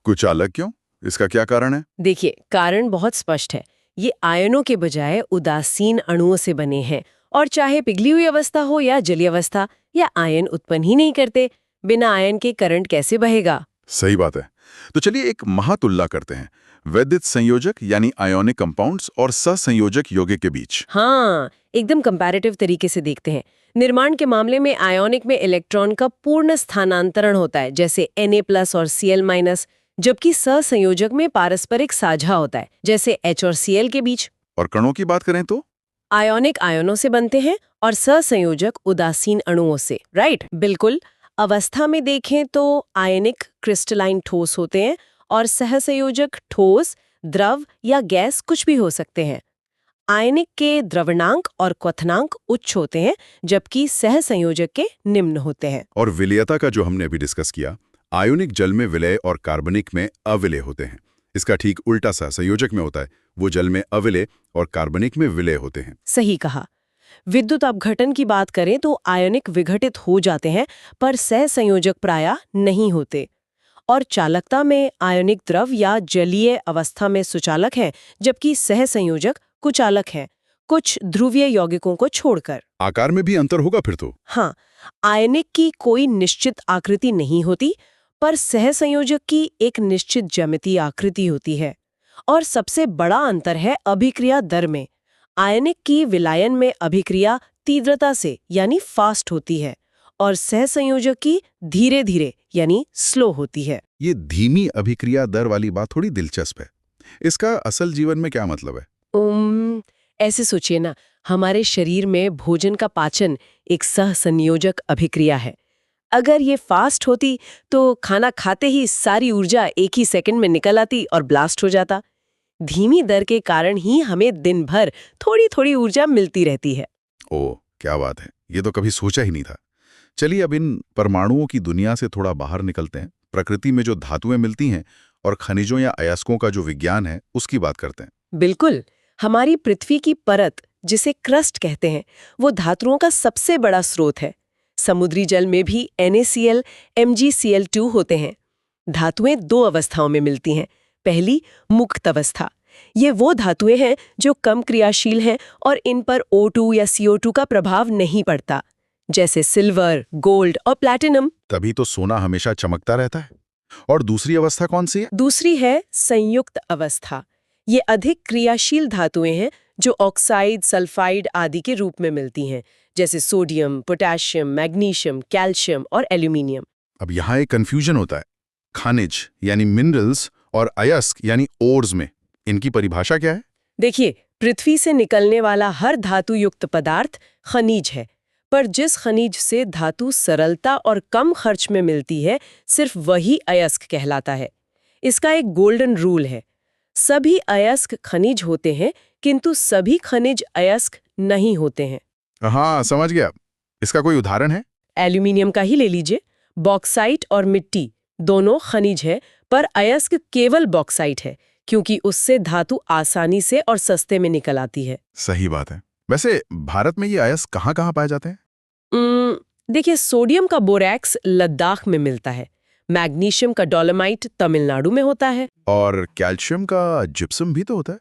कुचालक क्यों? इसका क्या कारण है? देखिए, कारण बहुत स्पष्ट है। ये आयनों के बजाय उदासीन अणुओं से बने हैं, और चाहे पिघली हुई अवस्था हो या जलीय अवस्था, या आयन उत्पन्न ही नहीं करते। बिना आयन के करंट कैसे बहेगा? सही बात है। तो चलिए एक महातुल्ला करते हैं वैद्युत संयोजक यानी आयोनिक कंपाउंड्स और सहसंयोजक यौगिक के बीच। हाँ, एकदम कंपैरेटिव तरीके से देखते हैं। निर्माण के मामले में आयोनिक में इलेक्ट्रॉन का पूर्ण स्थानांतरण होता है, जैसे Na+ और Cl-, जबकि सहसंयोजक में पारस्परिक साझा होता है, जैसे H और Cl के बीच। और कणों की बात करें तो आयोनिक आयनों से बनते हैं और सहसंयोजक उदासीन अणुओं से। राइट, बिल्कुल। अवस्था में देखें तो आयनिक क्रिस्टलाइन ठोस होते हैं और सहसंयोजक ठोस, द्रव या गैस कुछ भी हो सकते हैं। आयनिक के द्रवणांक और क्वथनांक उच्च होते हैं, जबकि सहसंयोजक के निम्न होते हैं। और विलेयता का जो हमने अभी डिस्कस किया, आयोनिक जल में विलेय और कार्बनिक में अविलेय होते हैं। इसका ठीक उल्टा सहसंयोजक में होता है, वो जल में अविलेय और कार्बनिक में विलेय होते हैं। सही कहा। विद्युत अपघटन की बात करें तो आयनिक विघटित हो जाते हैं, पर सहसंयोजक प्रायः नहीं होते। और चालकता में आयनिक द्रव या जलीय अवस्था में सुचालक हैं, जबकि सहसंयोजक कुचालक हैं, कुछ ध्रुवीय यौगिकों को छोड़कर। आकार में भी अंतर होगा फिर तो? हाँ, आयनिक की कोई निश्चित आकृति नहीं होती, पर सहसंयोजक की एक निश्चित ज्यामितीय आकृति होती है। और सबसे बड़ा अंतर है अभिक्रिया दर में। आयनिक की विलायन में अभिक्रिया तीव्रता से यानी फास्ट होती है, और सहसंयोजक की धीरे धीरे यानी स्लो होती है। ये धीमी अभिक्रिया दर वाली बात थोड़ी दिलचस्प है। इसका असल जीवन में क्या मतलब है? ऐसे सोचिए ना, हमारे शरीर में भोजन का पाचन एक सहसंयोजक अभिक्रिया है। अगर ये फास्ट होती तो खाना खाते ही सारी ऊर्जा एक ही सेकंड में निकल आती और ब्लास्ट हो जाता। धीमी दर के कारण ही हमें दिन भर थोड़ी थोड़ी ऊर्जा मिलती रहती है। ओह, क्या बात है, ये तो कभी सोचा ही नहीं था। चलिए अब इन परमाणुओं की दुनिया से थोड़ा बाहर निकलते हैं। प्रकृति में जो धातुएं मिलती हैं और खनिजों या अयस्कों का जो विज्ञान है, उसकी बात करते हैं। बिल्कुल। हमारी पृथ्वी की परत, जिसे क्रस्ट कहते हैं, वो धातुओं का सबसे बड़ा स्रोत है। समुद्री जल में भी NaCl, MgCl2 होते हैं। धातुएं दो अवस्थाओं में मिलती हैं। पहली, मुक्त अवस्था। ये वो धातुएं हैं जो कम क्रियाशील हैं और इन पर O2 या CO2 का प्रभाव नहीं पड़ता, जैसे सिल्वर, गोल्ड और प्लैटिनम। तभी तो सोना हमेशा चमकता रहता है। और दूसरी अवस्था कौन सी है? दूसरी है संयुक्त अवस्था। ये अधिक क्रियाशील धातुएं हैं जो ऑक्साइड, सल्फाइड आदि के रूप में मिलती हैं, जैसे सोडियम, पोटेशियम, मैग्नीशियम, कैल्शियम और एल्यूमिनियम। अब यहाँ एक कंफ्यूजन होता है। खनिज यानी मिनरल्स और अयस्क यानी ओर्स में इनकी परिभाषा क्या है? देखिए, पृथ्वी से निकलने वाला हर धातु युक्त पदार्थ खनिज है, पर जिस खनिज से धातु सरलता और कम खर्च में मिलती है, सिर्फ वही अयस्क कहलाता है। इसका एक गोल्डन रूल है, सभी अयस्क खनिज होते हैं, किंतु सभी खनिज अयस्क नहीं होते हैं। हाँ, समझ गया। इसका कोई उदाहरण है? एल्यूमिनियम का ही ले लीजिए। बॉक्साइट और मिट्टी दोनों खनिज है, पर अयस्क केवल बॉक्साइट है, क्योंकि उससे धातु आसानी से और सस्ते में निकल आती है। सही बात है। वैसे भारत में ये अयस्क कहाँ-कहाँ पाए जाते हैं? देखिए, सोडियम का बोरैक्स लद्दाख में मिलता है। मैग्नीशियम का डोलोमाइट तमिलनाडु में होता है। और कैल्शियम का जिप्सम भी तो होता है।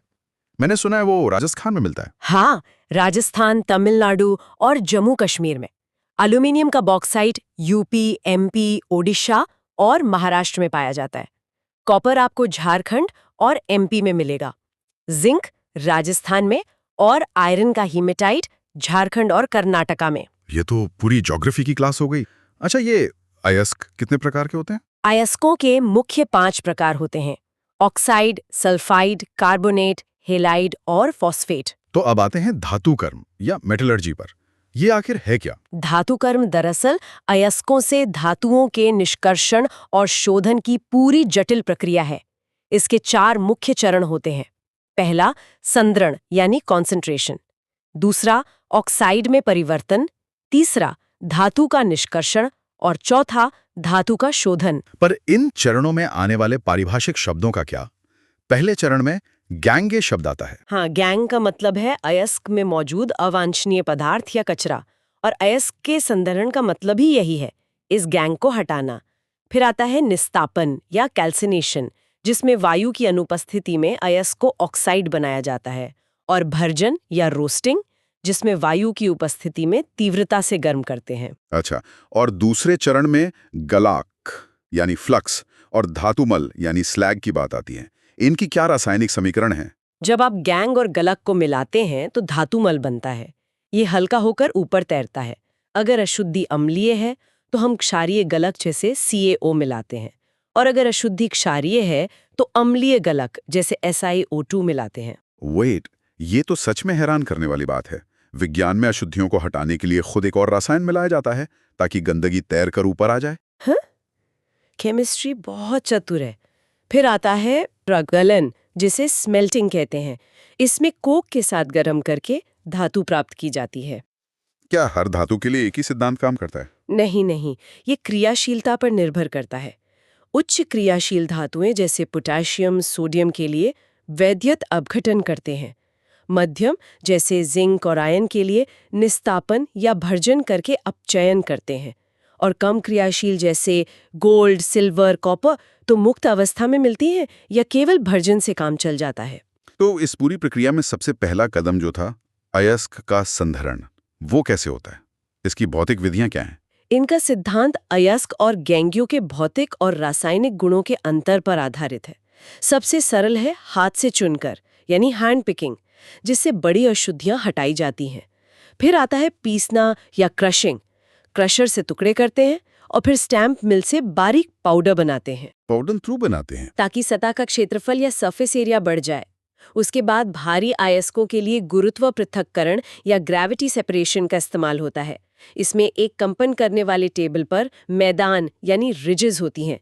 मैंने सुना है वो राजस्थान में मिलता है। हाँ, राजस्थान, तमिलनाडु और जम्मू कश्मीर में। एल्यूमिनियम का बॉक्साइट यूपी, MP, ओडिशा और महाराष्ट्र में पाया जाता है। कॉपर आपको झारखंड और MP में मिलेगा। जिंक राजस्थान में और आयरन का हीमेटाइट झारखंड और कर्नाटका में। ये तो पूरी ज्योग्राफी की क्लास हो गई। अच्छा, ये अयस्क कितने प्रकार के होते हैं? अयस्कों के मुख्य 5 प्रकार होते हैं: ऑक्साइड, सल्फाइड, कार्बोनेट, हेलाइड और फॉस्फेट। तो अब आते हैं धातु कर्म या मेटलर्जी पर। ये आखिर है क्या? धातु कर्म दरअसल अयस्कों से धातुओं के निष्कर्षण और शोधन की पूरी जटिल प्रक्रिया है। इसके 4 मुख्य चरण होते हैं। पहला संद्रण यानी कॉन्सेंट्रेशन, दूसरा ऑक्साइड में परिवर्तन, तीसरा धातु का निष्कर्षण और चौथा धातु का शोधन। पर इन चरणों में आने वाले पारिभाषिक शब्दों का क्या? पहले चरण में गैंगे शब्द आता है। हाँ, गैंग का मतलब है अयस्क में मौजूद अवांछनीय पदार्थ या कचरा, और अयस्क के संदरण का मतलब ही यही है, इस गैंग को हटाना। फिर आता है निस्तापन या कैल्सिनेशन, जिसमें वायु की अनुपस्थिति में अयस्क को ऑक्साइड बनाया जाता है, और भर्जन या रोस्टिंग, जिसमें वायु की उपस्थिति में तीव्रता से गर्म करते हैं। अच्छा, और दूसरे चरण में गलाक यानी फ्लक्स और धातुमल यानी स्लैग की बात आती है। इनकी क्या रासायनिक समीकरण है? जब आप गैंग और गलक को मिलाते हैं तो धातुमल बनता है। ये हल्का होकर ऊपर तैरता है। अगर अशुद्धि अम्लीय है तो हम क्षारीय गलक जैसे CaO मिलाते हैं, और अगर अशुद्धि क्षारीय है तो अम्लीय गलक जैसे SiO2 मिलाते हैं। वेट, ये तो सच में हैरान करने वाली बात है। विज्ञान में अशुद्धियों को हटाने के लिए खुद एक और रसायन मिलाया जाता है ताकि गंदगी तैर कर ऊपर आ जाए। हाँ? केमिस्ट्री बहुत चतुर है। फिर आता है प्रगलन, जिसे स्मेल्टिंग कहते हैं। इसमें कोक के साथ गर्म करके धातु प्राप्त की जाती है। क्या हर धातु के लिए एक ही सिद्धांत काम करता है? नहीं, ये क्रियाशीलता पर निर्भर करता है। उच्च क्रियाशील धातुएं जैसे पोटेशियम, सोडियम के लिए वैद्युत अपघटन करते हैं। मध्यम जैसे जिंक और आयन के लिए निस्तापन या भर्जन करके अपचयन करते हैं। और कम क्रियाशील जैसे गोल्ड, सिल्वर, कॉपर तो मुक्त अवस्था में मिलती हैं या केवल भर्जन से काम चल जाता है। तो इस पूरी प्रक्रिया में सबसे पहला कदम जो था अयस्क का संधारण, वो कैसे होता है? इसकी भौतिक विधियां क्या हैं? इनका सिद्धांत अयस्क और गैंगियों के भौतिक और रासायनिक गुणों के अंतर पर आधारित है। सबसे सरल है हाथ से चुनकर यानी हैंड पिकिंग, जिससे बड़ी अशुद्धियां हटाई जाती हैं। फिर आता है पीसना या क्रशिंग। क्रशर से टुकड़े करते हैं और फिर स्टैम्प मिल से बारीक पाउडर बनाते हैं। पाउडर थ्रू बनाते हैं? ताकि सतह का क्षेत्रफल या सरफेस एरिया बढ़ जाए। उसके बाद भारी अयस्कों के लिए गुरुत्व पृथक्करण या ग्रेविटी सेपरेशन का इस्तेमाल होता है। इसमें एक कंपन करने वाले टेबल पर मैदान यानी रिजेस होती हैं।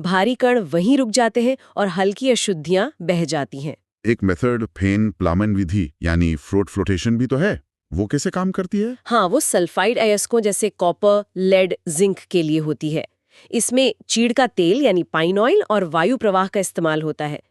भारी कण वहीं रुक जाते हैं और हल्की अशुद्धियां बह जाती हैं। एक मेथड फेन प्लामन विधि यानी फ्लोट फ्लोटेशन भी तो है, वो कैसे काम करती है? हाँ, वो सल्फाइड अयस्कों जैसे कॉपर, लेड, जिंक के लिए होती है। इसमें चीड़ का तेल यानी पाइन ऑयल और वायु प्रवाह का इस्तेमाल होता है।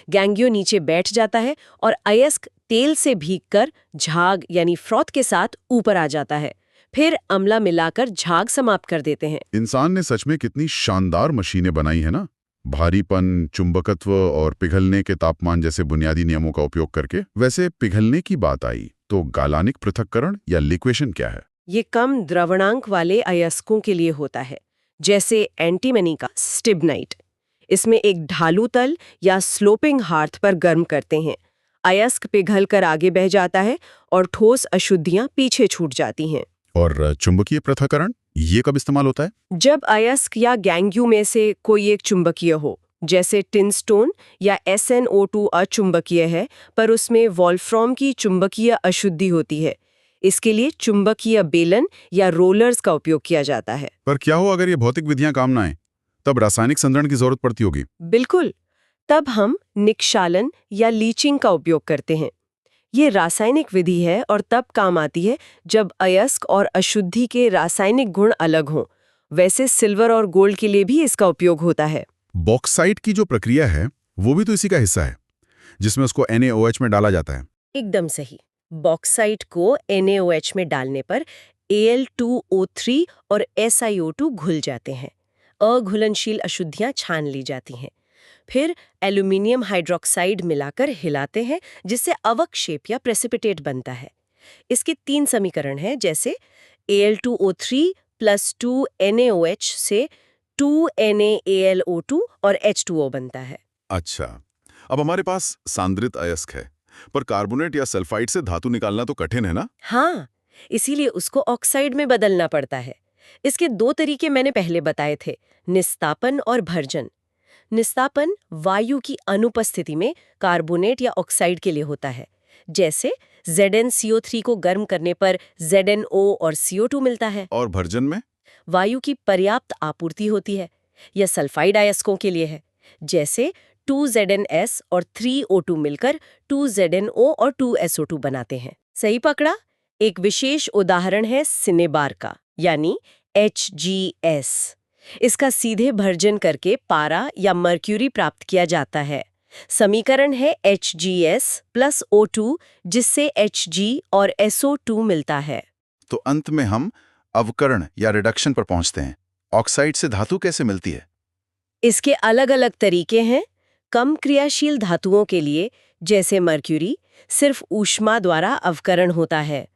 गैंगियो नीचे बैठ जाता है और अयस्क तेल से भीगकर झाग यानी फ्रॉथ के साथ ऊपर आ जाता है। फिर अम्ला मिलाकर झाग समाप्त कर देते हैं। इंसान ने सच में कितनी शानदार मशीनें बनाई है ना, भारीपन, चुंबकत्व और पिघलने के तापमान जैसे बुनियादी नियमों का उपयोग करके। वैसे पिघलने की बात आई तो गालानिक पृथक्करण या लिक्वेशन क्या है? ये कम द्रवणांक वाले अयस्कों के लिए होता है, जैसे एंटीमनी का स्टिबनाइट। इसमें एक ढालू तल या स्लोपिंग हार्थ पर गर्म करते हैं। अयस्क पिघल कर आगे बह जाता है और ठोस अशुद्धियां पीछे छूट जाती हैं। और चुंबकीय पृथक्करण, ये कब इस्तेमाल होता है? जब अयस्क या गैंगियो में से कोई एक चुंबकीय हो, जैसे टिनस्टोन या SnO2 अचुंबकीय है पर उसमें वोल्फ्राम की चुंबकीय अशुद्धि होती है। इसके लिए चुंबकीय बेलन या रोलर्स का उपयोग किया जाता है। पर क्या हो अगर ये भौतिक विधियां काम ना आए? तब रासायनिक संधारण की जरूरत पड़ती होगी। बिल्कुल, तब हम निक्षालन या लीचिंग का उपयोग करते हैं। ये रासायनिक विधि है और तब काम आती है जब अयस्क और अशुद्धि के रासायनिक गुण अलग हों। वैसे सिल्वर और गोल्ड के लिए भी इसका उपयोग होता है। बॉक्साइट की जो प्रक्रिया है वो भी तो इसी का हिस्सा है, जिसमें उसको NaOH में डाला जाता है। एकदम सही। बॉक्साइट को NaOH में डालने पर Al2O3 और SiO2 घुल जाते हैं। अघुलनशील अशुद्धियां छान ली जाती हैं। फिर एल्यूमिनियम हाइड्रोक्साइड मिलाकर हिलाते हैं, जिससे अवक्षेप या प्रेसिपिटेट बनता है। इसके 3 समीकरण हैं, जैसे Al2O3 + 2 NaOH से 2 NaAlO2 और H2O बनता है। अच्छा, अब हमारे पास सांद्रित अयस्क है, पर कार्बोनेट या सल्फाइड से धातु निकालना तो कठिन है ना? हाँ, इसीलिए उसको ऑक्साइड में बदलना पड़ता है। इसके 2 तरीके मैंने पहले बताए थे, निस्तापन और भर्जन। निस्तापन वायु की अनुपस्थिति में कार्बोनेट या ऑक्साइड के लिए होता है, जैसे ZnCO3 को गर्म करने पर ZnO और CO2 मिलता है। और भर्जन में? वायु की पर्याप्त आपूर्ति होती है। यह सल्फाइड अयस्कों के लिए है, जैसे 2ZnS और 3O2 मिलकर 2ZnO और 2SO2 बनाते हैं। सही पकड़ा? एक विशेष उदाहरण है सिनेबार का, यानी HGS। इसका सीधे भर्जन करके पारा या मर्क्यूरी प्राप्त किया जाता है। समीकरण है HGS + O2, जिससे Hg और SO2 मिलता है। तो अंत में हम अवकरण या रिडक्शन पर पहुंचते हैं। ऑक्साइड से धातु कैसे मिलती है? इसके अलग अलग तरीके हैं। कम क्रियाशील धातुओं के लिए, जैसे मर्क्यूरी, सिर्फ ऊष्मा द्वारा अवकरण होता है।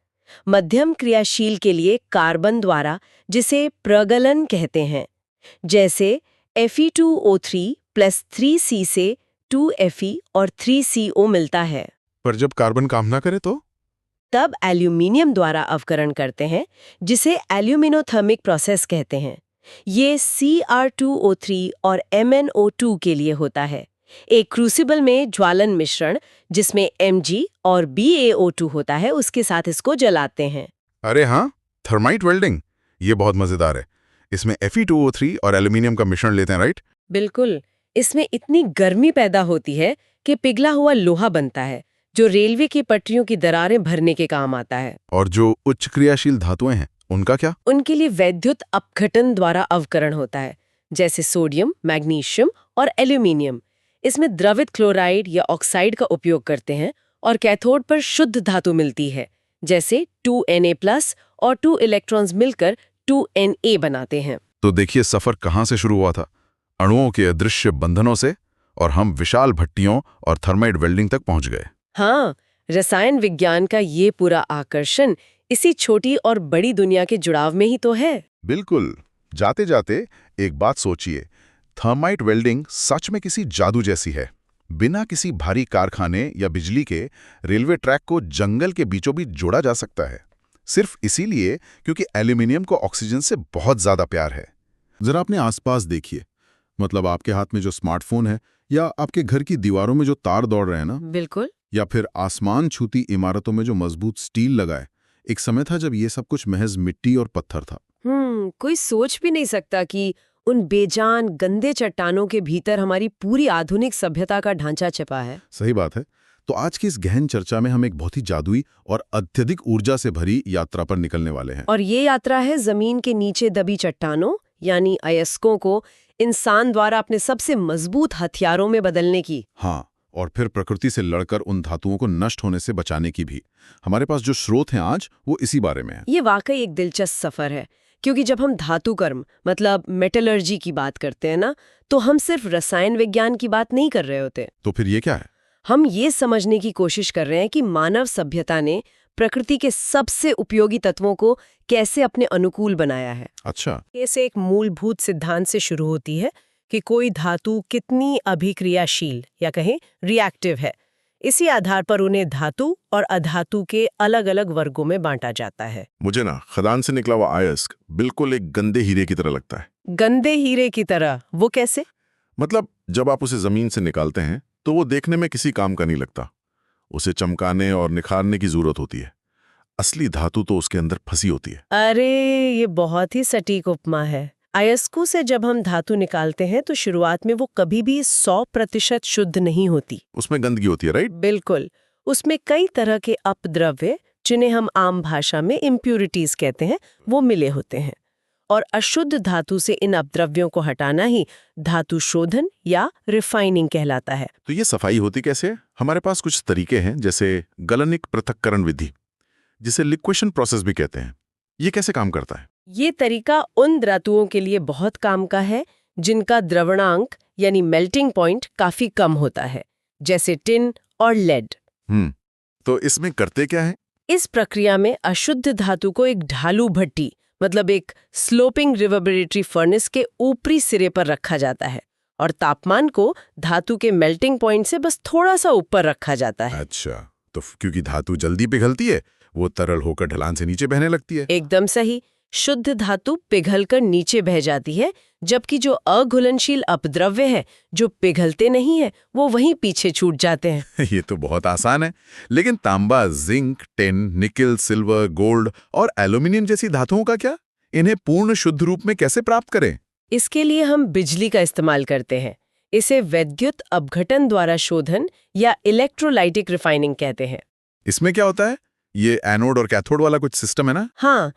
मध्यम क्रियाशील के लिए कार्बन द्वारा, जिसे प्रगलन कहते हैं, जैसे Fe2O3 + 3C से 2Fe और 3CO मिलता है। पर जब कार्बन काम ना करे तो? तब एल्यूमिनियम द्वारा अवकरण करते हैं, जिसे एल्यूमिनोथर्मिक प्रोसेस कहते हैं। ये Cr2O3 और MnO2 के लिए होता है। एक क्रूसिबल में ज्वालन मिश्रण, जिसमें Mg और BaO2 होता है, उसके साथ इसको जलाते हैं। अरे हाँ, थर्माइट वेल्डिंग, ये बहुत मजेदार है। इसमें Fe2O3 और एल्यूमिनियम का मिश्रण लेते हैं, राइट? बिल्कुल। इसमें इतनी गर्मी पैदा होती है कि पिघला हुआ लोहा बनता है, जो रेलवे की पटरियों की दरारें भरने के काम आता है। और जो उच्च क्रियाशील धातुएं हैं, उनका क्या? उनके लिए वैद्युत अपघटन द्वारा अवकरण होता है, जैसे सोडियम, मैग्नीशियम और एल्यूमिनियम। इसमें द्रवित क्लोराइड या ऑक्साइड का उपयोग करते हैं और कैथोड पर शुद्ध धातु मिलती है, जैसे 2Na+ और 2 इलेक्ट्रॉन्स मिलकर 2Na बनाते हैं। तो देखिए सफर कहाँ से शुरू हुआ था, अणुओं के अदृश्य बंधनों से, और हम विशाल भट्टियों और थर्माइट वेल्डिंग तक पहुंच गए। हाँ, रसायन विज्ञान का ये पूरा आकर्षण इसी छोटी और बड़ी दुनिया के जुड़ाव में ही तो है। बिल्कुल। जाते जाते एक बात सोचिए, थर्माइट वेल्डिंग सच में किसी जादू जैसी है। बिना किसी भारी कारखाने या बिजली के रेलवे ट्रैक को जंगल के बीचों बीच जोड़ा जा सकता है, सिर्फ इसीलिए क्योंकि एल्यूमिनियम को ऑक्सीजन से बहुत ज्यादा प्यार है। जरा अपने आसपास देखिए, मतलब आपके हाथ में जो स्मार्टफोन है, या आपके घर की दीवारों में जो तार दौड़ रहे हैं ना, बिल्कुल। या फिर आसमान छूती इमारतों में जो मजबूत स्टील लगा है। एक समय था जब ये सब कुछ महज मिट्टी और पत्थर था। कोई सोच भी नहीं सकता कि उन बेजान गंदे चट्टानों के भीतर हमारी पूरी आधुनिक सभ्यता का ढांचा छिपा है। सही बात है। तो आज की इस गहन चर्चा में हम एक बहुत ही जादुई और अत्यधिक ऊर्जा से भरी यात्रा पर निकलने वाले हैं। और ये यात्रा है जमीन के नीचे दबी चट्टानों, यानी अयस्कों को इंसान द्वारा अपने सबसे मजबूत हथियारों में बदलने की। हाँ, और फिर प्रकृति से लड़कर उन धातुओं को नष्ट होने से बचाने की भी। हमारे पास जो स्रोत हैं आज, वो इसी बारे में है। ये वाकई एक दिलचस्प सफर है, क्योंकि जब हम धातु कर्म मतलब मेटलर्जी की बात करते हैं ना, तो हम सिर्फ रसायन विज्ञान की बात नहीं कर रहे होते। तो फिर ये क्या है? हम ये समझने की कोशिश कर रहे हैं कि मानव सभ्यता ने प्रकृति के सबसे उपयोगी तत्वों को कैसे अपने अनुकूल बनाया है। अच्छा। ऐसे एक मूलभूत सिद्धांत से शुरू होती है कि कोई धातु कितनी अभिक्रियाशील या कहें रिएक्टिव है। इसी आधार पर उन्हें धातु और अधातु के अलग अलग वर्गों में बांटा जाता है। मुझे ना खदान से निकला हुआ अयस्क बिल्कुल एक गंदे हीरे की तरह लगता है। गंदे हीरे की तरह? वो कैसे? मतलब जब आप उसे जमीन से निकालते हैं तो वो देखने में किसी काम का नहीं लगता। उसे चमकाने और निखारने की जरूरत होती है। असली धातु तो उसके अंदर फंसी होती है। अरे, ये बहुत ही सटीक उपमा है। अयस्कों से जब हम धातु निकालते हैं तो शुरुआत में वो कभी भी 100% शुद्ध नहीं होती। उसमें गंदगी होती है, राइट? बिल्कुल। उसमें कई तरह के अपद्रव्य, जिन्हें हम आम भाषा में इम्प्यूरिटीज कहते हैं, वो मिले होते हैं। और अशुद्ध धातु से इन अपद्रव्यों को हटाना ही धातु शोधन या रिफाइनिंग कहलाता है। तो ये सफाई होती कैसे है? हमारे पास कुछ तरीके हैं, जैसे गलनिक पृथक्करण विधि, जिसे लिक्वेशन प्रोसेस भी कहते हैं। ये कैसे काम करता है? ये तरीका उन धातुओं के लिए बहुत काम का है जिनका द्रवणांक यानी मेल्टिंग पॉइंट काफी कम होता है, जैसे टिन और लेड। तो इसमें करते क्या है? इस प्रक्रिया में अशुद्ध धातु को एक ढालू भट्टी मतलब एक स्लोपिंग रिवर्बरेटरी फर्नेस के ऊपरी सिरे पर रखा जाता है और तापमान को धातु के मेल्टिंग पॉइंट से बस थोड़ा सा ऊपर रखा जाता है। अच्छा, तो क्योंकि धातु जल्दी पिघलती है, वो तरल होकर ढलान से नीचे बहने लगती है। एकदम सही, शुद्ध धातु पिघलकर नीचे बह जाती है, जबकि जो अघुलनशील अपद्रव्य है, जो पिघलते नहीं है, वो वहीं पीछे छूट जाते हैं। ये तो बहुत आसान है। लेकिन तांबा, जिंक, टिन, निकल, सिल्वर, गोल्ड और एल्यूमिनियम जैसी धातुओं का क्या? इन्हें पूर्ण शुद्ध रूप में कैसे प्राप्त करें? इसके लिए हम बिजली का इस्तेमाल करते हैं। इसे वैद्युत अपघटन द्वारा शोधन या इलेक्ट्रोलाइटिक रिफाइनिंग कहते हैं। इसमें क्या होता है? ये एनोड और कैथोड वाला कुछ सिस्टम है ना? हाँ,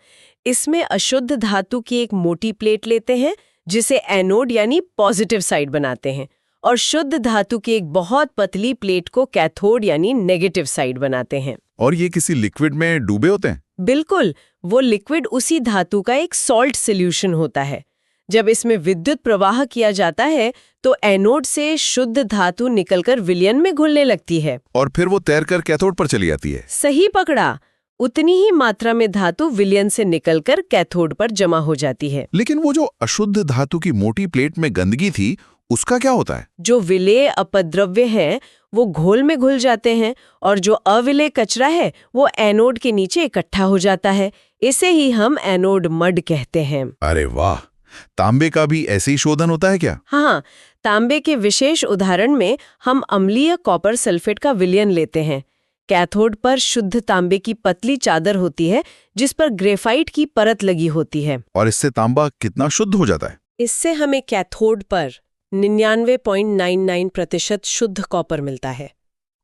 इसमें अशुद्ध धातु की एक मोटी प्लेट लेते हैं, जिसे एनोड यानी पॉजिटिव साइड बनाते हैं, और शुद्ध धातु की एक बहुत पतली प्लेट को कैथोड यानी नेगेटिव साइड बनाते हैं। और ये किसी लिक्विड में डूबे होते हैं? बिल्कुल, वो लिक्विड उसी धातु का एक सॉल्ट सॉल्यूशन होता है। जब इसमें विद्युत प्रवाह किया जाता है तो एनोड से शुद्ध धातु निकलकर विलयन में घुलने लगती है और फिर वो तैरकर कैथोड पर चली जाती है। सही पकड़ा। उतनी ही मात्रा में धातु विलयन से निकलकर कैथोड पर जमा हो जाती है। लेकिन वो जो अशुद्ध धातु की मोटी प्लेट में गंदगी थी, उसका क्या होता है? जो विलेय अपद्रव्य हैं वो घोल में घुल जाते हैं, और जो अविलेय कचरा है वो एनोड के नीचे इकट्ठा हो जाता है। इसे ही हम एनोड मड कहते हैं। अरे वाह! तांबे का भी ऐसे ही शोधन होता है क्या? हाँ, तांबे के विशेष उदाहरण में हम अम्लीय कॉपर सल्फेट का विलयन लेते हैं। कैथोड पर शुद्ध तांबे की पतली चादर होती है, जिस पर ग्रेफाइट की परत लगी होती है। और इससे तांबा कितना शुद्ध हो जाता है? इससे हमें कैथोड पर 99.99% शुद्ध कॉपर मिलता है।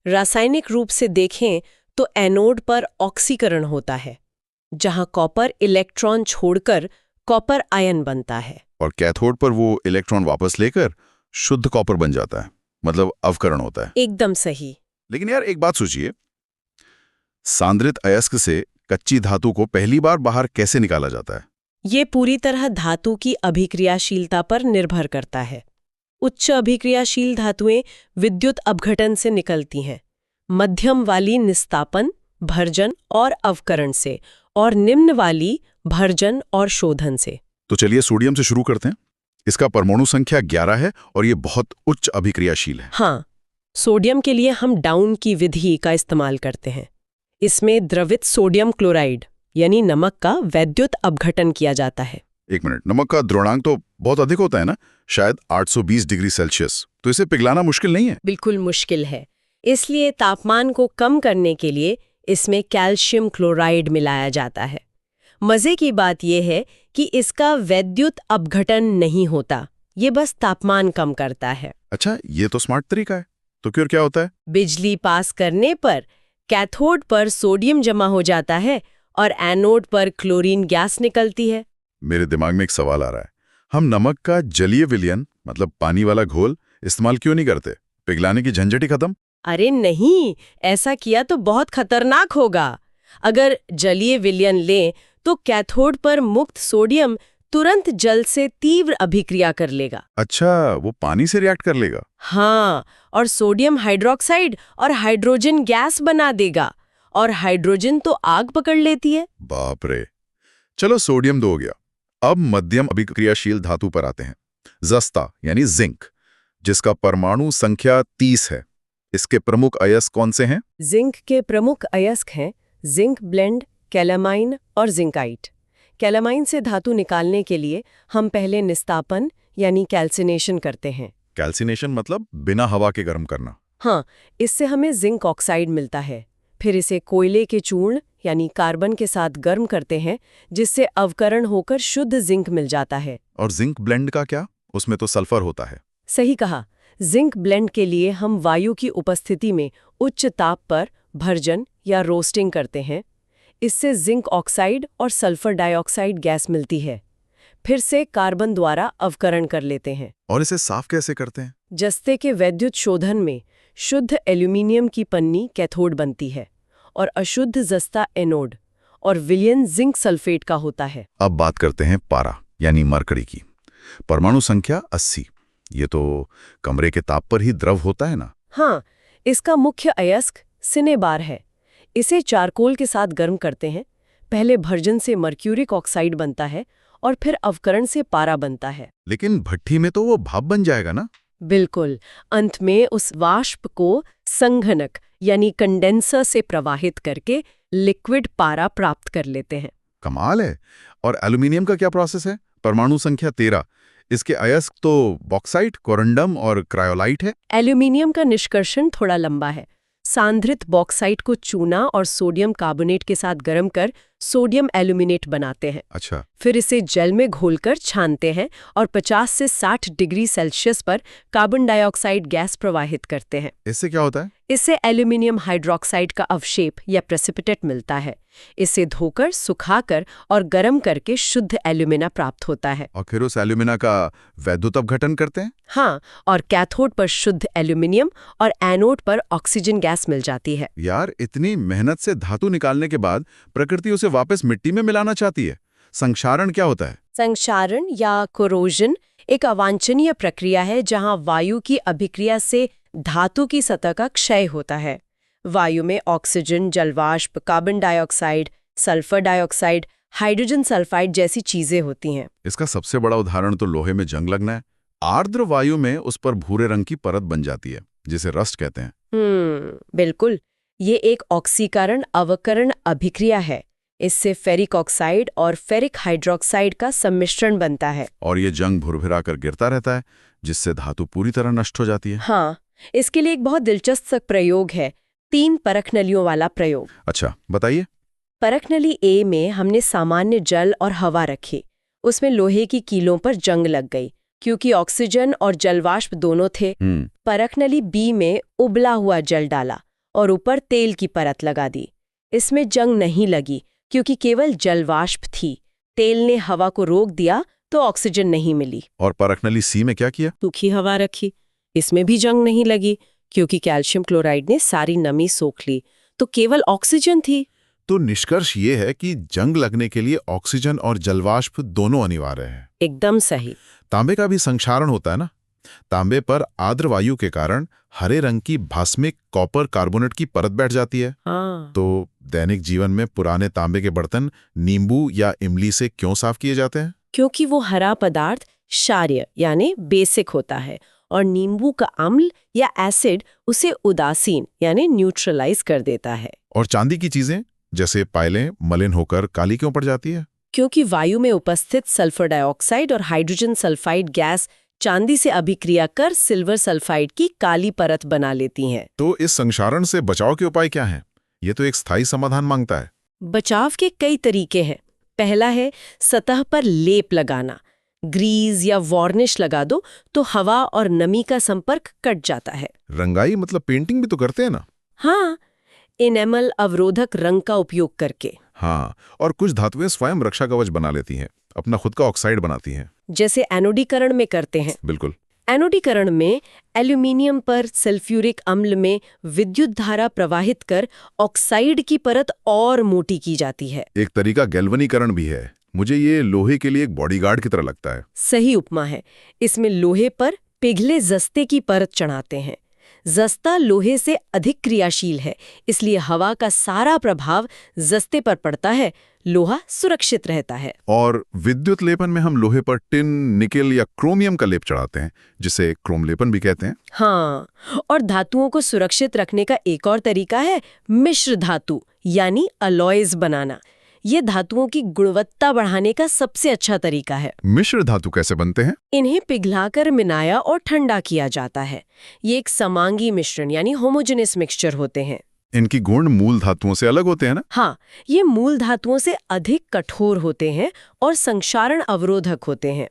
रासायनिक रूप से देखें तो एनोड पर ऑक्सीकरण होता है, जहां कॉपर इलेक्ट्रॉन छोड़कर कॉपर आयन बनता है, और कैथोड पर वो इलेक्ट्रॉन वापस लेकर शुद्ध कॉपर बन जाता है, मतलब अवकरण होता है। एकदम सही। लेकिन यार एक बात सोचिए, सांद्रित अयस्क से कच्ची धातु को पहली बार बाहर कैसे निकाला जाता है? ये पूरी तरह धातु की अभिक्रियाशीलता पर निर्भर करता है। उच्च अभिक्रियाशील धातुएं विद्युत अपघटन से निकलती हैं, मध्यम वाली निस्तापन, भर्जन और अवकरण से, और निम्न वाली भर्जन और शोधन से। तो चलिए सोडियम से शुरू करते हैं। इसका परमाणु संख्या 11 है और ये बहुत उच्च अभिक्रियाशील है। हाँ, सोडियम के लिए हम डाउन की विधि का इस्तेमाल करते हैं। इसमें द्रवित सोडियम क्लोराइड यानी नमक का वैद्युत अपघटन किया जाता है। एक मिनट, नमक का द्रवणांक तो बहुत अधिक होता है ना, शायद 820 डिग्री सेल्सियस। तो इसे पिघलाना मुश्किल नहीं है? बिल्कुल मुश्किल है। इसलिए तापमान को कम करने के लिए इसमें कैल्शियम क्लोराइड मिलाया जाता है। मजे की बात यह है कि इसका वैद्युत अपघटन नहीं होता, ये बस तापमान कम करता है। अच्छा, ये तो स्मार्ट तरीका है। तो फिर क्या होता है? बिजली पास करने पर कैथोड पर सोडियम जमा हो जाता है और एनोड पर क्लोरीन गैस निकलती है। मेरे दिमाग में एक सवाल आ रहा है, हम नमक का जलीय विलयन मतलब पानी वाला घोल इस्तेमाल क्यों नहीं करते? पिघलाने की झंझट ही खत्म। अरे नहीं, ऐसा किया तो बहुत खतरनाक होगा। अगर जलीय विलयन लें तो कैथोड पर मुक्त सोडियम तुरंत जल से तीव्र अभिक्रिया कर लेगा। अच्छा, वो पानी से रिएक्ट कर लेगा? हाँ, और सोडियम हाइड्रोक्साइड और हाइड्रोजन गैस बना देगा, और हाइड्रोजन तो आग पकड़ लेती है। बाप रे। चलो सोडियम तो हो गया, अब मध्यम अभिक्रियाशील धातु पर आते हैं। जस्ता यानी जिंक, जिसका परमाणु संख्या 30 है। इसके प्रमुख अयस्क कौन से हैं? जिंक के प्रमुख अयस्क हैं जिंक ब्लेंड, कैलामाइन और जिंकाइट। कैलामाइन से धातु निकालने के लिए हम पहले निस्तापन यानी कैल्सिनेशन करते हैं। कैल्सिनेशन मतलब बिना हवा के गर्म करना? हाँ, इससे हमें जिंक ऑक्साइड मिलता है। फिर इसे कोयले के चूर्ण यानी कार्बन के साथ गर्म करते हैं, जिससे अवकरण होकर शुद्ध जिंक मिल जाता है। और जिंक ब्लेंड का क्या? उसमें तो सल्फर होता है। सही कहा। जिंक ब्लेंड के लिए हम वायु की उपस्थिति में उच्च ताप पर भर्जन या रोस्टिंग करते हैं। इससे जिंक ऑक्साइड और सल्फर डाइऑक्साइड गैस मिलती है। फिर से कार्बन द्वारा अवकरण कर लेते हैं। और इसे साफ कैसे करते हैं? जस्ते के वैद्युत शोधन में शुद्ध एल्यूमिनियम की पन्नी कैथोड बनती है और अशुद्ध जस्ता एनोड, और विलयन जिंक सल्फेट का होता है। अब बात करते हैं पारा यानी मरकरी की। परमाणु संख्या 80। ये तो कमरे के ताप पर ही द्रव होता है ना? हाँ, इसका मुख्य अयस्क सिनेबार है। इसे चारकोल के साथ गर्म करते हैं। पहले भर्जन से मर्क्यूरिक ऑक्साइड बनता है और फिर अवकरण से पारा बनता है। लेकिन भट्ठी में तो वो भाप बन जाएगा ना? बिल्कुल। अंत में उस वाष्प को संघनक यानी कंडेंसर से प्रवाहित करके लिक्विड पारा प्राप्त कर लेते हैं। कमाल है। और एल्यूमिनियम का क्या प्रोसेस है? परमाणु संख्या 13, इसके अयस्क तो बॉक्साइट, कोरंडम और क्रायोलाइट है। एल्यूमिनियम का निष्कर्षण थोड़ा लंबा है। सांद्रित बॉक्साइट को चूना और सोडियम कार्बोनेट के साथ गर्म कर सोडियम एल्यूमिनेट बनाते हैं। अच्छा, फिर इसे जल में घोलकर छानते हैं और 50 से 60 डिग्री सेल्सियस पर कार्बन डाइऑक्साइड गैस प्रवाहित करते हैं। इससे क्या होता है? इससे एल्यूमिनियम हाइड्रोक्साइड का अवशेप या प्रेसिपिटेट मिलता है। इसे धोकर, सुखाकर और गर्म करके शुद्ध एल्यूमिना प्राप्त होता है। और फिर उस एल्यूमिना का वैद्युत अपघटन करते हैं? हाँ, और कैथोड पर शुद्ध एल्यूमिनियम और एनोड पर ऑक्सीजन गैस मिल जाती है। यार, इतनी मेहनत से धातु निकालने के बाद प्रकृति उसे वापस मिट्टी में मिलाना चाहती है। संक्षारण क्या होता है? संक्षारण या कोरोजन एक अवांछनीय प्रक्रिया है जहां वायु की अभिक्रिया से धातु की सतह का क्षय होता है। वायु में ऑक्सीजन, जलवाष्प, carbon dioxide, sulphur dioxide, hydrogen sulphide जैसी चीजें होती हैं। इसका सबसे बड़ा उदाहरण तो लोहे में जंग लगना है। आर्द्र वायु में उस पर भूरे रंग की परत बन जाती है, जिसे रस्ट कहते हैं। बिल्कुल। ये एक ऑक्सीकरण अवकरण अभिक्रिया है। इससे फेरिक ऑक्साइड और फेरिक हाइड्रोक्साइड का सम्मिश्रण बनता है। और ये जंग भुरभुरा कर गिरता रहता है, जिससे धातु पूरी तरह नष्ट हो जाती है। हाँ, इसके लिए एक बहुत दिलचस्प प्रयोग है, 3 परख नलियों वाला प्रयोग। अच्छा, बताइए। परख नली ए में हमने सामान्य जल और हवा रखी। उसमें लोहे की कीलों पर जंग लग गई क्योंकि ऑक्सीजन और जलवाष्प दोनों थे। परख नली बी में उबला हुआ जल डाला और ऊपर तेल की परत लगा दी। इसमें जंग नहीं लगी क्योंकि केवल जलवाष्प थी। तेल ने हवा को रोक दिया तो ऑक्सीजन नहीं मिली। और परख नली सी में क्या किया? सूखी हवा रखी। इसमें भी जंग नहीं लगी क्योंकि कैल्शियम क्लोराइड ने सारी नमी सोख ली, तो केवल ऑक्सीजन थी। तो निष्कर्ष ये है कि जंग लगने के लिए ऑक्सीजन और जलवाष्प दोनों अनिवार्य है। एकदम सही। तांबे का भी संक्षारण होता है ना? तांबे पर आर्द्र वायु के कारण हरे रंग की भास्मिक कॉपर कार्बोनेट की परत बैठ जाती है। हाँ। तो दैनिक जीवन में पुराने तांबे के बर्तन नींबू या इमली से क्यों साफ किए जाते हैं? क्योंकि वो हरा पदार्थ क्षारीय यानी बेसिक होता है और नींबू का अम्ल या एसिड उसे उदासीन यानी न्यूट्रलाइज कर देता है। और चांदी की चीजें जैसे पायलें मलिन होकर काली क्यों पड़ जाती है? क्योंकि वायु में उपस्थित सल्फर डाइऑक्साइड और हाइड्रोजन सल्फाइड गैस चांदी से अभिक्रिया कर सिल्वर सल्फाइड की काली परत बना लेती हैं। तो इस संक्षारण से बचाव के उपाय क्या हैं? ये तो एक स्थायी समाधान मांगता है। बचाव के कई तरीके हैं। पहला है सतह पर लेप लगाना। ग्रीज या वार्निश लगा दो तो हवा और नमी का संपर्क कट जाता है। रंगाई मतलब पेंटिंग भी तो करते हैं ना? हाँ, इनेमल अवरोधक रंग का उपयोग करके। हाँ, और कुछ धातुएं स्वयं रक्षा कवच बना लेती हैं, अपना खुद का ऑक्साइड बनाती हैं। जैसे एनोडीकरण में करते हैं। बिल्कुल। एनोडीकरण में एल्यूमिनियम पर सल्फ्यूरिक अम्ल में विद्युत धारा प्रवाहित कर ऑक्साइड की परत और मोटी की जाती है। एक तरीका गैल्वनीकरण भी है। मुझे ये लोहे के लिए एक बॉडीगार्ड की तरह लगता है। सही उपमा है। इसमें लोहे पर पिघले जस्ते की परत चढ़ाते हैं। जस्ता लोहे से अधिक क्रियाशील है, इसलिए हवा का सारा प्रभाव जस्ते पर पड़ता है, लोहा सुरक्षित रहता है। और विद्युत लेपन में हम लोहे पर टिन, निकेल या क्रोमियम का लेप चढ़ाते हैं, जिसे क्रोम लेपन भी कहते हैं। हाँ, और धातुओं को सुरक्षित रखने का एक और तरीका है मिश्र धातु यानी अलॉयज बनाना। ये धातुओं की गुणवत्ता बढ़ाने का सबसे अच्छा तरीका है। मिश्र धातु कैसे बनते हैं? इन्हें पिघलाकर मिलाया और ठंडा किया जाता है। ये एक समांगी मिश्रण यानी होमोजेनस मिक्सचर होते हैं। इनकी गुण मूल धातुओं से अलग होते हैं ना? हाँ, ये मूल धातुओं से अधिक कठोर होते हैं और संक्षारण अवरोधक होते हैं,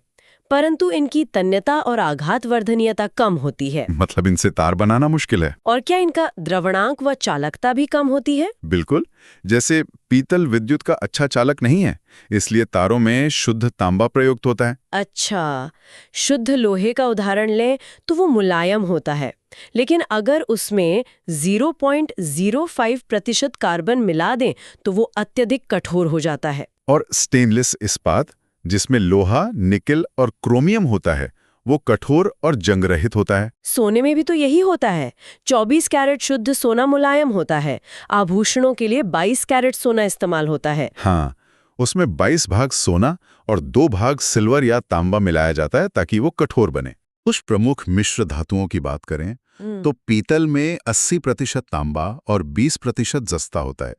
परंतु इनकी तन्यता और आघातवर्धनीयता कम होती है। मतलब इनसे तार बनाना मुश्किल है। और क्या इनका द्रवणांक व चालकता भी कम होती है? बिल्कुल। जैसे पीतल विद्युत का अच्छा चालक नहीं है, इसलिए तारों में शुद्ध तांबा प्रयुक्त होता है। अच्छा, शुद्ध लोहे का उदाहरण लें तो वो मुलायम होता है, लेकिन अगर उसमें 0.05% कार्बन मिला दें तो वो अत्यधिक कठोर हो जाता है। और स्टेनलेस इस्पात, जिसमें लोहा, निकेल और क्रोमियम होता है, वो कठोर और जंग रहित होता है। सोने में भी तो यही होता है। 24 कैरेट शुद्ध सोना मुलायम होता है। आभूषणों के लिए 22 कैरेट सोना इस्तेमाल होता है। हाँ, उसमें 22 भाग सोना और 2 भाग सिल्वर या तांबा मिलाया जाता है ताकि वो कठोर बने। कुछ प्रमुख मिश्र धातुओं की बात करें तो पीतल में 80% तांबा और 20% जस्ता होता है,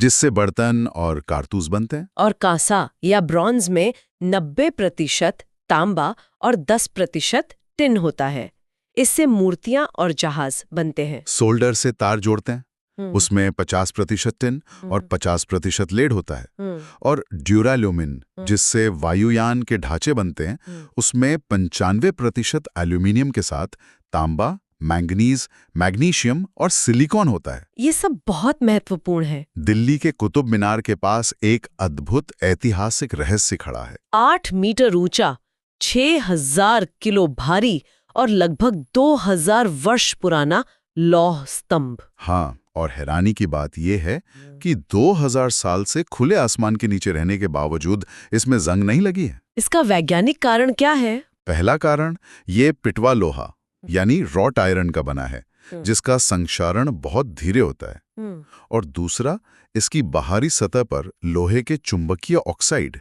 जिससे बर्तन और कारतूस बनते हैं। और कांसा या ब्रॉन्ज में 90% तांबा और 10% टिन होता है। इससे मूर्तियां और जहाज बनते हैं। सोल्डर से तार जोड़ते हैं, उसमें 50% टिन और 50% लेड होता है। और ड्यूराल्यूमिन, जिससे वायुयान के ढांचे बनते हैं, उसमें 95% एल्यूमिनियम के साथ तांबा, मैंगनीज, मैग्नीशियम और सिलिकॉन होता है। ये सब बहुत महत्वपूर्ण है। दिल्ली के कुतुब मीनार के पास एक अद्भुत ऐतिहासिक रहस्य खड़ा है। 8 मीटर ऊंचा, 6000 किलो भारी और लगभग 2000 वर्ष पुराना लौह स्तंभ। हाँ, और हैरानी की बात यह है कि 2000 साल से खुले आसमान के नीचे रहने के बावजूद इसमें जंग नहीं लगी है। इसका वैज्ञानिक कारण क्या है? पहला कारण ये पिटवा लोहा यानी रॉट आयरन का बना है, जिसका संक्षारण बहुत धीरे होता है। और दूसरा, इसकी बाहरी सतह पर लोहे के चुंबकीय ऑक्साइड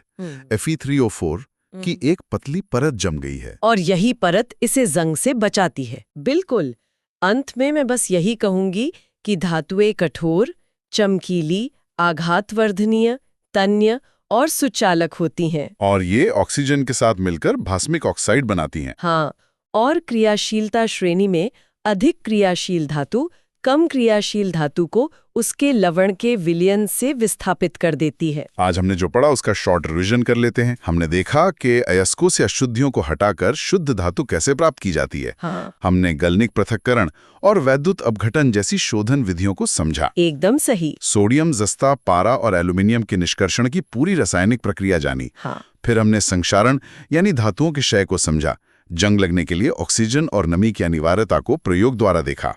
Fe3O4 की एक पतली परत जम गई है। और यही परत इसे जंग से बचाती है। बिल्कुल। अंत में मैं बस यही कहूंगी कि धातुएं कठोर, चमकीली, आघातवर्धनीय, तन्य और सुचालक होती हैं। और ये ऑक्सीजन के साथ मिलकर भास्मिक ऑक्साइड बनाती हैं। हाँ, और क्रियाशीलता श्रेणी में अधिक क्रियाशील धातु कम क्रियाशील धातु को उसके लवण के विलयन से विस्थापित कर देती है। आज हमने जो पढ़ा उसका शॉर्ट रिवीजन कर लेते हैं। हमने देखा कि अयस्कों से अशुद्धियों को हटाकर शुद्ध धातु कैसे प्राप्त की जाती है। हाँ। हमने गलनिक पृथक्करण और वैद्युत अपघटन जैसी शोधन विधियों को समझा। एकदम सही। सोडियम, जस्ता, पारा और एल्यूमिनियम के निष्कर्षण की पूरी रासायनिक प्रक्रिया जानी। हाँ। फिर हमने संक्षारण यानी धातुओं के क्षय को समझा। जंग लगने के लिए ऑक्सीजन और नमी की अनिवार्यता को प्रयोग द्वारा देखा।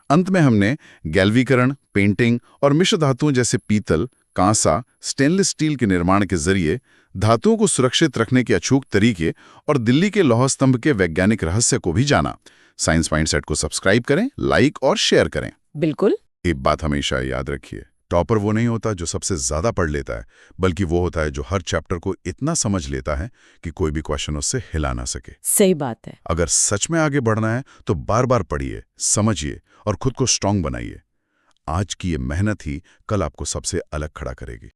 अंत में हमने गैल्वीकरण, पेंटिंग और मिश्र धातुओं जैसे पीतल, कांसा, स्टेनलेस स्टील के निर्माण के जरिए धातुओं को सुरक्षित रखने के अचूक तरीके और दिल्ली के लौह स्तंभ के वैज्ञानिक रहस्य को भी जाना। साइंस माइंडसेट को सब्सक्राइब करें, लाइक और शेयर करें। बिल्कुल। एक बात हमेशा याद रखिए, टॉपर वो नहीं होता जो सबसे ज्यादा पढ़ लेता है, बल्कि वो होता है जो हर चैप्टर को इतना समझ लेता है कि कोई भी क्वेश्चन उससे हिला ना सके। सही बात है। अगर सच में आगे बढ़ना है तो बार बार पढ़िए, समझिए और खुद को स्ट्रांग बनाइए। आज की ये मेहनत ही कल आपको सबसे अलग खड़ा करेगी।